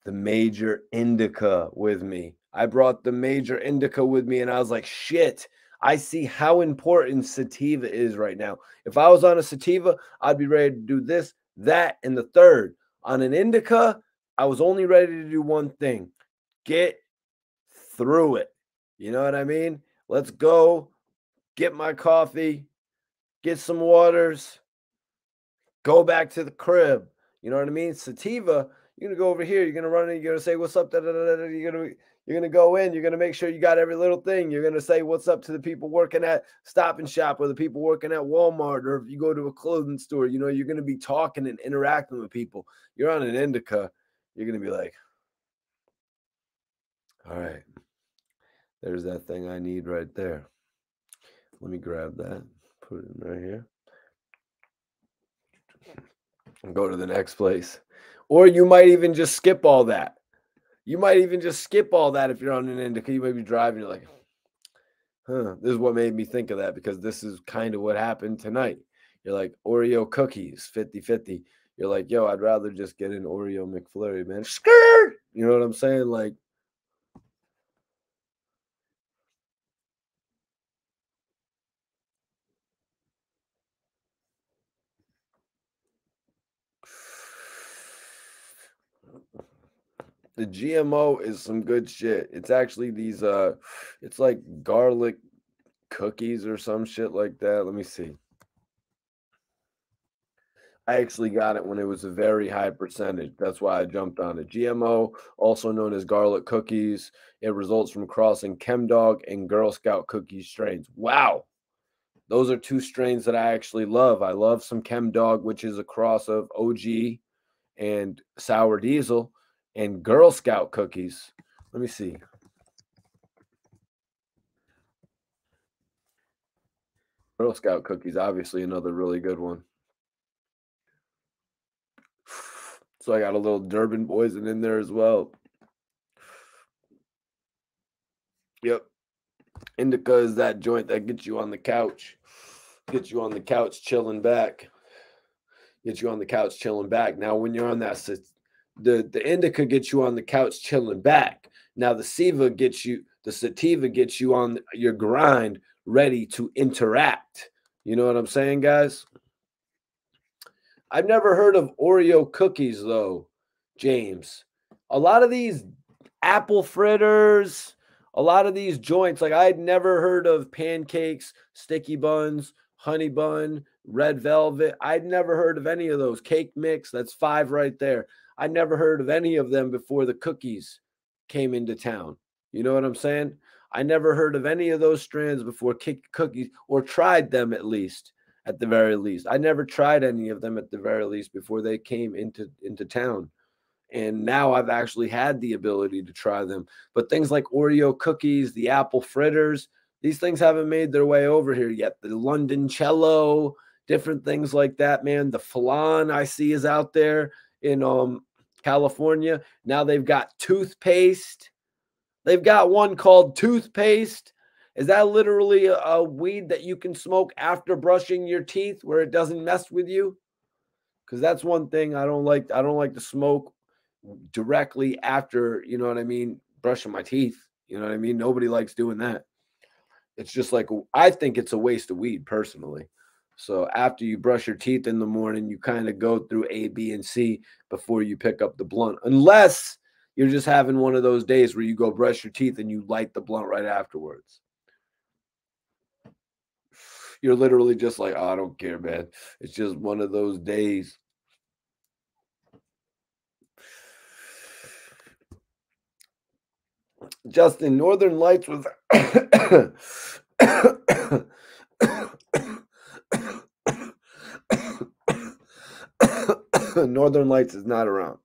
Speaker 1: the major indica with me. I brought the major indica with me and I was like, shit, I see how important sativa is right now. If I was on a sativa, I'd be ready to do this, that, and the third. On an indica, I was only ready to do one thing: get through it. You know what I mean? Let's go, get my coffee, get some waters, go back to the crib. You know what I mean? Sativa, you're gonna go over here, you're gonna run in, you're gonna say what's up, da, da, da, da, da, you're gonna go in, you're gonna make sure you got every little thing. You're gonna say what's up to the people working at Stop and Shop or the people working at Walmart, or if you go to a clothing store, you know, you're gonna be talking and interacting with people. You're on an indica, you're gonna be like, all right, there's that thing I need right there. Let me grab that, put it in right here, and go to the next place. Or you might even just skip all that. You might even just skip all that if you're on an indica. You might be driving, you're like, huh, this is what made me think of that because this is kind of what happened tonight. You're like, Oreo cookies, 50-50. You're like, yo, I'd rather just get an Oreo McFlurry, man. Skirt! You know what I'm saying? Like, the GMO is some good shit. It's actually these it's like garlic cookies or some shit like that. Let me see. I actually got it when it was a very high percentage. That's why I jumped on it. GMO, also known as garlic cookies, it results from crossing Chemdog and Girl Scout cookie strains. Wow. Those are two strains that I actually love. I love some Chemdog, which is a cross of OG and Sour Diesel, and Girl Scout cookies. Let me see. Girl Scout cookies, obviously another really good one. So I got a little Durban poison in there as well. Yep. Indica is that joint that gets you on the couch chilling back, gets you on the couch chilling back. Now, when you're on that, the indica gets you on the couch chilling back. Now, the sativa gets you on your grind, ready to interact. You know what I'm saying, guys? I've never heard of Oreo cookies though, James. A lot of these apple fritters, a lot of these joints, like I'd never heard of pancakes, sticky buns, honey bun, red velvet. I'd never heard of any of those. Cake mix, that's 5 right there. I never heard of any of them before the cookies came into town. You know what I'm saying? I never heard of any of those strands before cookies, or tried them at least, at the very least. I never tried any of them at the very least before they came into town. And now I've actually had the ability to try them. But things like Oreo cookies, the apple fritters, these things haven't made their way over here yet. The London cello, different things like that, man. The flan I see is out there in California. Now they've got toothpaste. They've got one called toothpaste. Is that literally a weed that you can smoke after brushing your teeth where it doesn't mess with you? Because that's one thing I don't like. I don't like to smoke directly after, you know what I mean, brushing my teeth. You know what I mean? Nobody likes doing that. It's just like, I think it's a waste of weed personally. So after you brush your teeth in the morning, you kind of go through A, B, and C before you pick up the blunt, unless you're just having one of those days where you go brush your teeth and you light the blunt right afterwards. You're literally just like, oh, I don't care, man. It's just one of those days. Justin, Northern Lights was Northern Lights is not around.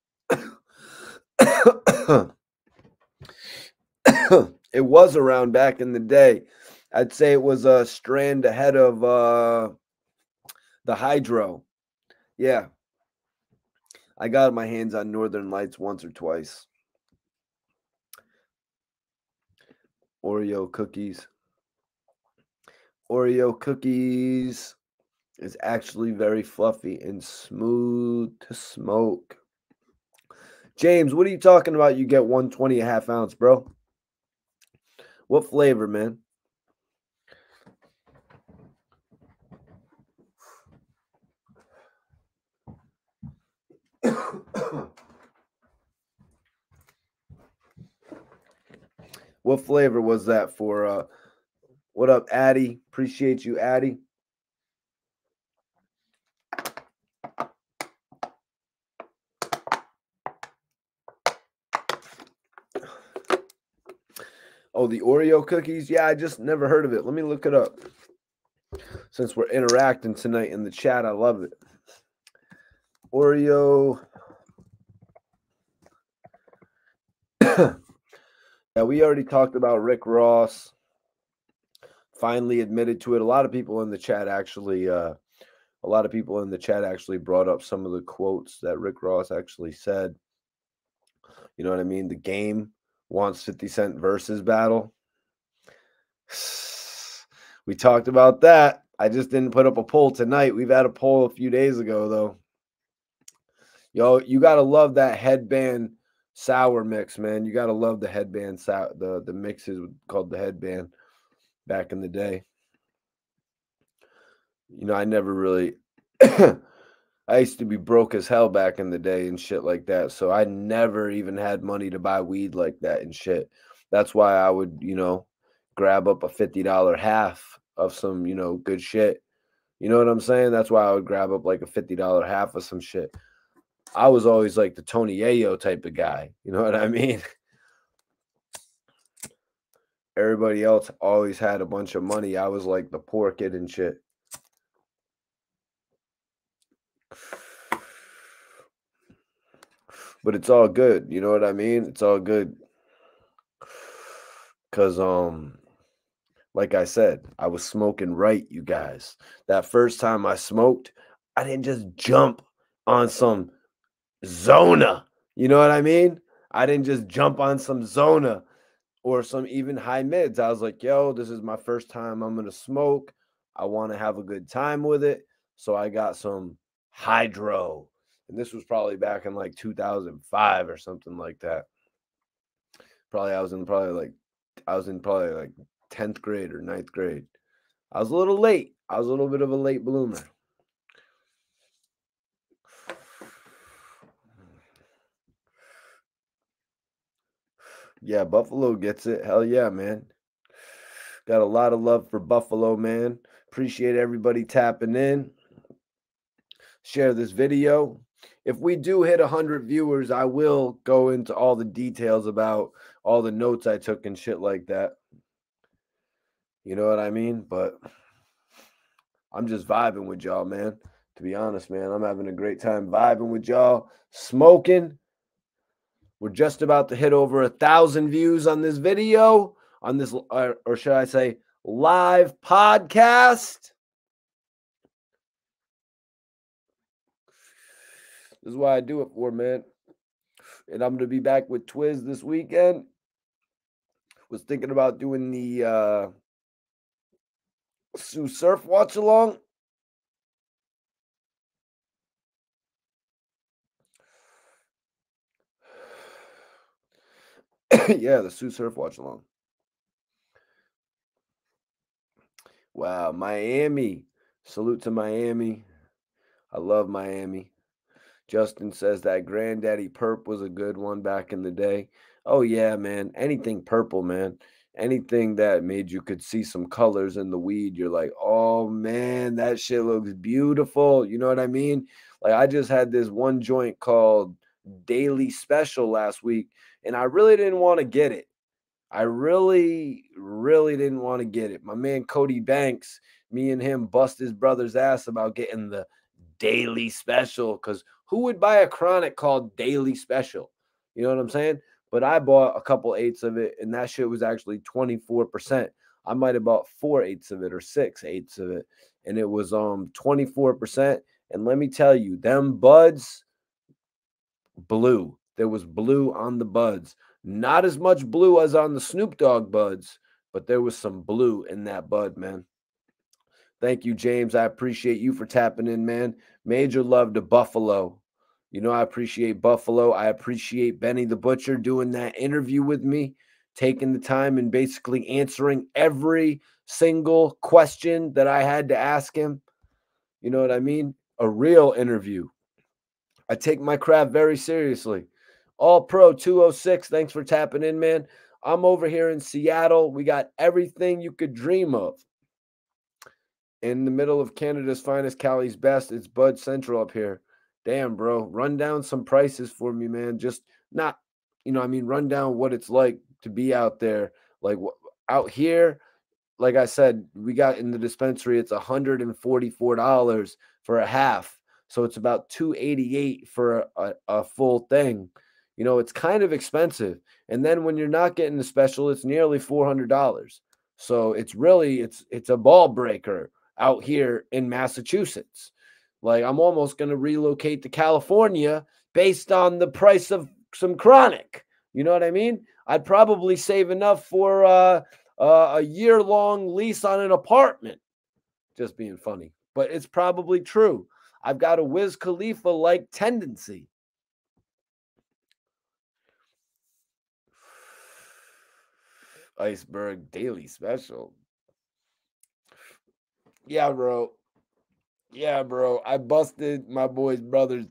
Speaker 1: It was around back in the day. I'd say it was a strand ahead of the Hydro. Yeah, I got my hands on Northern Lights once or twice. Oreo cookies. Oreo cookies is actually very fluffy and smooth to smoke. James, what are you talking about? You get 120 a half ounce, bro. What flavor, man? What flavor was that for? What up, Addy? Appreciate you, Addy. Oh, the Oreo cookies? Yeah, I just never heard of it. Let me look it up. Since we're interacting tonight in the chat, I love it. Oreo. Yeah, we already talked about Rick Ross. Finally admitted to it. A lot of people in the chat actually brought up some of the quotes that Rick Ross actually said. You know what I mean? The game wants 50 Cent versus battle. We talked about that. I just didn't put up a poll tonight. We've had a poll a few days ago, though. Yo, you got to love that headband sour mix, man. You got to love the headband the mixes called the headband back in the day. You know, I never really I used to be broke as hell back in the day and shit like that. So I never even had money to buy weed like that and shit. That's why I would, grab up a $50 half of some, good shit. You know what I'm saying? That's why I would grab up like a $50 half of some shit. I was always like the Tony Yayo type of guy. You know what I mean? Everybody else always had a bunch of money. I was like the poor kid and shit. But it's all good. You know what I mean? It's all good. Cause like I said, I was smoking right, you guys. That first time I smoked, I didn't just jump on some Zona. You know what I mean? I didn't just jump on some Zona or some even high mids. I was like, yo, this is my first time I'm gonna smoke. I want to have a good time with it. So I got some Hydro. And this was probably back in like 2005 or something like that. I was in probably like 10th grade or 9th grade. I was a little late. I was a little bit of a late bloomer. Yeah, Buffalo gets it. Hell yeah, man. Got a lot of love for Buffalo, man. Appreciate everybody tapping in. Share this video. If we do hit 100 viewers, I will go into all the details about all the notes I took and shit like that. You know what I mean? But I'm just vibing with y'all, man. To be honest, man, I'm having a great time vibing with y'all, smoking. We're just about to hit over 1,000 views on this video, on this, or should I say, live podcast. This is why I do it for, man. And I'm going to be back with Twiz this weekend. Was thinking about doing the Sioux Surf watch along. Yeah, the Sioux Surf watch along. Wow, Miami. Salute to Miami. I love Miami. Justin says that Granddaddy Perp was a good one back in the day. Oh, yeah, man. Anything purple, man. Anything that made you could see some colors in the weed. You're like, oh, man, that shit looks beautiful. You know what I mean? Like, I just had this one joint called Daily Special last week, and I really didn't want to get it. I really, really didn't want to get it. My man Cody Banks, me and him bust his brother's ass about getting the daily special because who would buy a chronic called daily special? You know what I'm saying? But I bought a couple eighths of it, and that shit was actually 24%. I might have bought 4/8 of it or 6/8 of it, and it was 24%. And let me tell you, them buds blue. There was blue on the buds. Not as much blue as on the Snoop Dogg buds, but there was some blue in that bud, man. Thank you, James. I appreciate you for tapping in, man. Major love to Buffalo. You know, I appreciate Buffalo. I appreciate Benny the Butcher doing that interview with me, taking the time and basically answering every single question that I had to ask him. You know what I mean? A real interview. I take my craft very seriously. All Pro 206, thanks for tapping in, man. I'm over here in Seattle. We got everything you could dream of. In the middle of Canada's finest, Cali's best. It's Bud Central up here. Damn, bro. Run down some prices for me, man. Just not, run down what it's like to be out there. Like out here, like I said, we got in the dispensary, it's $144 for a half. So it's about 288 for a full thing. You know, it's kind of expensive. And then when you're not getting the special, it's nearly $400. So it's really it's a ball breaker out here in Massachusetts. Like I'm almost going to relocate to California based on the price of some chronic. You know what I mean? I'd probably save enough for a year-long lease on an apartment. Just being funny, but it's probably true. I've got a Wiz Khalifa like tendency. Iceberg Daily Special. Yeah, bro. Yeah, bro. I busted my boy's brother's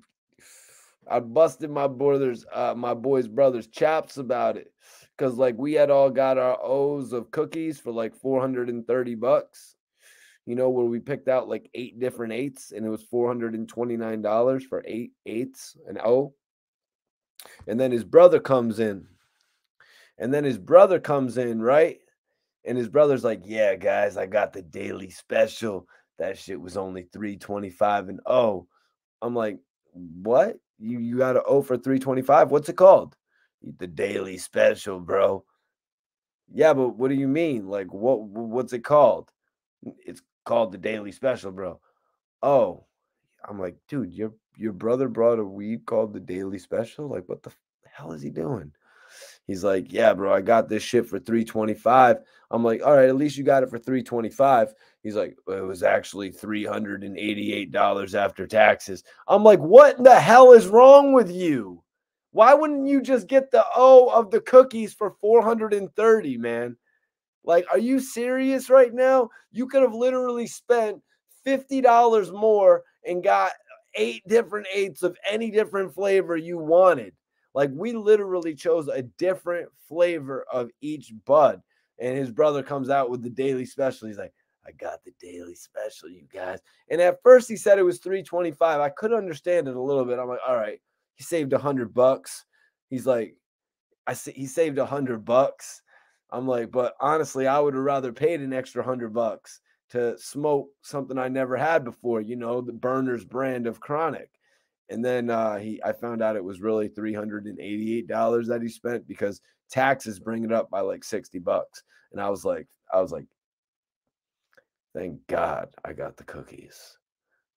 Speaker 1: chops about it. Cause like we had all got our O's of cookies for like $430. You know, where we picked out like 8 different eights and it was $429 for 8 eights an O. And then his brother comes in. Right? And his brother's like, "Yeah, guys, I got the daily special. That shit was only 325 and oh." I'm like, "What? You got an O for 325? What's it called?" "The daily special, bro." "Yeah, but what do you mean? Like what's it called?" "It's called the daily special, bro." "Oh." I'm like, "Dude, your brother brought a weed called the daily special? Like what the hell is he doing?" He's like, "Yeah, bro, I got this shit for 325." I'm like, "All right, at least you got it for 325." He's like, "Well, it was actually $388 after taxes." I'm like, "What in the hell is wrong with you? Why wouldn't you just get the O of the cookies for 430, man? Like, are you serious right now? You could have literally spent $50 more and got 8 different eights of any different flavor you wanted. Like, we literally chose a different flavor of each bud. And his brother comes out with the daily special. He's like, "I got the daily special, you guys." And at first he said it was 325. I could understand it a little bit. I'm like, all right, he saved $100. He's like, he saved $100. I'm like, but honestly, I would have rather paid an extra $100 to smoke something I never had before, the Burners brand of chronic. And then I found out it was really $388 that he spent because taxes bring it up by like $60. And I was like, thank God I got the cookies.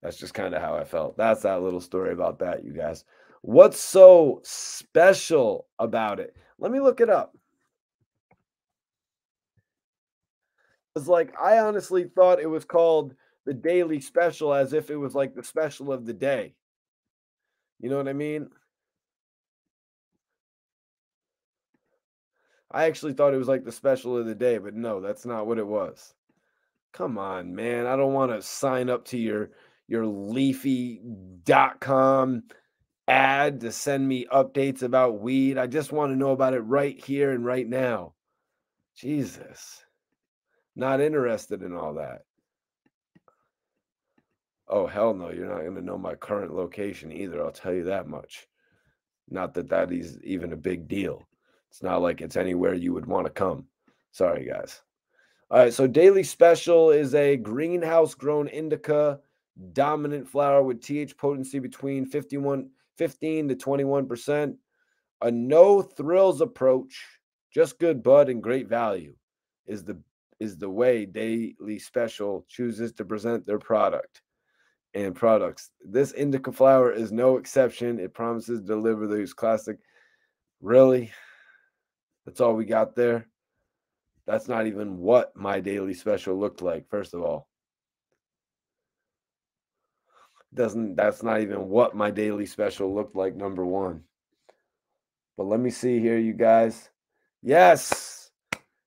Speaker 1: That's just kind of how I felt. That's that little story about that, you guys. What's so special about it? Let me look it up. It's like I honestly thought it was called the daily special as if it was like the special of the day. You know what I mean? I actually thought it was like the special of the day, but no, that's not what it was. Come on, man. I don't want to sign up to your leafy.com ad to send me updates about weed. I just want to know about it right here and right now. Jesus. Not interested in all that. Oh, hell no. You're not going to know my current location either. I'll tell you that much. Not that that is even a big deal. It's not like it's anywhere you would want to come. Sorry, guys. All right, so Daily Special is a greenhouse grown indica dominant flower with TH potency between 15 to 21%. A no thrills approach, just good bud and great value is the way Daily Special chooses to present their product and products. This indica flower is no exception. It promises to deliver those classic. Really? That's all we got there? That's not even what my Daily Special looked like, first of all. That's not even what my Daily Special looked like, number one. But let me see here, you guys. Yes.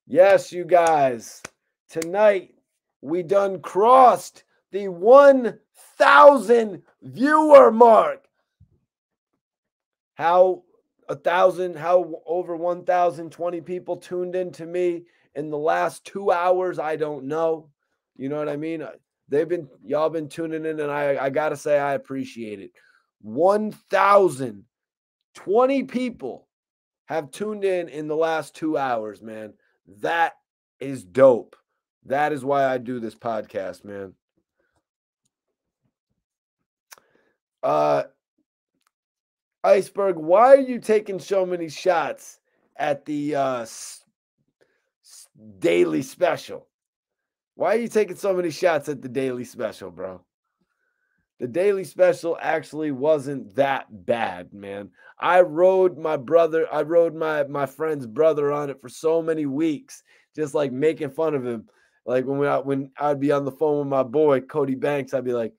Speaker 1: Yes, you guys. Tonight, we done crossed the 1,000 viewer mark. How over 1,020 people tuned in to me in the last 2 hours, I don't know. You know what I mean? Y'all been tuning in, and I gotta say I appreciate it. 1,020 people have tuned in the last 2 hours, man. That is dope. That is why I do this podcast, man. Iceberg, why are you taking so many shots at the Daily Special? Why are you taking so many shots at the Daily Special, bro? The Daily Special actually wasn't that bad, man. I rode my friend's brother on it for so many weeks, just like making fun of him. Like when I'd be on the phone with my boy Cody Banks, I'd be like,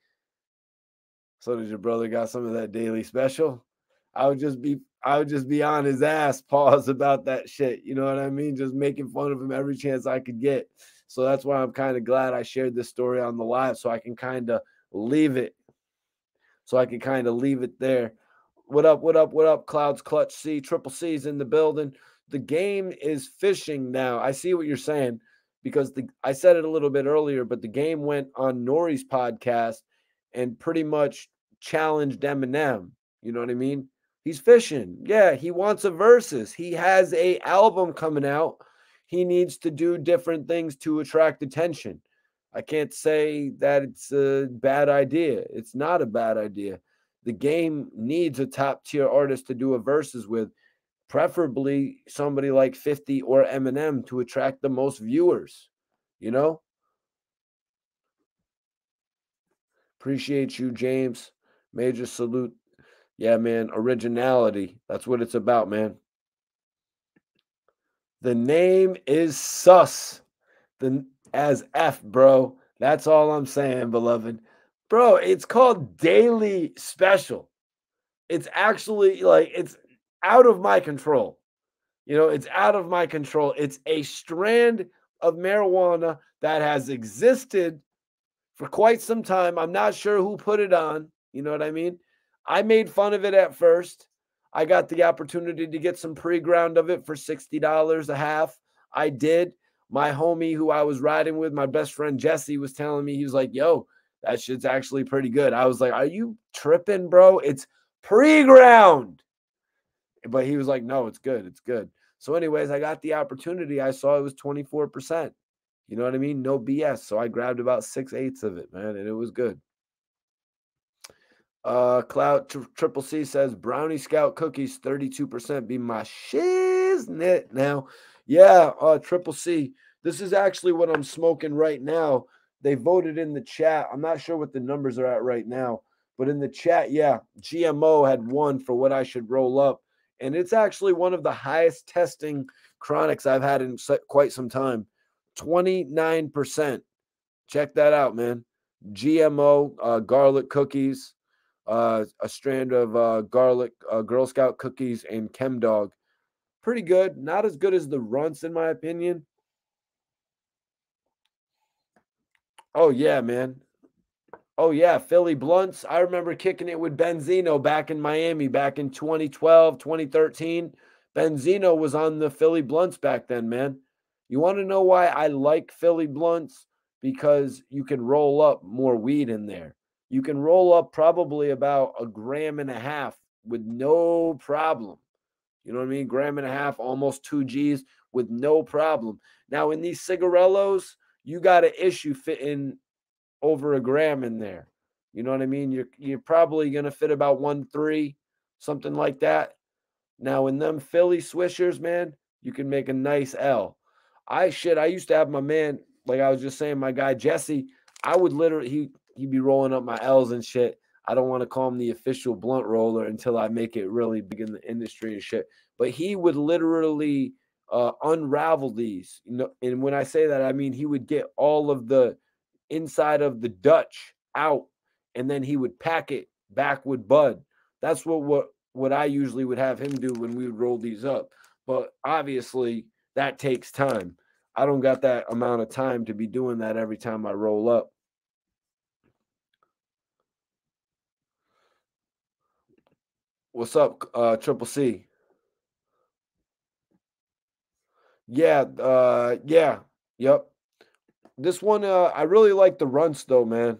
Speaker 1: "So did your brother got some of that Daily Special?" I would just be on his ass, pause about that shit. You know what I mean? Just making fun of him every chance I could get. So that's why I'm kind of glad I shared this story on the live, so I can kind of leave it. There. What up? What up? What up? Clouds Clutch C, Triple C's in the building. The game is fishing now. I see what you're saying because I said it a little bit earlier, but the game went on Nori's podcast and pretty much challenged Eminem. You know what I mean? He's fishing. Yeah, he wants a Verzuz. He has a album coming out. He needs to do different things to attract attention. I can't say that it's a bad idea. It's not a bad idea. The game needs a top tier artist to do a Verzuz with, preferably somebody like 50 or Eminem to attract the most viewers. You know? Appreciate you, James. Major salute. Yeah, man. Originality. That's what it's about, man. The name is sus. As F, bro. That's all I'm saying, beloved. Bro, it's called Daily Special. It's actually like it's out of my control. You know, it's out of my control. It's a strand of marijuana that has existed for quite some time. I'm not sure who put it on. You know what I mean? I made fun of it at first. I got the opportunity to get some pre-ground of it for $60 a half. I did. My homie who I was riding with, my best friend Jesse, was telling me, he was like, yo, that shit's actually pretty good. I was like, are you tripping, bro? It's pre-ground. But he was like, no, it's good. It's good. So anyways, I got the opportunity. I saw it was 24%. You know what I mean? No BS. So I grabbed about 6/8 of it, man, and it was good. Cloud Triple C says Brownie Scout cookies 32% be my shiznit now. Yeah, Triple C. This is actually what I'm smoking right now. They voted in the chat. I'm not sure what the numbers are at right now, but in the chat, yeah, GMO had won for what I should roll up. And it's actually one of the highest testing chronics I've had in quite some time. 29%. Check that out, man. GMO garlic cookies, a strand of garlic Girl Scout cookies, and Chem Dog. Pretty good. Not as good as the Runts, in my opinion. Oh, yeah, man. Oh, yeah, Philly Blunts. I remember kicking it with Benzino back in Miami back in 2012, 2013. Benzino was on the Philly Blunts back then, man. You want to know why I like Philly Blunts? Because you can roll up more weed in there. You can roll up probably about 1.5 grams with no problem. You know what I mean? Gram and a half, almost 2 Gs with no problem. Now, in these cigarellos, you got an issue fitting over a gram in there. You know what I mean? You're probably gonna fit about 1.3, something like that. Now, in them Philly swishers, man, you can make a nice L. I used to have my man, like I was just saying, my guy Jesse. I would literally he'd be rolling up my L's and shit. I don't want to call him the official blunt roller until I make it really big in the industry and shit. But he would literally unravel these. You know, and when I say that, I mean he would get all of the inside of the Dutch out, and then he would pack it back with bud. That's what I usually would have him do when we would roll these up. But obviously, that takes time. I don't got that amount of time to be doing that every time I roll up. What's up, Triple C? Yeah, yeah, yep. This one, I really like the runts though, man.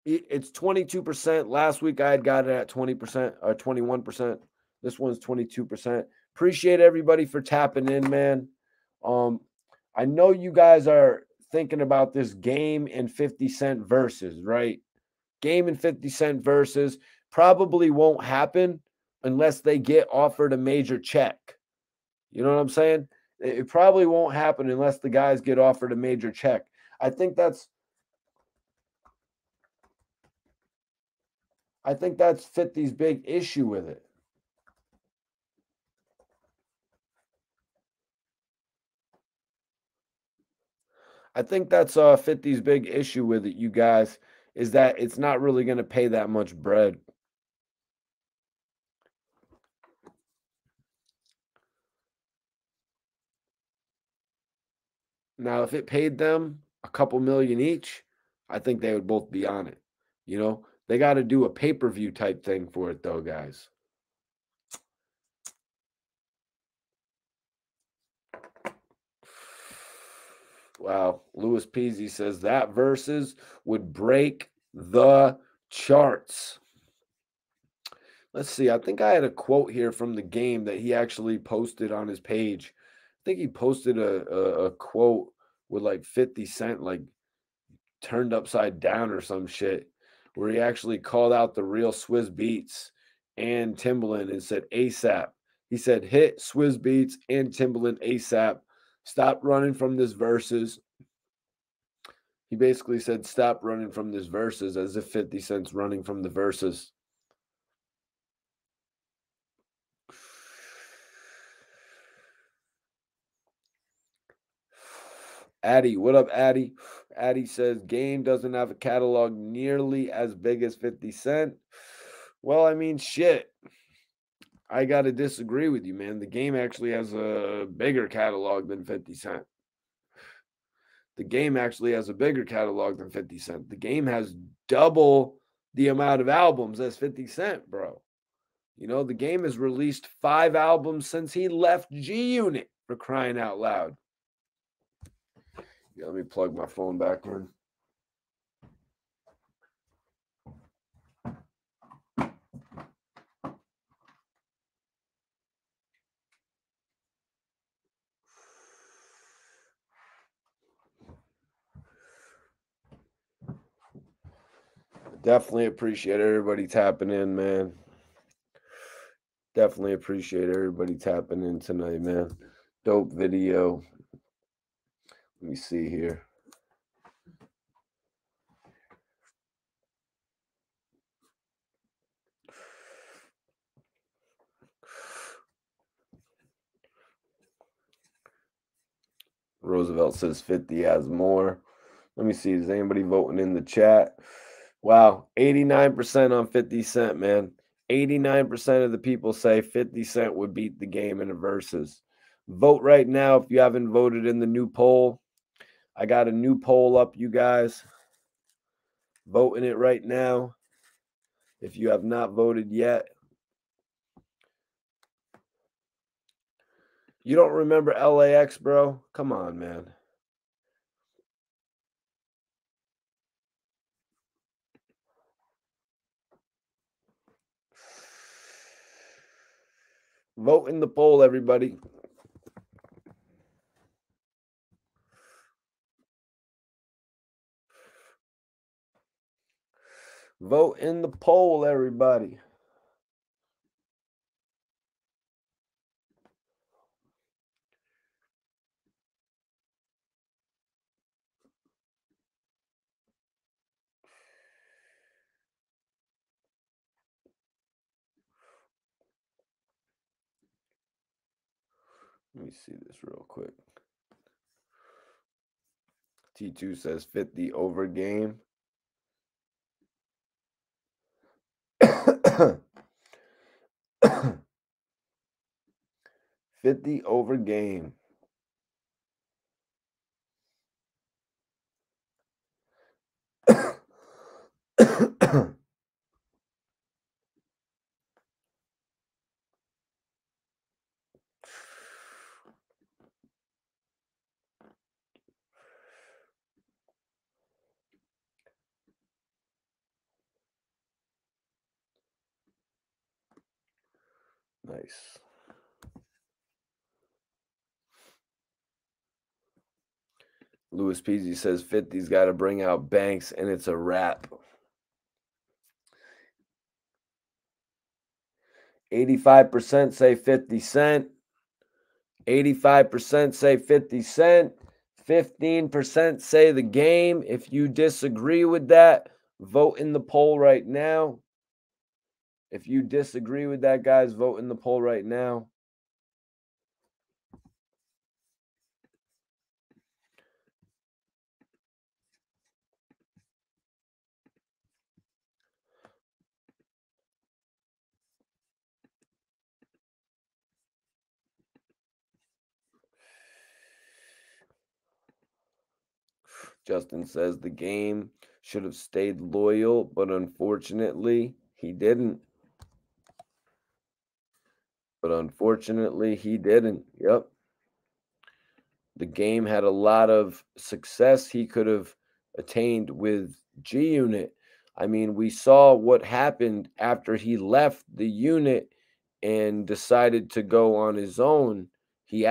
Speaker 1: It's 22%. Last week I had got it at 20% or 21%. This one's 22%. Appreciate everybody for tapping in, man. Um, I know you guys are thinking about this Game and 50 Cent versus, right? Game and 50 Cent versus probably won't happen unless they get offered a major check. You know what I'm saying? It probably won't happen unless the guys get offered a major check. I think that's I think that's 50's big issue with it. I think that's 50's big issue with it, you guys, is that it's not really going to pay that much bread. Now, if it paid them a couple million each, I think they would both be on it. You know, they got to do a pay-per-view type thing for it though, guys. Wow. Louis Peasy says that versus would break the charts. Let's see. I think I had a quote here from the game that he actually posted on his page. I think he posted a quote with like 50 Cent like turned upside down or some shit, where he actually called out the real Swizz Beats and Timbaland and said ASAP. He said, hit Swizz Beats and Timbaland ASAP. Stop running from this verses. He basically said, stop running from this verses, as if 50 Cent's running from the verses. Addy, what up, Addy? Addy says Game doesn't have a catalog nearly as big as 50 Cent. Well, I mean, shit. I got to disagree with you, man. The Game actually has a bigger catalog than 50 Cent. The Game actually has a bigger catalog than 50 Cent. The Game has double the amount of albums as 50 Cent, bro. You know, the Game has released 5 albums since he left G Unit, for crying out loud. Yeah, let me plug my phone back in. Definitely appreciate everybody tapping in, man. Definitely appreciate everybody tapping in tonight, man. Dope video. Let me see here. Roosevelt says 50 has more. Let me see. Is anybody voting in the chat? Wow, 89% on 50 Cent, man. 89% of the people say 50 Cent would beat the Game in a versus. Vote right now if you haven't voted in the new poll. I got a new poll up, you guys. Vote in it right now if you have not voted yet. You don't remember LAX, bro? Come on, man. Vote in the poll, everybody. Vote in the poll, everybody. Let me see this real quick. T2 says 50 over game. 50 over game. Nice. Louis Peasy says 50's got to bring out Banks, and it's a wrap. 85% say 50 Cent. 85% say 50 Cent. 15% say the game. If you disagree with that, vote in the poll right now. If you disagree with that, guys, vote in the poll right now. Justin says the game should have stayed loyal, but unfortunately, he didn't. Yep. The game had a lot of success he could have attained with G Unit. I mean, we saw what happened after he left the unit and decided to go on his own. He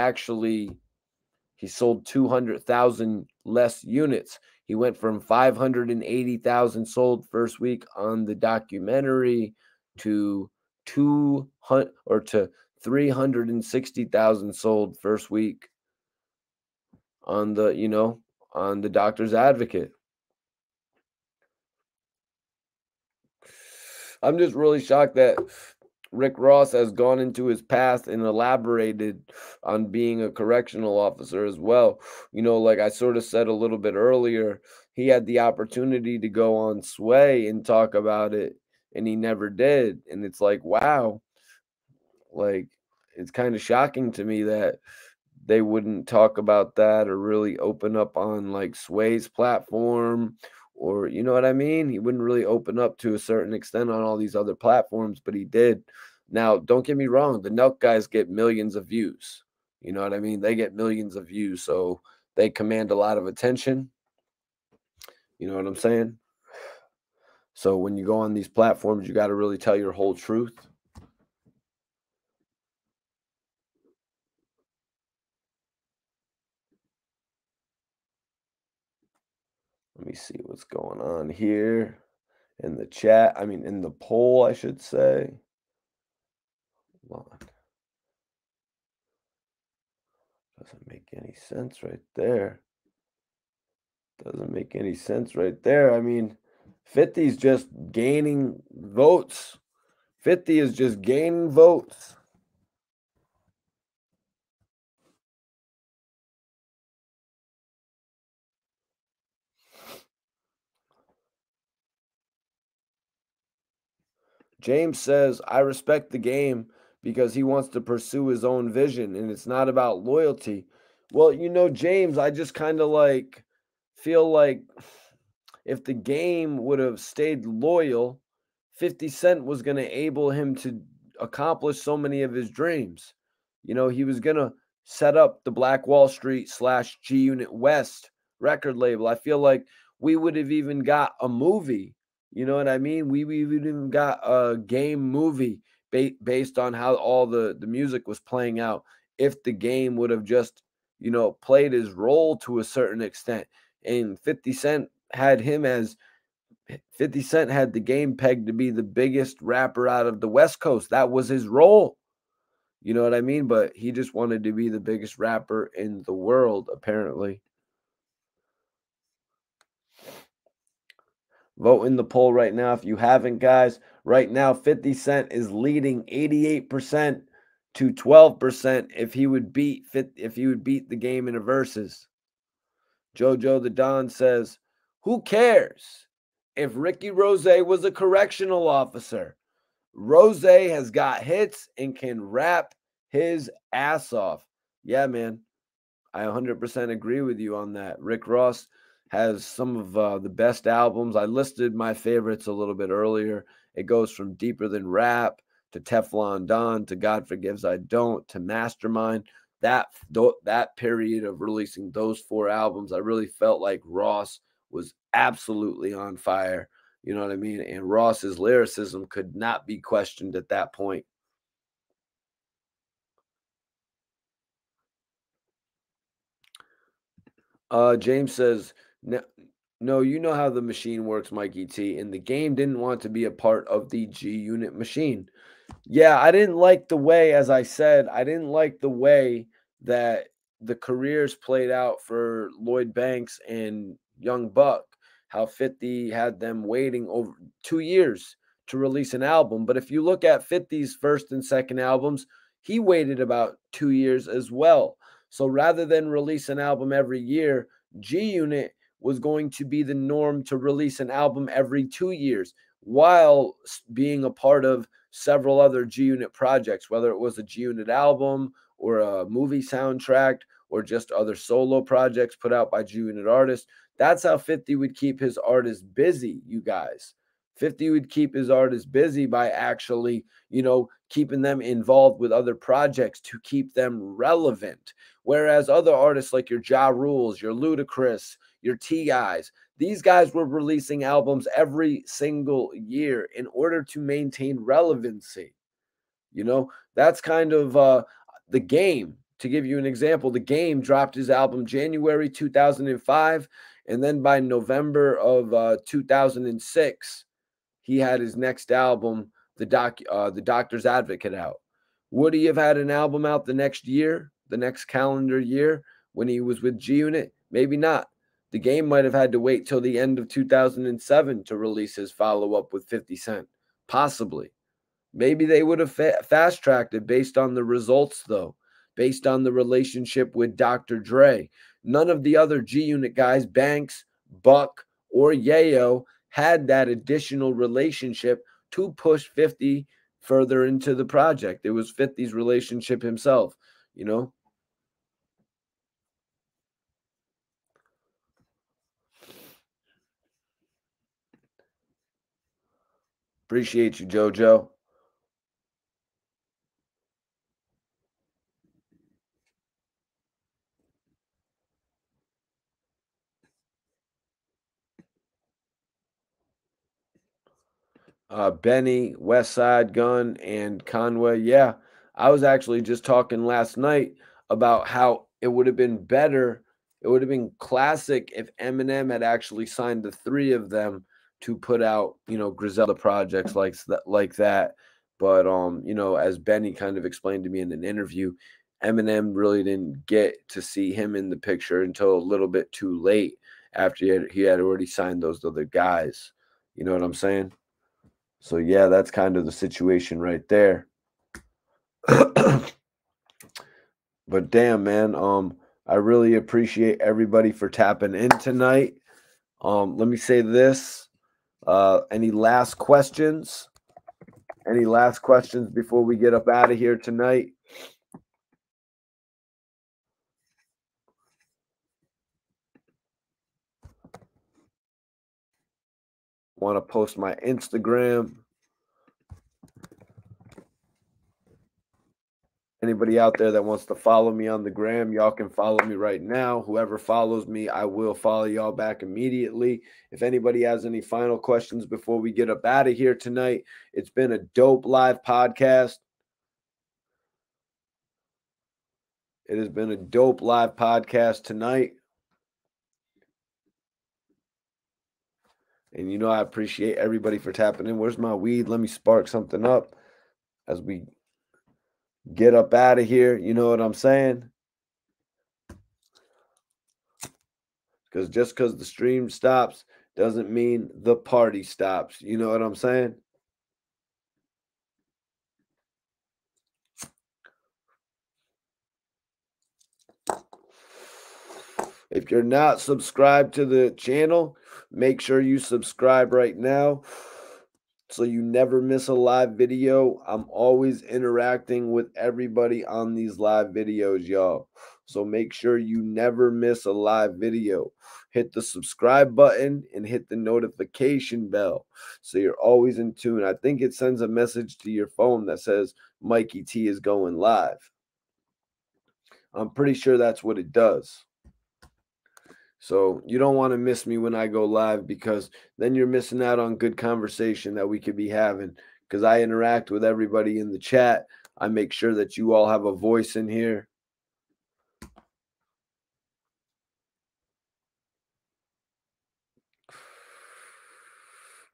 Speaker 1: sold 200,000 less units. He went from 580,000 sold first week on the documentary to 200 or to 360,000 sold first week on the Doctor's Advocate. I'm just really shocked that Rick Ross has gone into his past and elaborated on being a correctional officer as well. Like I sort of said a little bit earlier, he had the opportunity to go on Sway and talk about it, and he never did. And it's like, wow, like it's kind of shocking to me that they wouldn't talk about that or really open up on like Sway's platform, or you know what I mean? He wouldn't really open up to a certain extent on all these other platforms, but he did. Now, don't get me wrong, the Nelk guys get millions of views. You know what I mean? They get millions of views, so they command a lot of attention. You know what I'm saying? So when you go on these platforms, you got to really tell your whole truth. Let me see what's going on here in the chat. I mean, in the poll, I should say. Hold on. Doesn't make any sense right there. Doesn't make any sense right there. I mean, 50's just gaining votes. 50 is just gaining votes. James says, I respect the game because he wants to pursue his own vision and it's not about loyalty. Well, James, I just kind of like feel like if the game would have stayed loyal, 50 Cent was going to enable him to accomplish so many of his dreams. He was going to set up the Black Wall Street / G Unit West record label. I feel like we would have even got a movie. You know what I mean? We even got a game movie based on how all the music was playing out, if the game would have just, played his role to a certain extent. And 50 Cent had the game pegged to be the biggest rapper out of the West Coast. That was his role. You know what I mean? But he just wanted to be the biggest rapper in the world, apparently. Vote in the poll right now if you haven't, guys. Right now, 50 Cent is leading 88% to 12% if he would beat the game in a versus. Jojo the Don says, "Who cares if Ricky Rose was a correctional officer? Rose has got hits and can rap his ass off." Yeah, man. I 100% agree with you on that. Rick Ross has some of the best albums. I listed my favorites a little bit earlier. It goes from Deeper Than Rap to Teflon Don to God Forgives I Don't to Mastermind. That period of releasing those 4 albums, I really felt like Ross was absolutely on fire. You know what I mean? And Ross's lyricism could not be questioned at that point. James says, no, no, you know how the machine works, Mikey T, and the game didn't want to be a part of the G Unit machine. Yeah, I didn't like the way, as I said, I didn't like the way that the careers played out for Lloyd Banks and Young Buck, how 50 had them waiting over 2 years to release an album. But if you look at 50's first and second albums, he waited about 2 years as well. So rather than release an album every year, G Unit was going to be the norm to release an album every 2 years while being a part of several other G Unit projects, whether it was a G Unit album or a movie soundtrack or just other solo projects put out by G Unit artists. That's how 50 would keep his artists busy, you guys. 50 would keep his artists busy by actually, keeping them involved with other projects to keep them relevant. Whereas other artists like your Ja Rules, your Ludacris, your T.I.s, these guys were releasing albums every single year in order to maintain relevancy. That's kind of the Game. To give you an example, the Game dropped his album January 2005, and then by November of 2006, he had his next album, the Doctor's Advocate, out. Would he have had an album out the next year, the next calendar year, when he was with G Unit? Maybe not. The Game might have had to wait till the end of 2007 to release his follow up with 50 Cent. Possibly. Maybe they would have fast tracked it based on the results, though, based on the relationship with Dr. Dre. None of the other G Unit guys, Banks, Buck, or Yayo, had that additional relationship to push 50 further into the project. It was 50's relationship himself, you know? Appreciate you, JoJo. Benny, West Side Gun, and Conway. Yeah, I was actually just talking last night about how it would have been better. It would have been classic if Eminem had actually signed the 3 of them to put out, Griselda projects like that. But as Benny kind of explained to me in an interview, Eminem really didn't get to see him in the picture until a little bit too late after he had already signed those other guys. You know what I'm saying? So yeah, that's kind of the situation right there. But damn, man, I really appreciate everybody for tapping in tonight. Let me say this. Any last questions? Any last questions before we get up out of here tonight? Want to post my Instagram? Anybody out there that wants to follow me on the gram, y'all can follow me right now. Whoever follows me, I will follow y'all back immediately. If anybody has any final questions before we get up out of here tonight, it's been a dope live podcast. It has been a dope live podcast tonight. And I appreciate everybody for tapping in. Where's my weed? Let me spark something up as we get up out of here. You know what I'm saying? Because just because the stream stops doesn't mean the party stops. You know what I'm saying? If you're not subscribed to the channel, make sure you subscribe right now so you never miss a live video. I'm always interacting with everybody on these live videos, y'all. So make sure you never miss a live video. Hit the subscribe button and hit the notification bell so you're always in tune. I think it sends a message to your phone that says Mikey T is going live. I'm pretty sure that's what it does. So you don't want to miss me when I go live, because then you're missing out on good conversation that we could be having, because I interact with everybody in the chat. I make sure that you all have a voice in here.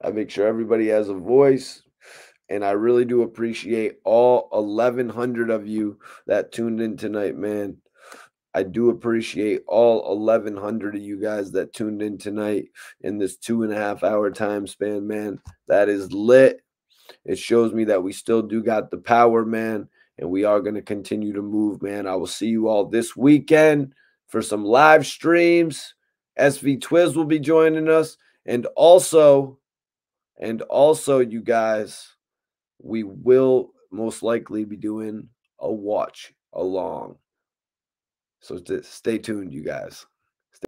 Speaker 1: I make sure everybody has a voice. And I really do appreciate all 1,100 of you that tuned in tonight, man. I do appreciate all 1,100 of you guys that tuned in tonight in this 2.5-hour time span, man. That is lit. It shows me that we still do got the power, man, and we are going to continue to move, man. I will see you all this weekend for some live streams. SV Twiz will be joining us, and also, you guys, we will most likely be doing a watch along. So stay tuned, you guys.